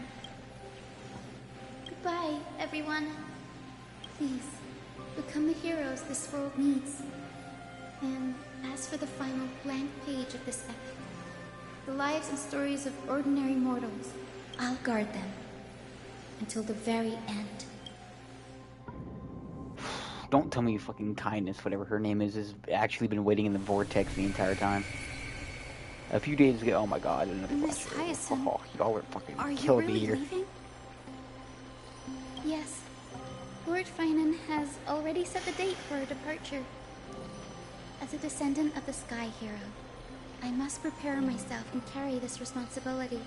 Goodbye, everyone. Please, become the heroes this world needs. And as for the final blank page of this epic, the lives and stories of ordinary mortals, I'll guard them until the very end. Don't tell me fucking Kindness, whatever her name is actually been waiting in the vortex the entire time. A few days ago, oh my god, another Miss Hyacinth, oh, y'all were fucking are you killing me really here. leaving? Yes. Lord Finan has already set the date for our departure. As a descendant of the Sky Hero, I must prepare myself and carry this responsibility.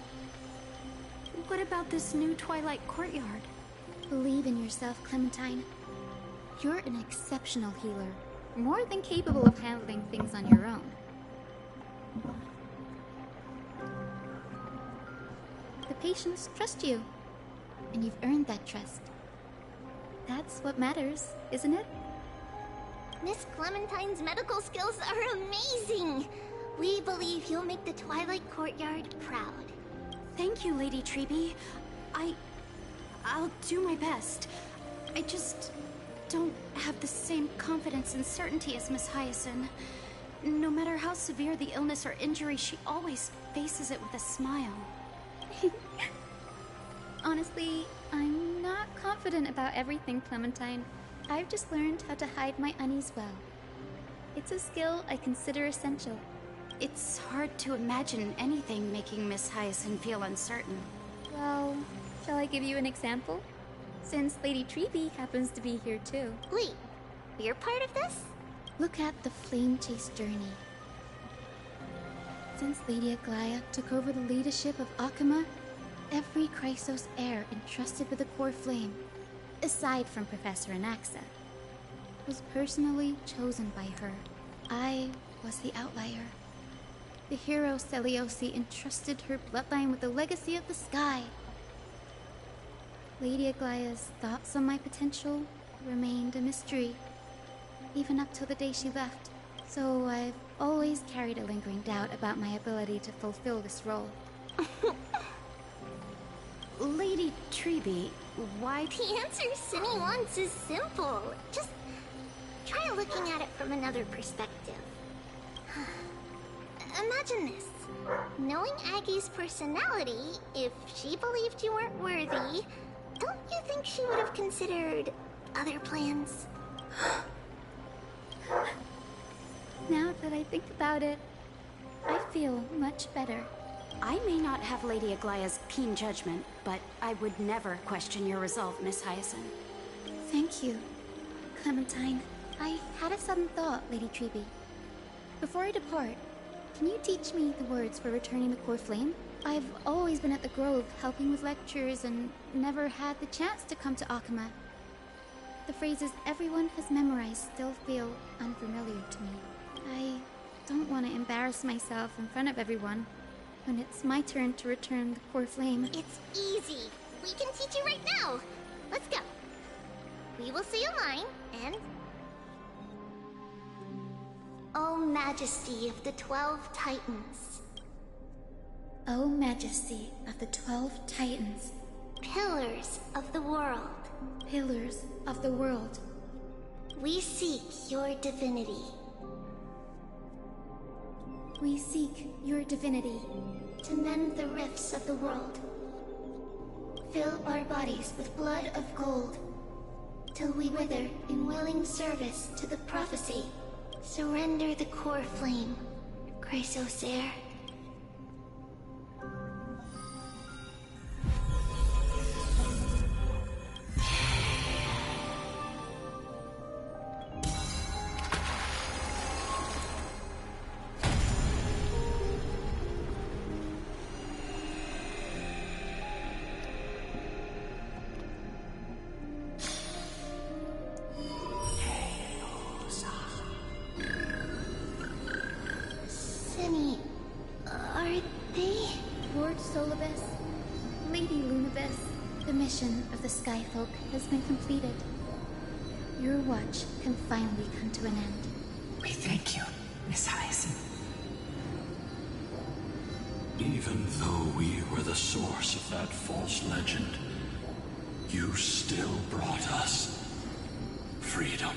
What about this new Twilight Courtyard? Believe in yourself, Clementine. You're an exceptional healer, more than capable of handling things on your own. The patients trust you, and you've earned that trust. That's what matters, isn't it? Miss Clementine's medical skills are amazing! We believe you'll make the Twilight Courtyard proud. Thank you, Lady Treby. I'll do my best. I just don't have the same confidence and certainty as Miss Hyacinth. No matter how severe the illness or injury, she always faces it with a smile. Honestly, I'm not confident about everything, Clementine. I've just learned how to hide my unease well. It's a skill I consider essential. It's hard to imagine anything making Miss Hyacinth feel uncertain. Well, shall I give you an example? Since Lady Treby happens to be here too. Wait, you're part of this? Look at the Flame Chase journey. Since Lady Aglaya took over the leadership of Akuma, every Chrysos heir entrusted with the core flame, aside from Professor Anaxa, was personally chosen by her. I was the outlier. The hero Celiosi entrusted her bloodline with the legacy of the sky. Lady Aglaya's thoughts on my potential remained a mystery, even up till the day she left. So I've always carried a lingering doubt about my ability to fulfill this role. Lady Treby, why? The answer Cindy wants is simple. Just try looking at it from another perspective. Imagine this. Knowing Aggie's personality, if she believed you weren't worthy, don't you think she would have considered other plans? Now that I think about it, I feel much better. I may not have Lady Aglaya's keen judgment, but I would never question your resolve, Miss Hyacinth. Thank you, Clementine. I had a sudden thought, Lady Treby. Before I depart, can you teach me the words for returning the core flame? I've always been at the Grove helping with lectures and never had the chance to come to Akuma. The phrases everyone has memorized still feel unfamiliar to me. I don't want to embarrass myself in front of everyone when it's my turn to return the core flame. It's easy. We can teach you right now. Let's go. We will say a line, and... O Majesty of the 12 Titans. O Majesty of the 12 Titans. Pillars of the world. Pillars of the world. We seek your divinity. We seek your divinity. To mend the rifts of the world. Fill our bodies with blood of gold. Till we wither in willing service to the prophecy. Surrender the core flame, Chrysos heir. Of the Skyfolk has been completed. Your watch can finally come to an end. We thank you, Miss Hyacinth. Even though we were the source of that false legend, you still brought us freedom.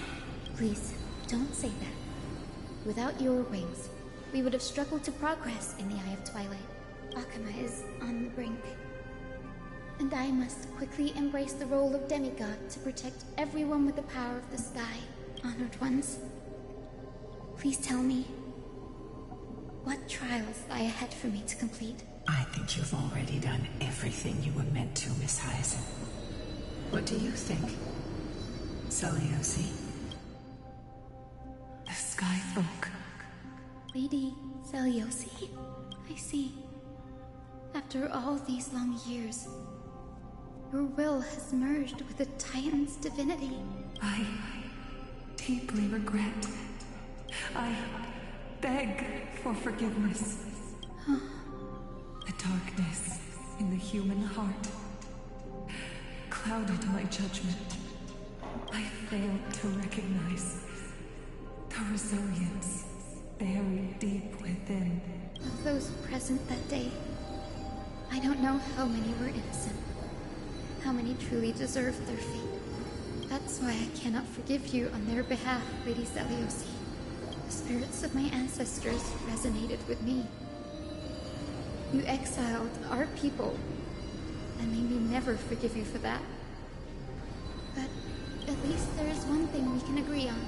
Please, don't say that. Without your wings, we would have struggled to progress in the Eye of Twilight. Akuma is on the brink. And I must quickly embrace the role of demigod to protect everyone with the power of the sky. Honored ones, please tell me, what trials lie ahead for me to complete? I think you've already done everything you were meant to, Miss Hyacinth. What do you think, Celiosi? The Skyfolk. Lady Celiosi, I see. After all these long years, your will has merged with the Titan's divinity. I deeply regret. I beg for forgiveness. The darkness in the human heart clouded my judgment. I failed to recognize the resilience buried deep within. Of those present that day, I don't know how many were innocent. How many truly deserved their fate. That's why I cannot forgive you on their behalf, Lady Celiosi. The spirits of my ancestors resonated with me. You exiled our people, and made me never forgive you for that. But at least there is one thing we can agree on.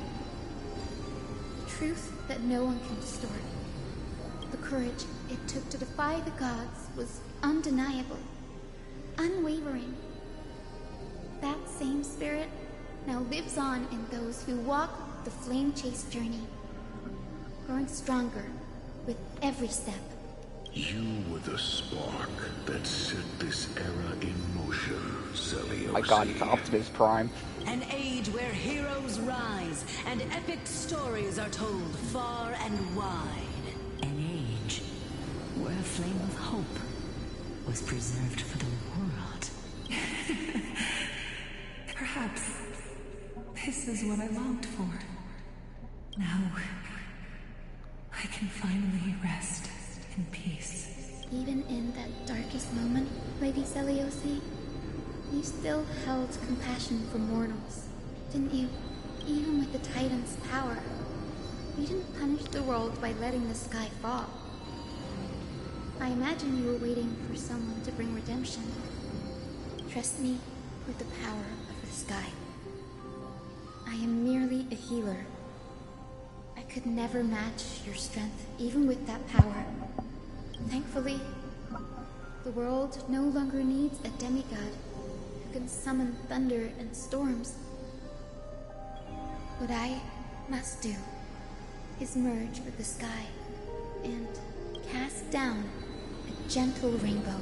The truth that no one can distort. The courage it took to defy the gods was undeniable, unwavering. That same spirit now lives on in those who walk the flame chase journey, growing stronger with every step. You were the spark that set this era in motion, Celiosi. My god, it's Optimus Prime. An age where heroes rise and epic stories are told far and wide. An age where a flame of hope was preserved for the world. Perhaps this is what I longed for. Now, I can finally rest in peace. Even in that darkest moment, Lady Celiosi, you still held compassion for mortals, didn't you? Even with the Titan's power. You didn't punish the world by letting the sky fall. I imagine you were waiting for someone to bring redemption. Trust me with the power of the sky. I am merely a healer. I could never match your strength, even with that power. Thankfully, the world no longer needs a demigod who can summon thunder and storms. What I must do is merge with the sky and cast down a gentle rainbow,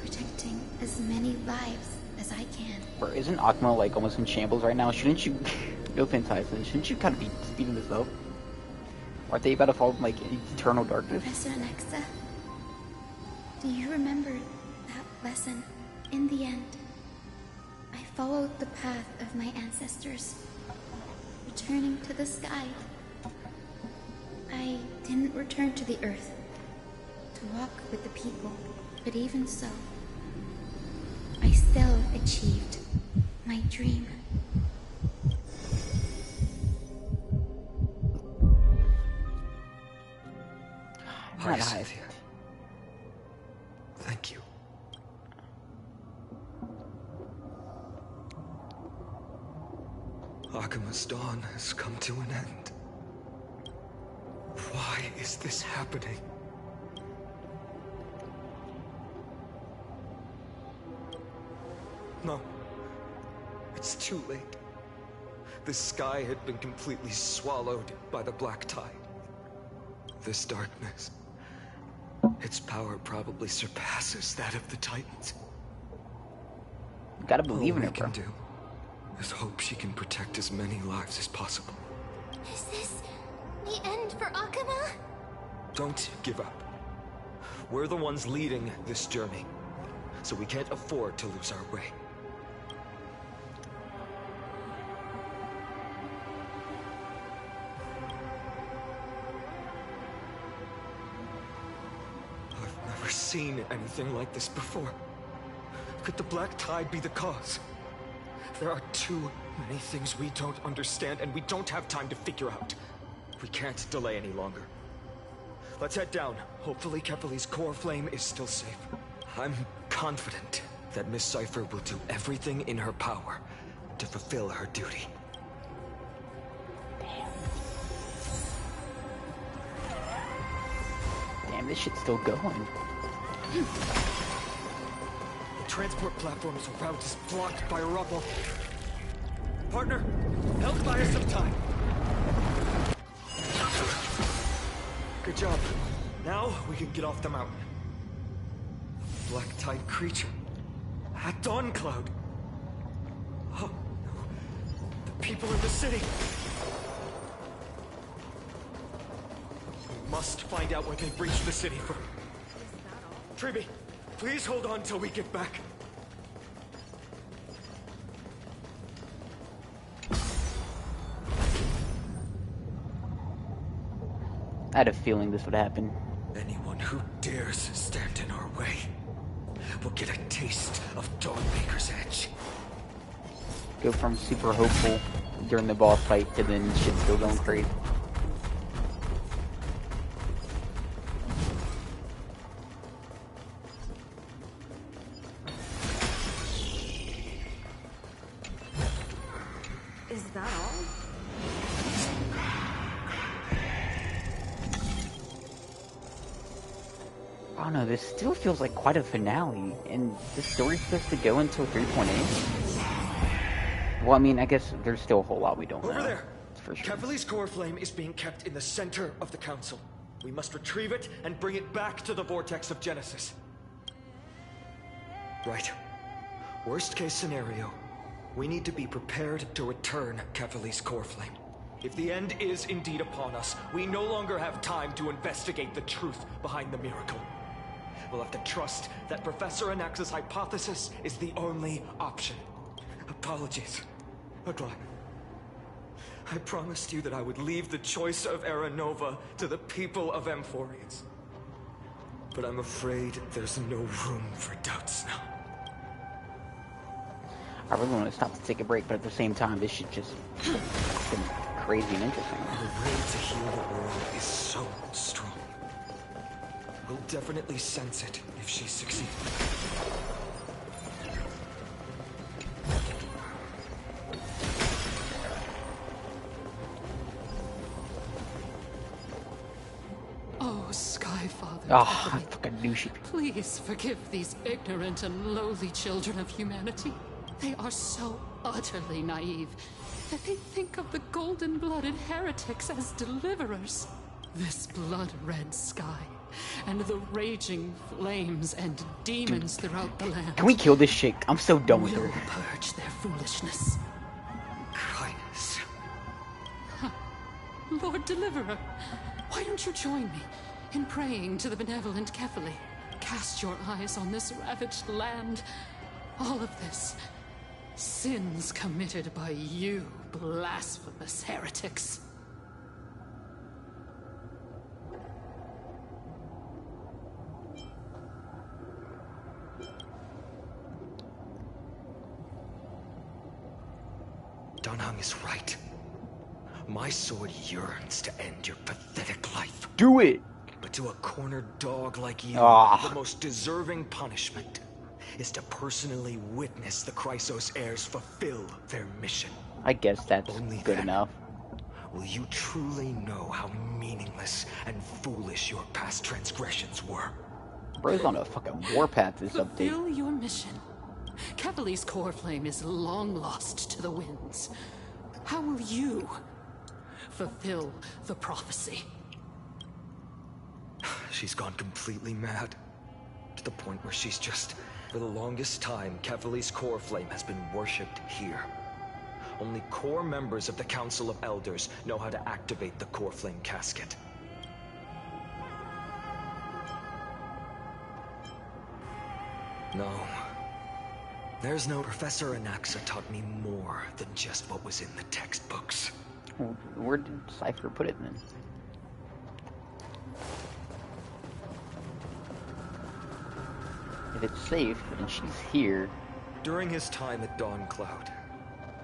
protecting as many lives as I can. Bro, isn't Akuma like almost in shambles right now? Shouldn't you, no offense, Tyson, shouldn't you kind of be speeding this up? Aren't they about to fall in like eternal darkness? Professor Nexa, do you remember that lesson? In the end, I followed the path of my ancestors, returning to the sky. I didn't return to the earth to walk with the people, but even so, I still achieved my dream. Hi, Cynthia. Thank you. Akuma's dawn has come to an end. Why is this happening? No. It's too late. The sky had been completely swallowed by the black tide. This darkness, its power probably surpasses that of the Titans. You gotta believe in her, bro. bro. Is hope she can protect as many lives as possible. Is this the end for Akuma? Don't give up. We're the ones leading this journey, so we can't afford to lose our way. I've never seen anything like this before. Could the black tide be the cause? There are too many things we don't understand, and we don't have time to figure out. We can't delay any longer. Let's head down. Hopefully Kefali's core flame is still safe. I'm confident that Miss Cypher will do everything in her power to fulfill her duty. Damn, this shit's still going. The transport platform's route is blocked by rubble. Partner, help buy us some time. Good job. Now we can get off the mountain. A black tide creature. At Dawn Cloud. Oh no. The people in the city. We must find out where they've reached the city from. Triby, please hold on till we get back. I had a feeling this would happen. Anyone who dares stand in our way will get a taste of Dawnmaker's edge. Go from super hopeful during the boss fight to then shit still going crazy. Is that all? I don't know, this still feels like quite a finale, and this story's supposed to go until 3.8? Well, I mean, I guess there's still a whole lot we don't know. Over there! For sure. Kefali's core flame is being kept in the center of the council. We must retrieve it and bring it back to the Vortex of Genesis. Right. Worst case scenario, we need to be prepared to return Kefali's core flame. If the end is indeed upon us, we no longer have time to investigate the truth behind the miracle. We'll have to trust that Professor Anaxa's hypothesis is the only option. Apologies, Aglaé. I promised you that I would leave the choice of Era Nova to the people of Amphorians. But I'm afraid there's no room for doubts now. I really want to stop to take a break, but at the same time, this shit just been crazy and interesting. The will to heal the world is so strong. We'll definitely sense it if she succeeds. Oh, Skyfather. Oh, I fucking knew she'd be. Please forgive these ignorant and lowly children of humanity. They are so utterly naive that they think of the golden-blooded heretics as deliverers. This blood-red sky, and the raging flames and demons throughout the land. Can we kill this chick? I'm so done with her. Will purge their foolishness. Kindness. Lord Deliverer, why don't you join me in praying to the benevolent Kefali? Cast your eyes on this ravaged land. All of this. Sins committed by you, blasphemous heretics. Dan Heng is right. My sword yearns to end your pathetic life. Do it! But to a cornered dog like you, Ah. the most deserving punishment is to personally witness the Chrysos heirs fulfill their mission. I guess that's good enough. Will you truly know how meaningless and foolish your past transgressions were? Bro's on a fucking warpath this update. Fulfill your mission. Kefali's core flame is long lost to the winds. How will you fulfill the prophecy? She's gone completely mad. To the point where she's just... For the longest time, Kefali's core flame has been worshipped here. Only core members of the Council of Elders know how to activate the core flame casket. No. There's no Professor Anaxa taught me more than just what was in the textbooks. Where did Cypher put it then? If it's safe and she's here. During his time at Dawn Cloud,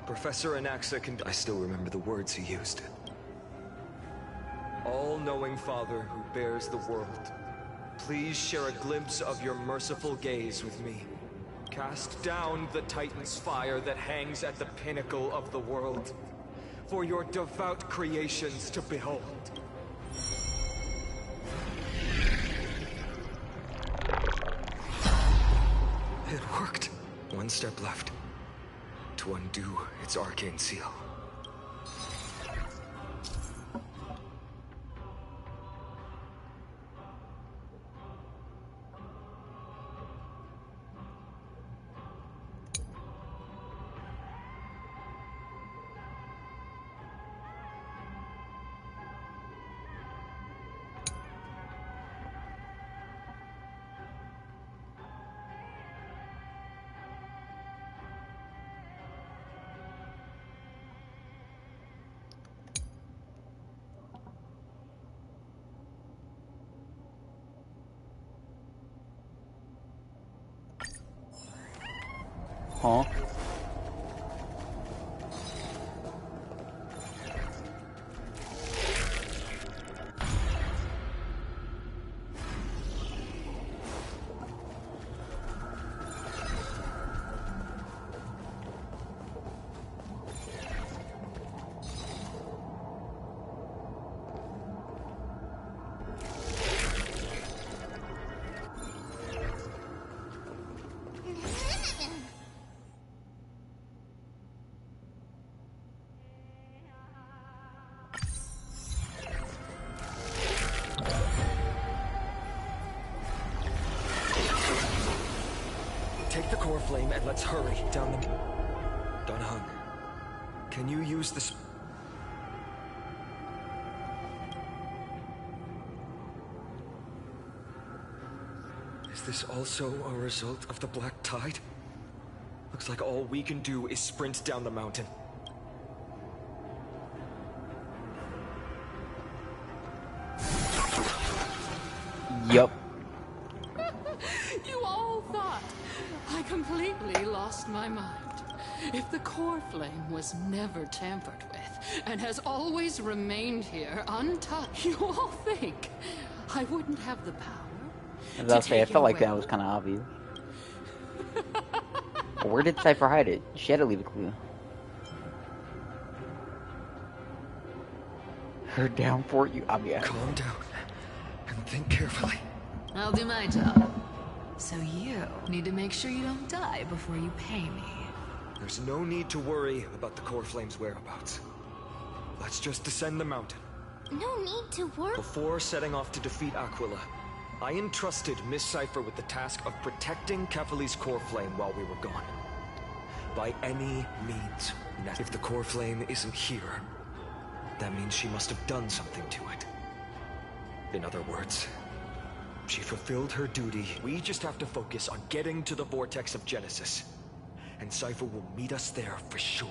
Professor Anaxa can... I still remember the words he used. All-knowing Father who bears the world, please share a glimpse of your merciful gaze with me. Cast down the Titan's fire that hangs at the pinnacle of the world, for your devout creations to behold. It worked. One step left. To undo its arcane seal. Huh? flame and let's hurry down the... Danheng, can you use this... Is this also a result of the Black Tide? Looks like all we can do is sprint down the mountain. Yup. You all thought I completely lost my mind. If the core flame was never tampered with and has always remained here untouched, you all think I wouldn't have the power? I was about to say, I felt like that was kind of obvious. Where did Cypher hide it? She had to leave a clue. Her down for you. Yeah. Calm down and think carefully. I'll do my job. So you need to make sure you don't die before you pay me. There's no need to worry about the core flame's whereabouts. Let's just descend the mountain. No need to worry. Before setting off to defeat Aquila, I entrusted Miss Cypher with the task of protecting Kefali's core flame while we were gone. By any means. If the core flame isn't here, that means she must have done something to it. In other words, she fulfilled her duty. We just have to focus on getting to the vortex of Genesis. And Cypher will meet us there for sure.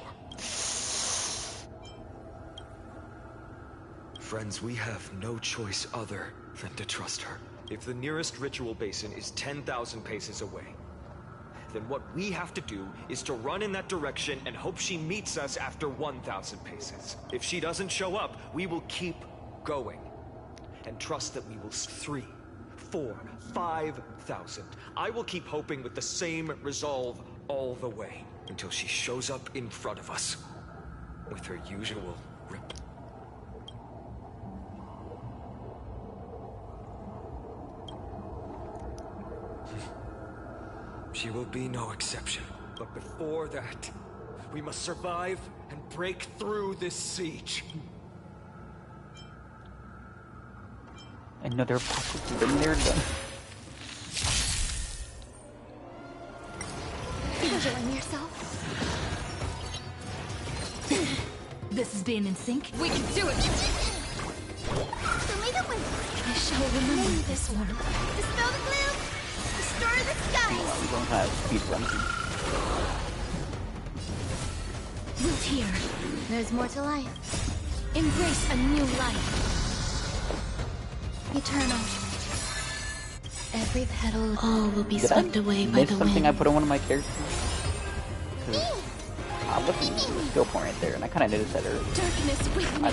Friends, we have no choice other than to trust her. If the nearest ritual basin is 10,000 paces away, then what we have to do is to run in that direction and hope she meets us after 1,000 paces. If she doesn't show up, we will keep going. And trust that we will 3, 4, 5,000. I will keep hoping with the same resolve all the way until she shows up in front of us with her usual rip. She will be no exception. But before that, we must survive and break through this siege. Another apocalypse been there done. Enjoying yourself? This is being in sync? We can do it! Show me the way! I shall remember this one. Dispel the gloom! Destroy the skies! We don't have speed run. Root here. There's more to life. Embrace a new life. Eternal. Every petal, all will be swept away by the wind. Something I put on one of my characters? I'm looking at the skill point right there, and I kind of noticed that earlier. Darkness with me.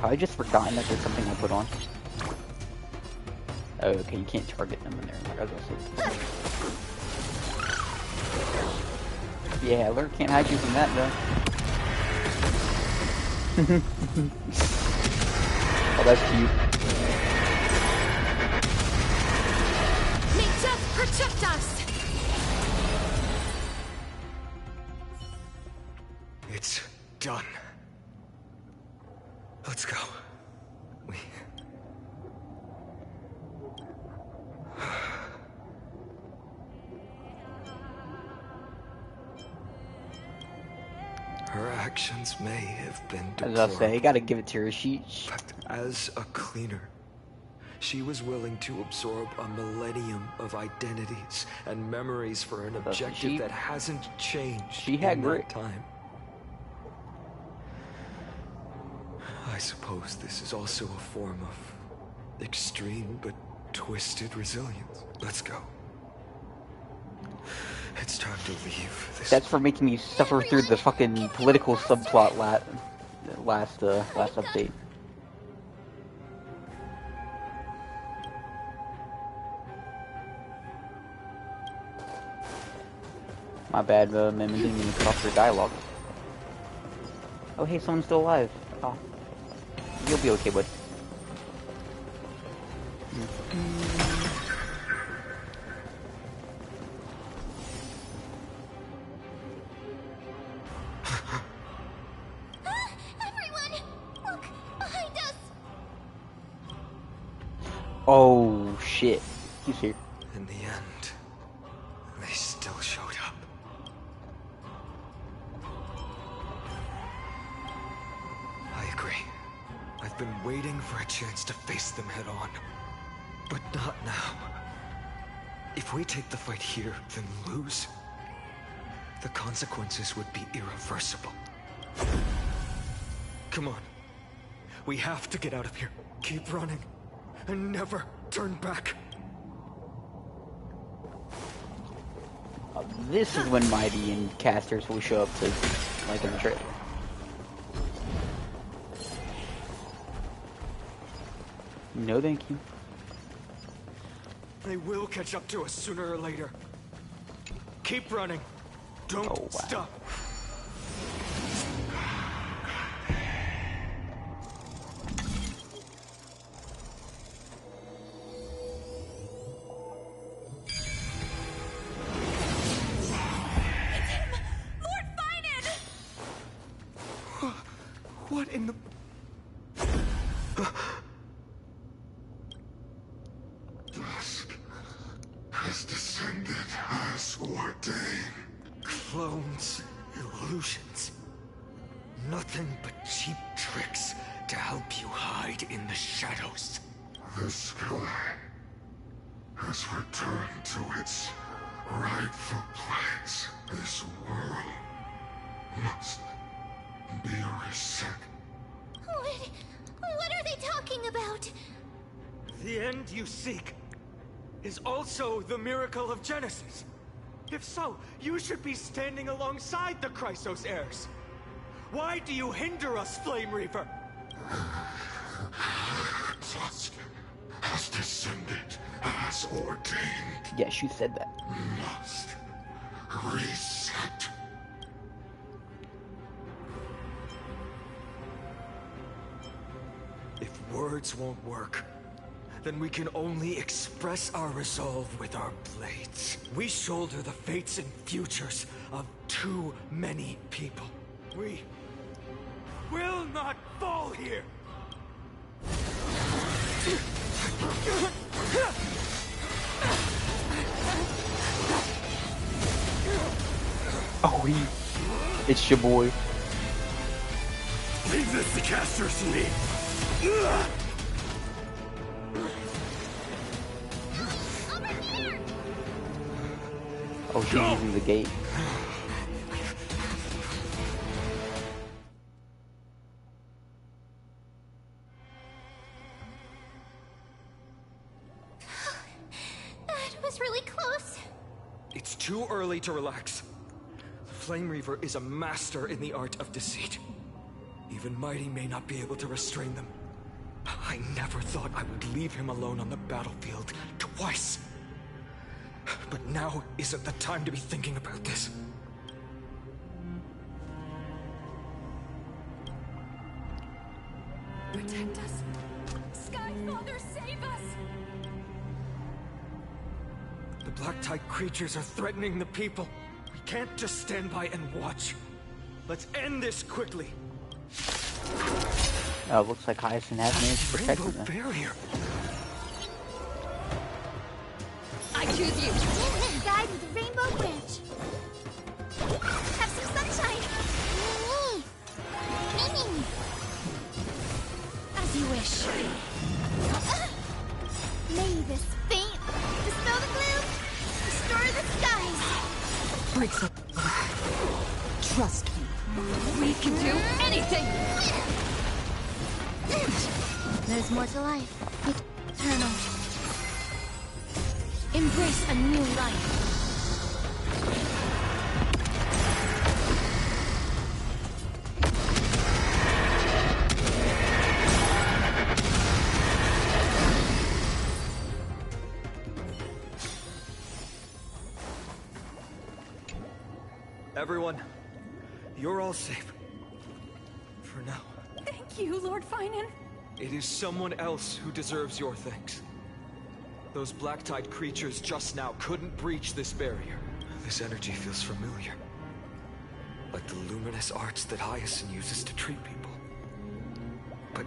I just forgotten that there's something I put on. Oh, okay, you can't target them in there. Like I was gonna say. Yeah, Lurk can't hide you from that though. Oh, that's cute. May death protect us! It's done. Let's go. Her actions may have been deplorable. As I say, you gotta give it to her. But as a cleaner, she was willing to absorb a millennium of identities and memories for an objective that hasn't changed. She had grit. Time. I suppose this is also a form of extreme but twisted resilience. Let's go. It's time to leave this. That's for making me suffer through the fucking political subplot last update. My bad, didn't even cut off their dialogue. Oh, hey, someone's still alive. Oh. You'll be okay, bud. Oh shit, he's here. In the end, they I've been waiting for a chance to face them head on. But not now. If we take the fight here, then lose, the consequences would be irreversible. Come on. We have to get out of here. Keep running. And never turn back. This is when Mighty and casters will show up to, like in the trailer. No thank you. They will catch up to us sooner or later. Keep running. Don't stop. What in the... Dusk has descended as ordained. Clones, illusions. Nothing but cheap tricks to help you hide in the shadows. The sky has returned to its rightful place. This world must be reset. What are they talking about? The end you seek is also the miracle of Genesis. If so, you should be standing alongside the Chrysos heirs. Why do you hinder us, Flame Reaver? Dusk has descended as ordained. Yes, you said that. Must reset. If words won't work, then we can only express our resolve with our blades. We shoulder the fates and futures of too many people. We will not fall here! Oh, it's your boy. Leave this to casters and me. Oh, she's using the gate. That was really close. It's too early to relax. The Flame Reaver is a master in the art of deceit. Even Mighty may not be able to restrain them. I never thought I would leave him alone on the battlefield twice. But now isn't the time to be thinking about this. Protect us. Skyfather, save us! The Black Tide creatures are threatening the people. We can't just stand by and watch. Let's end this quickly. Oh, looks like Hyacinth has managed to protect Rainbow them. barrier. I choose you. Guide with the rainbow branch. Have some sunshine. As you wish. May this faint dispel the gloom, restore the skies. Break the... Trust me. We can do anything! There's more to life. Eternal. Embrace a new life. Everyone, you're all safe. For now. Thank you, Lord Finan. It is someone else who deserves your thanks. Those Black Tide creatures just now couldn't breach this barrier. This energy feels familiar. Like the luminous arts that Hyacinth uses to treat people. But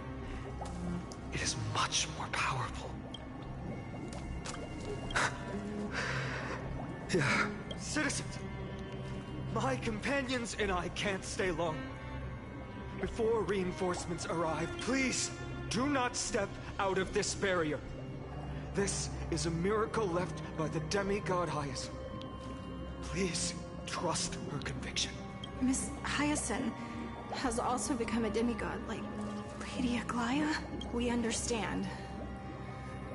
it is much more powerful. Yeah. Citizens! My companions and I can't stay long. Before reinforcements arrive, please, Do not step out of this barrier. This is a miracle left by the demigod Hyacinth. Please trust her conviction. Miss Hyacinth has also become a demigod, like Lady Aglaya. We understand.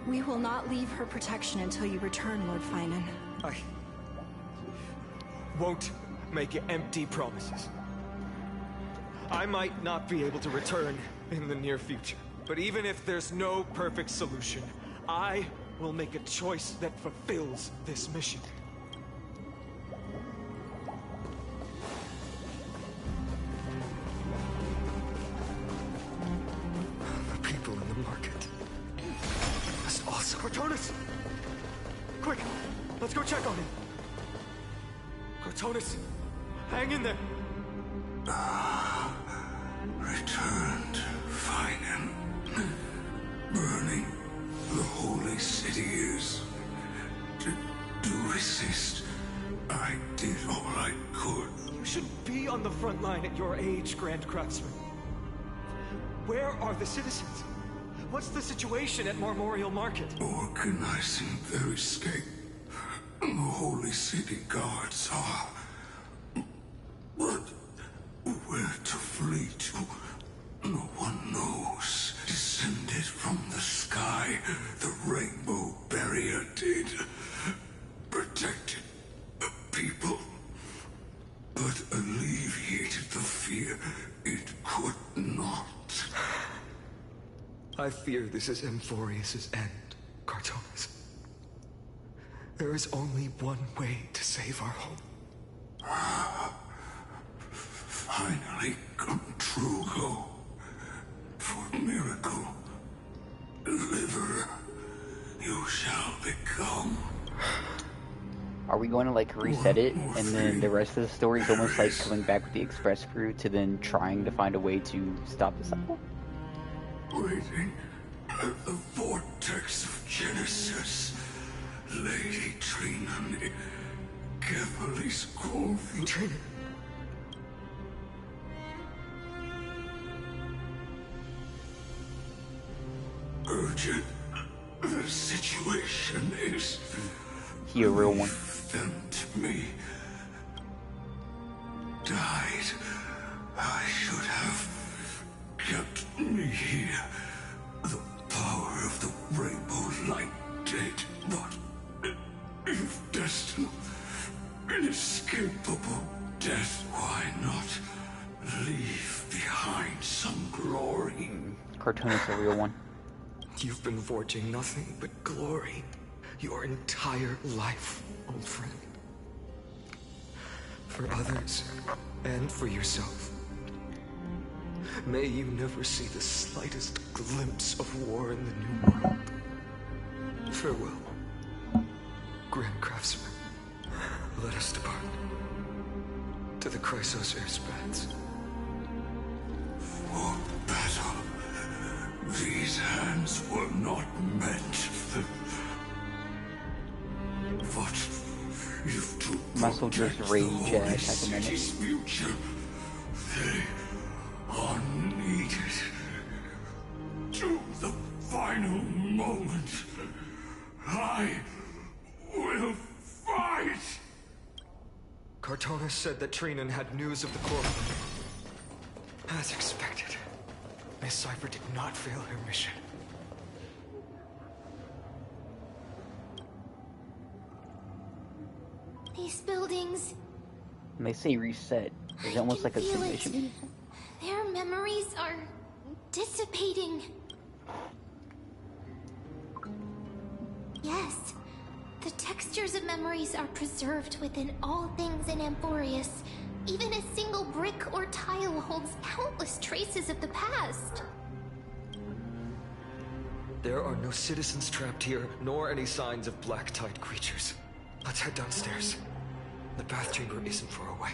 We will not leave her protection until you return, Lord Finan. I won't make empty promises. I might not be able to return in the near future, but even if there's no perfect solution, I will make a choice that fulfills this mission. The people in the market must also... Cortonis! Quick! Let's go check on him! Cortonis! Hang in there! Returned, Finan. Burning the holy city is... To resist, I did all I could. You should be on the front line at your age, Grand Craftsman. Where are the citizens? What's the situation at Marmorial Market? Organizing their escape. The holy city guards are... But where to flee to, no one knows. Descended from the sky, the rainbow barrier did. Protected the people, but alleviated the fear it could not. I fear this is Amphorius' end, Cortonis. There is only one way to save our home. Finally come true, Go. For miracle, deliverer, you shall become. Are we going to like reset it, and then the rest of the story is almost like coming back with the Express crew to then trying to find a way to stop the cycle? Waiting at the vortex of Genesis, Lady Trina carefully scrolled the... Trina? Urgent. The situation is... He a real one. Them to me. Died. I should have kept me here. The power of the rainbow light did, but if destined, inescapable death, why not leave behind some glory? Cortonis a real one. You've been forging nothing but glory your entire life, old friend. For others, and for yourself. May you never see the slightest glimpse of war in the New World. Farewell, Grand Craftsman. Let us depart to the Chrysos airspans. For battle, these hands were not meant. What if to Muscle just rage at the city's future? They are needed to the final moment. I will fight. Cortonis said that Trinan had news of the core. As expected, Miss Cipher did not fail her mission. These buildings... When they say reset, is it almost like a feel it. simulation? Their memories are dissipating. Yes, the textures of memories are preserved within all things in Amphorius. Even a single brick or tile holds countless traces of the past. There are no citizens trapped here, nor any signs of black tide creatures. Let's head downstairs. The bath chamber isn't far away.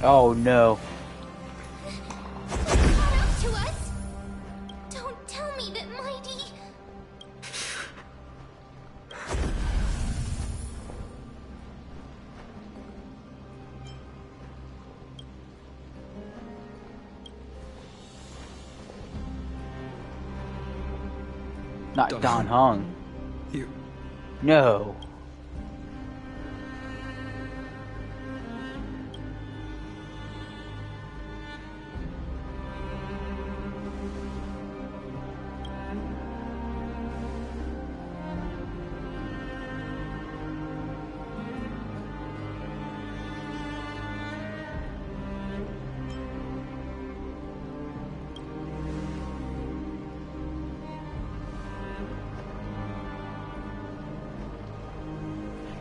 Oh no. Caught up to us? Don't tell me that Mighty... Not Dan Heng. You... No.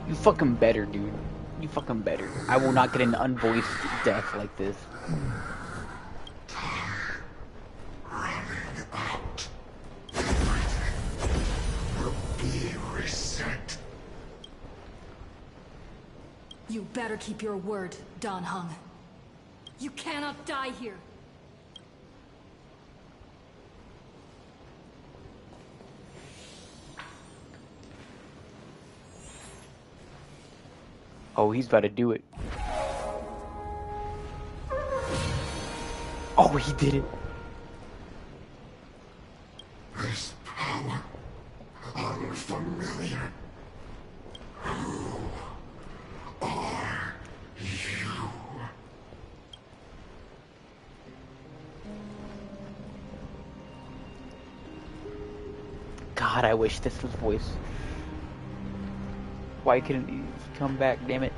You fucking better, dude. You fucking better. I will not get an unvoiced death like this. Running out. Will be reset. You better keep your word, Dan Heng. You cannot die here. Oh, he's about to do it. Oh, he did it. This power, unfamiliar. Who are you? God, I wish this was voice. Why couldn't he come back, damn it?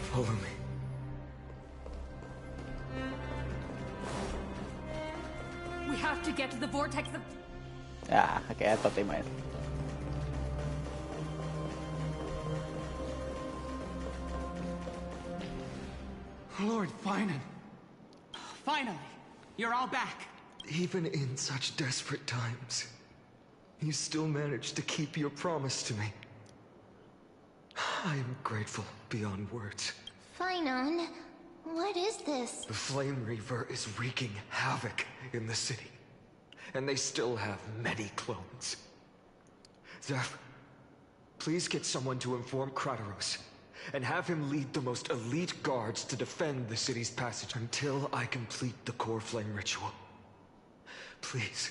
Follow me. We have to get to the vortex of... Ah, okay, I thought they might. Lord Finan. Finally, you're all back. Even in such desperate times, you still managed to keep your promise to me. I am grateful beyond words. Finan, what is this? The Flame Reaver is wreaking havoc in the city, and they still have many clones. Zeph, please get someone to inform Kratos, and have him lead the most elite guards to defend the city's passage until I complete the Core Flame ritual. Please,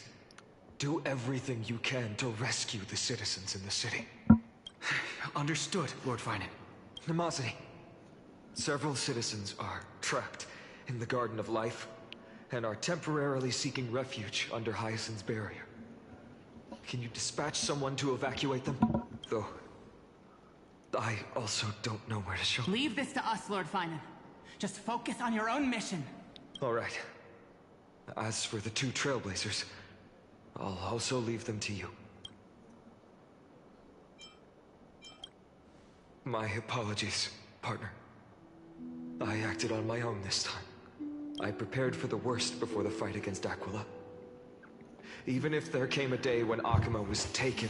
do everything you can to rescue the citizens in the city. Understood, Lord Finan. Nemazini, several citizens are trapped in the Garden of Life and are temporarily seeking refuge under Hyacinth's barrier. Can you dispatch someone to evacuate them? Though, I also don't know where to show. Leave this to us, Lord Finan. Just focus on your own mission. All right. As for the two Trailblazers, I'll also leave them to you. My apologies, partner. I acted on my own this time. I prepared for the worst before the fight against Aquila. Even if there came a day when Akuma was taken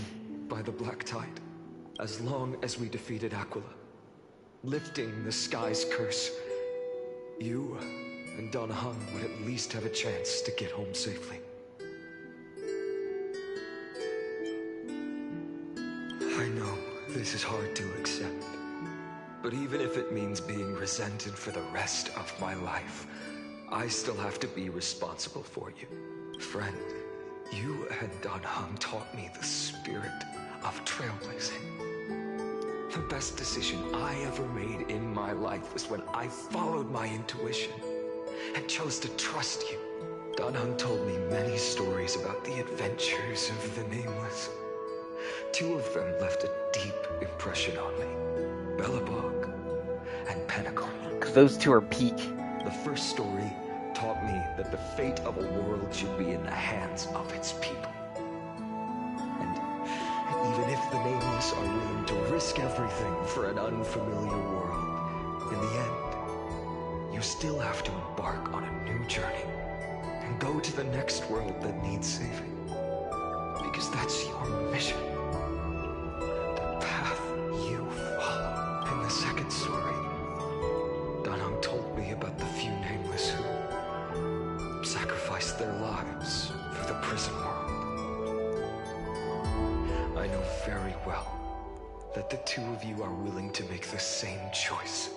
by the Black Tide, as long as we defeated Aquila, lifting the sky's curse, you and Dan Heng would at least have a chance to get home safely. I know this is hard to accept, but even if it means being resented for the rest of my life, I still have to be responsible for you. Friend, you and Dan Heng taught me the spirit of trailblazing. The best decision I ever made in my life was when I followed my intuition and chose to trust you. Dan Heng told me many stories about the adventures of the Nameless. Two of them left a deep impression on me. Belobog and Pentagon. Because those two are peak. The first story taught me that the fate of a world should be in the hands of its people. And even if the Nameless are willing to risk everything for an unfamiliar world, in the end, you still have to embark on a new journey. and go to the next world that needs saving. Because that's your mission. The path you follow. In the second story, Danhong told me about the few nameless who sacrificed their lives for the prison world. I know very well that the two of you are willing to make the same choice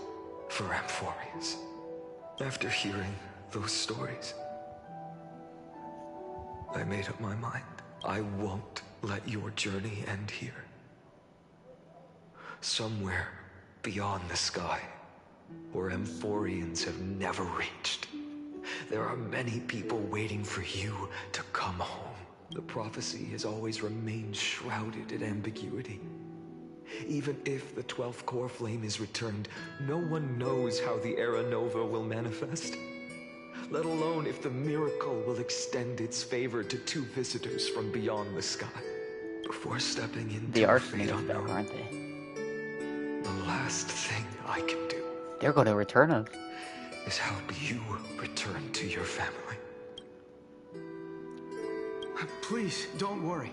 for Amphorius. After hearing those stories, I made up my mind. I won't let your journey end here. Somewhere beyond the sky, where Amphorians have never reached, there are many people waiting for you to come home. The prophecy has always remained shrouded in ambiguity. Even if the 12th core flame is returned, no one knows how the Era Nova will manifest. Let alone if the miracle will extend its favor to two visitors from beyond the sky. Before stepping into They are fate sending us back, unknown, aren't they? the last thing I can do They're going to return us. is help you return to your family. Please, don't worry.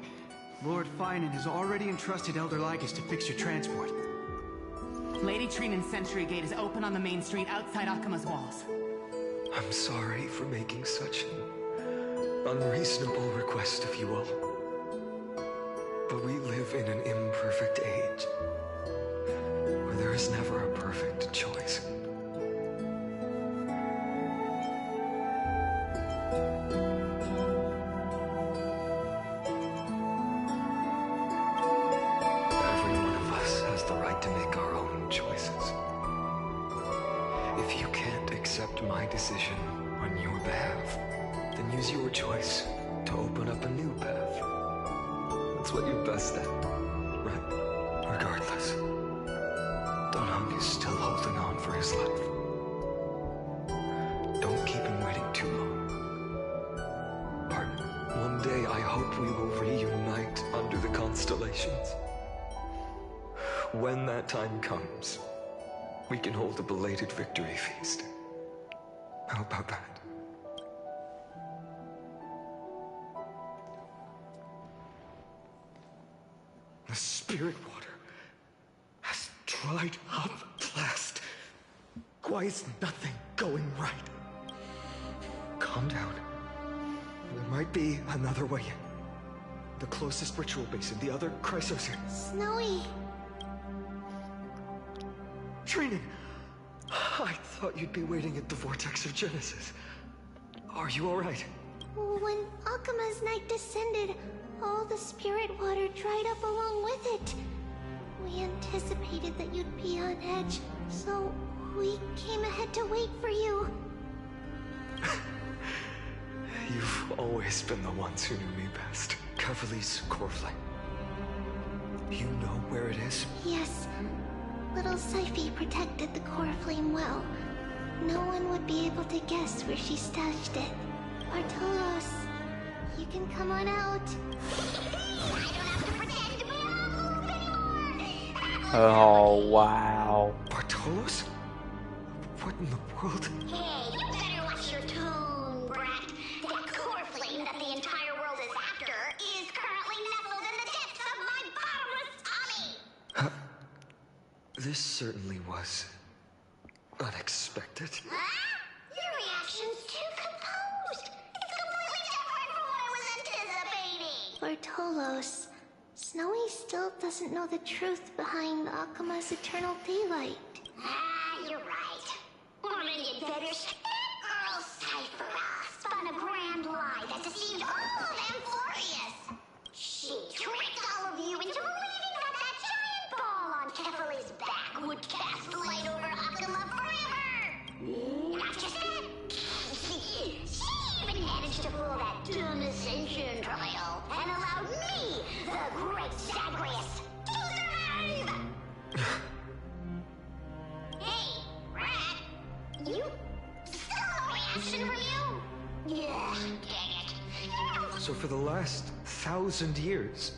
Lord Finan has already entrusted Elder Lygus to fix your transport. Lady Trinan's Sentry Gate is open on the main street outside Akima's walls. I'm sorry for making such an unreasonable request of you all. But we live in an imperfect age, where there is never a perfect choice. Every one of us has the right to make our own choices. If you can't accept my decision on your behalf, then use your choice to open up a new path. That's what you're best at, right? Regardless, Danhong is still holding on for his life. Don't keep him waiting too long. Pardon. One day I hope we will reunite under the constellations. When that time comes, we can hold a belated victory feast. How about that? The spirit water has dried up at last. Why is nothing going right? Calm down. There might be another way in. The closest ritual basin, the other Chrysosis. Snowy. Trinan! I thought you'd be waiting at the Vortex of Genesis. Are you alright? When Akima's night descended, all the spirit water dried up along with it. We anticipated that you'd be on edge, so we came ahead to wait for you. You've always been the ones who knew me best. Cavali's core flame. You know where it is? Yes. Little Syphe protected the core flame well. No one would be able to guess where she stashed it. Bartolos, you can come on out. Oh, wow. Bartolos? What in the world? Hey, you better watch your tone, brat. That core flame that the entire world is after is currently nestled in the depths of my bottomless tummy. This certainly was unexpected. Huh? Your reaction's too composed. It's completely different from what I was anticipating. Bartolos, Snowy still doesn't know the truth behind Akima's eternal daylight. You're right. Woman, you better that girl Cyphera spun a grand lie that deceived all of Amphorius. She tricked all of you into believing that giant ball on Kefali's back would cast light over Akima forever. Not just that. She even managed to pull that dumb ascension trial and allowed me, the great Zagreus, to survive. Hey, Rat, you still no reaction from you? Yeah, dang it. So for the last 1,000 years,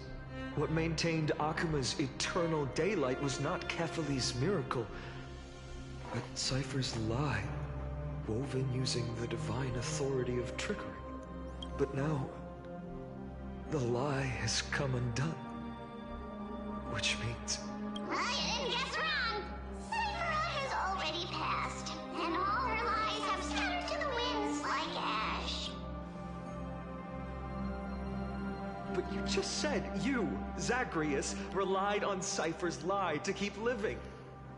what maintained Akima's eternal daylight was not Kefali's miracle, but Cypher's lie, woven using the divine authority of trickery. But now, the lie has come undone. Which means... Ryan, guess wrong! Cypher has already passed, and all her lies have scattered to the winds like ash. But you just said you, Zagreus, relied on Cypher's lie to keep living.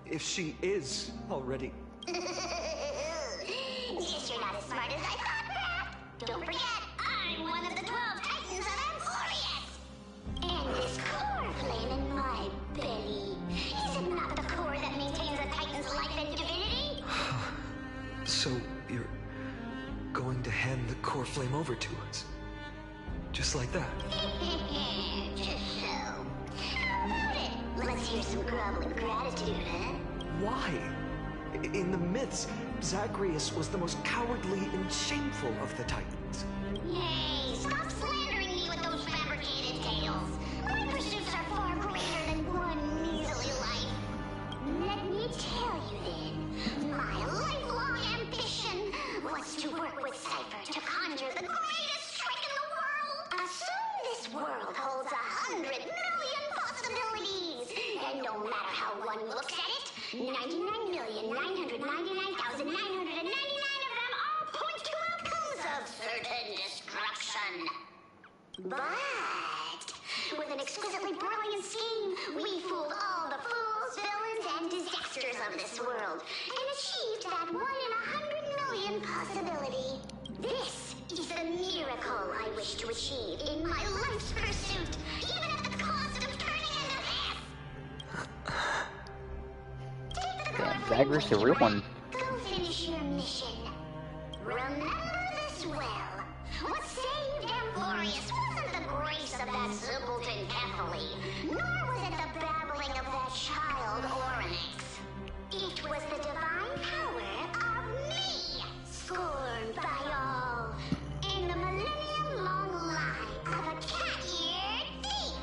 If she is already... Guess you're not as smart as I thought, perhaps. Don't forget, I'm one of the 12 Titans of Amphorius! And this core flame in my belly, is it not the core that maintains a Titan's life and divinity? So, you're going to hand the core flame over to us? Just like that? Just so. How about it? Let's hear some groveling gratitude, huh? Why? In the myths, Zagreus was the most cowardly and shameful of the Titans. Hey, stop slandering me with those fabricated tales. My pursuits are far greater than one measly life. Let me tell you then, my lifelong ambition was to work with Cypher to conjure the greatest trick in the world. Assume this world holds 100 million possibilities, and no matter how one looks at it, 99,999,999 of them all point to outcomes of certain destruction. But with an exquisitely brilliant scheme, we fooled all the fools, villains, and disasters of this world, and achieved that 1 in 100 million possibility. This is the miracle I wish to achieve in my life's pursuit, even at the cost of turning into this. Zagreus, the real one. Go finish your mission. Remember this well. What saved Amphorius wasn't the grace of that simpleton Kephale, nor was it the babbling of that child Oryx. It was the divine power of me, scorned by all, and the millennium-long lie of a cat-eared thief.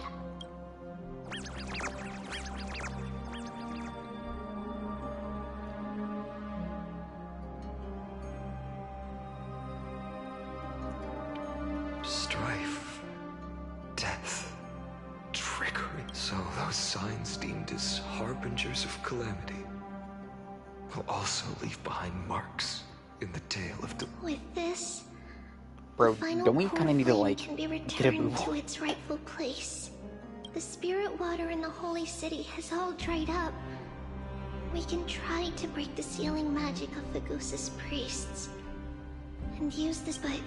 Strife, death, trickery. So those signs deemed as harbingers of calamity will also leave behind marks in the tale of the... With this, Bro, the final don't we core kind of need to, flame like, can be get a returned move to on? its rightful place. The spirit water in the holy city has all dried up. We can try to break the sealing magic of the Goose's priests and use this, but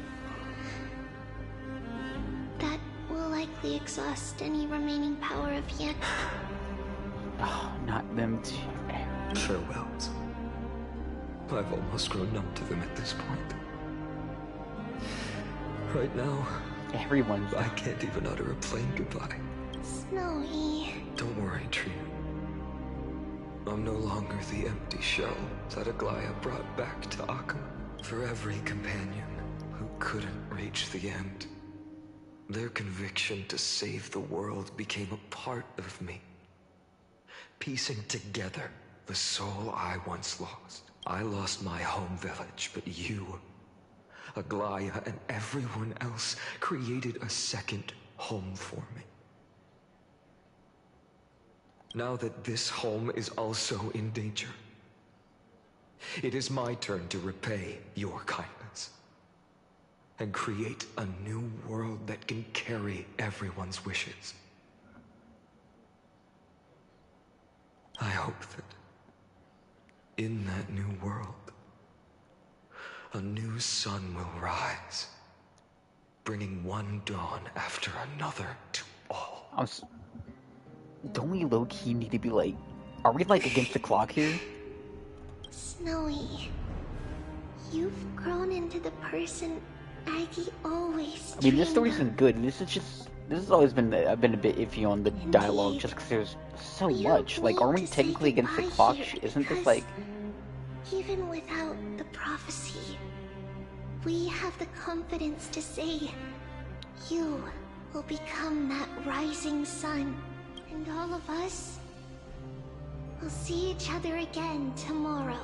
that will likely exhaust any remaining power of Yen. Oh, not them too. Farewells. I've almost grown numb to them at this point. Right now, everyone's... I can't even utter a plain goodbye. Snowy. Don't worry, Trina. I'm no longer the empty shell that Aglaya brought back to Akama. For every companion who couldn't reach the end, their conviction to save the world became a part of me. Piecing together the soul I once lost. I lost my home village, but you, Aglaya, and everyone else created a second home for me. Now that this home is also in danger, it is my turn to repay your kindness and create a new world that can carry everyone's wishes. I hope that in that new world, a new sun will rise, bringing one dawn after another to all. Don't we low-key need to be like... Are we like against the clock here? Snowy, you've grown into the person Aggie always I mean, this dreamed story's been of. good. This has always been... I've been a bit iffy on the dialogue just because there's so much. Like, aren't we technically against the clock? Isn't this like... Even without the prophecy, we have the confidence to say, you will become that rising sun, and all of us will see each other again tomorrow.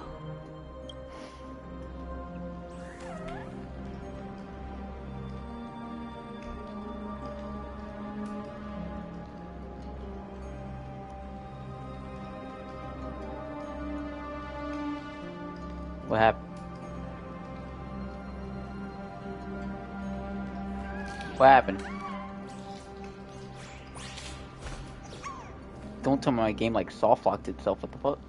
What happened? What happened? Don't tell me my game like soft locked itself. What the fuck?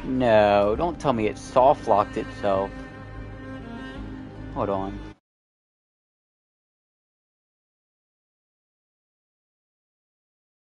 No, don't tell me it soft locked itself. Hold on.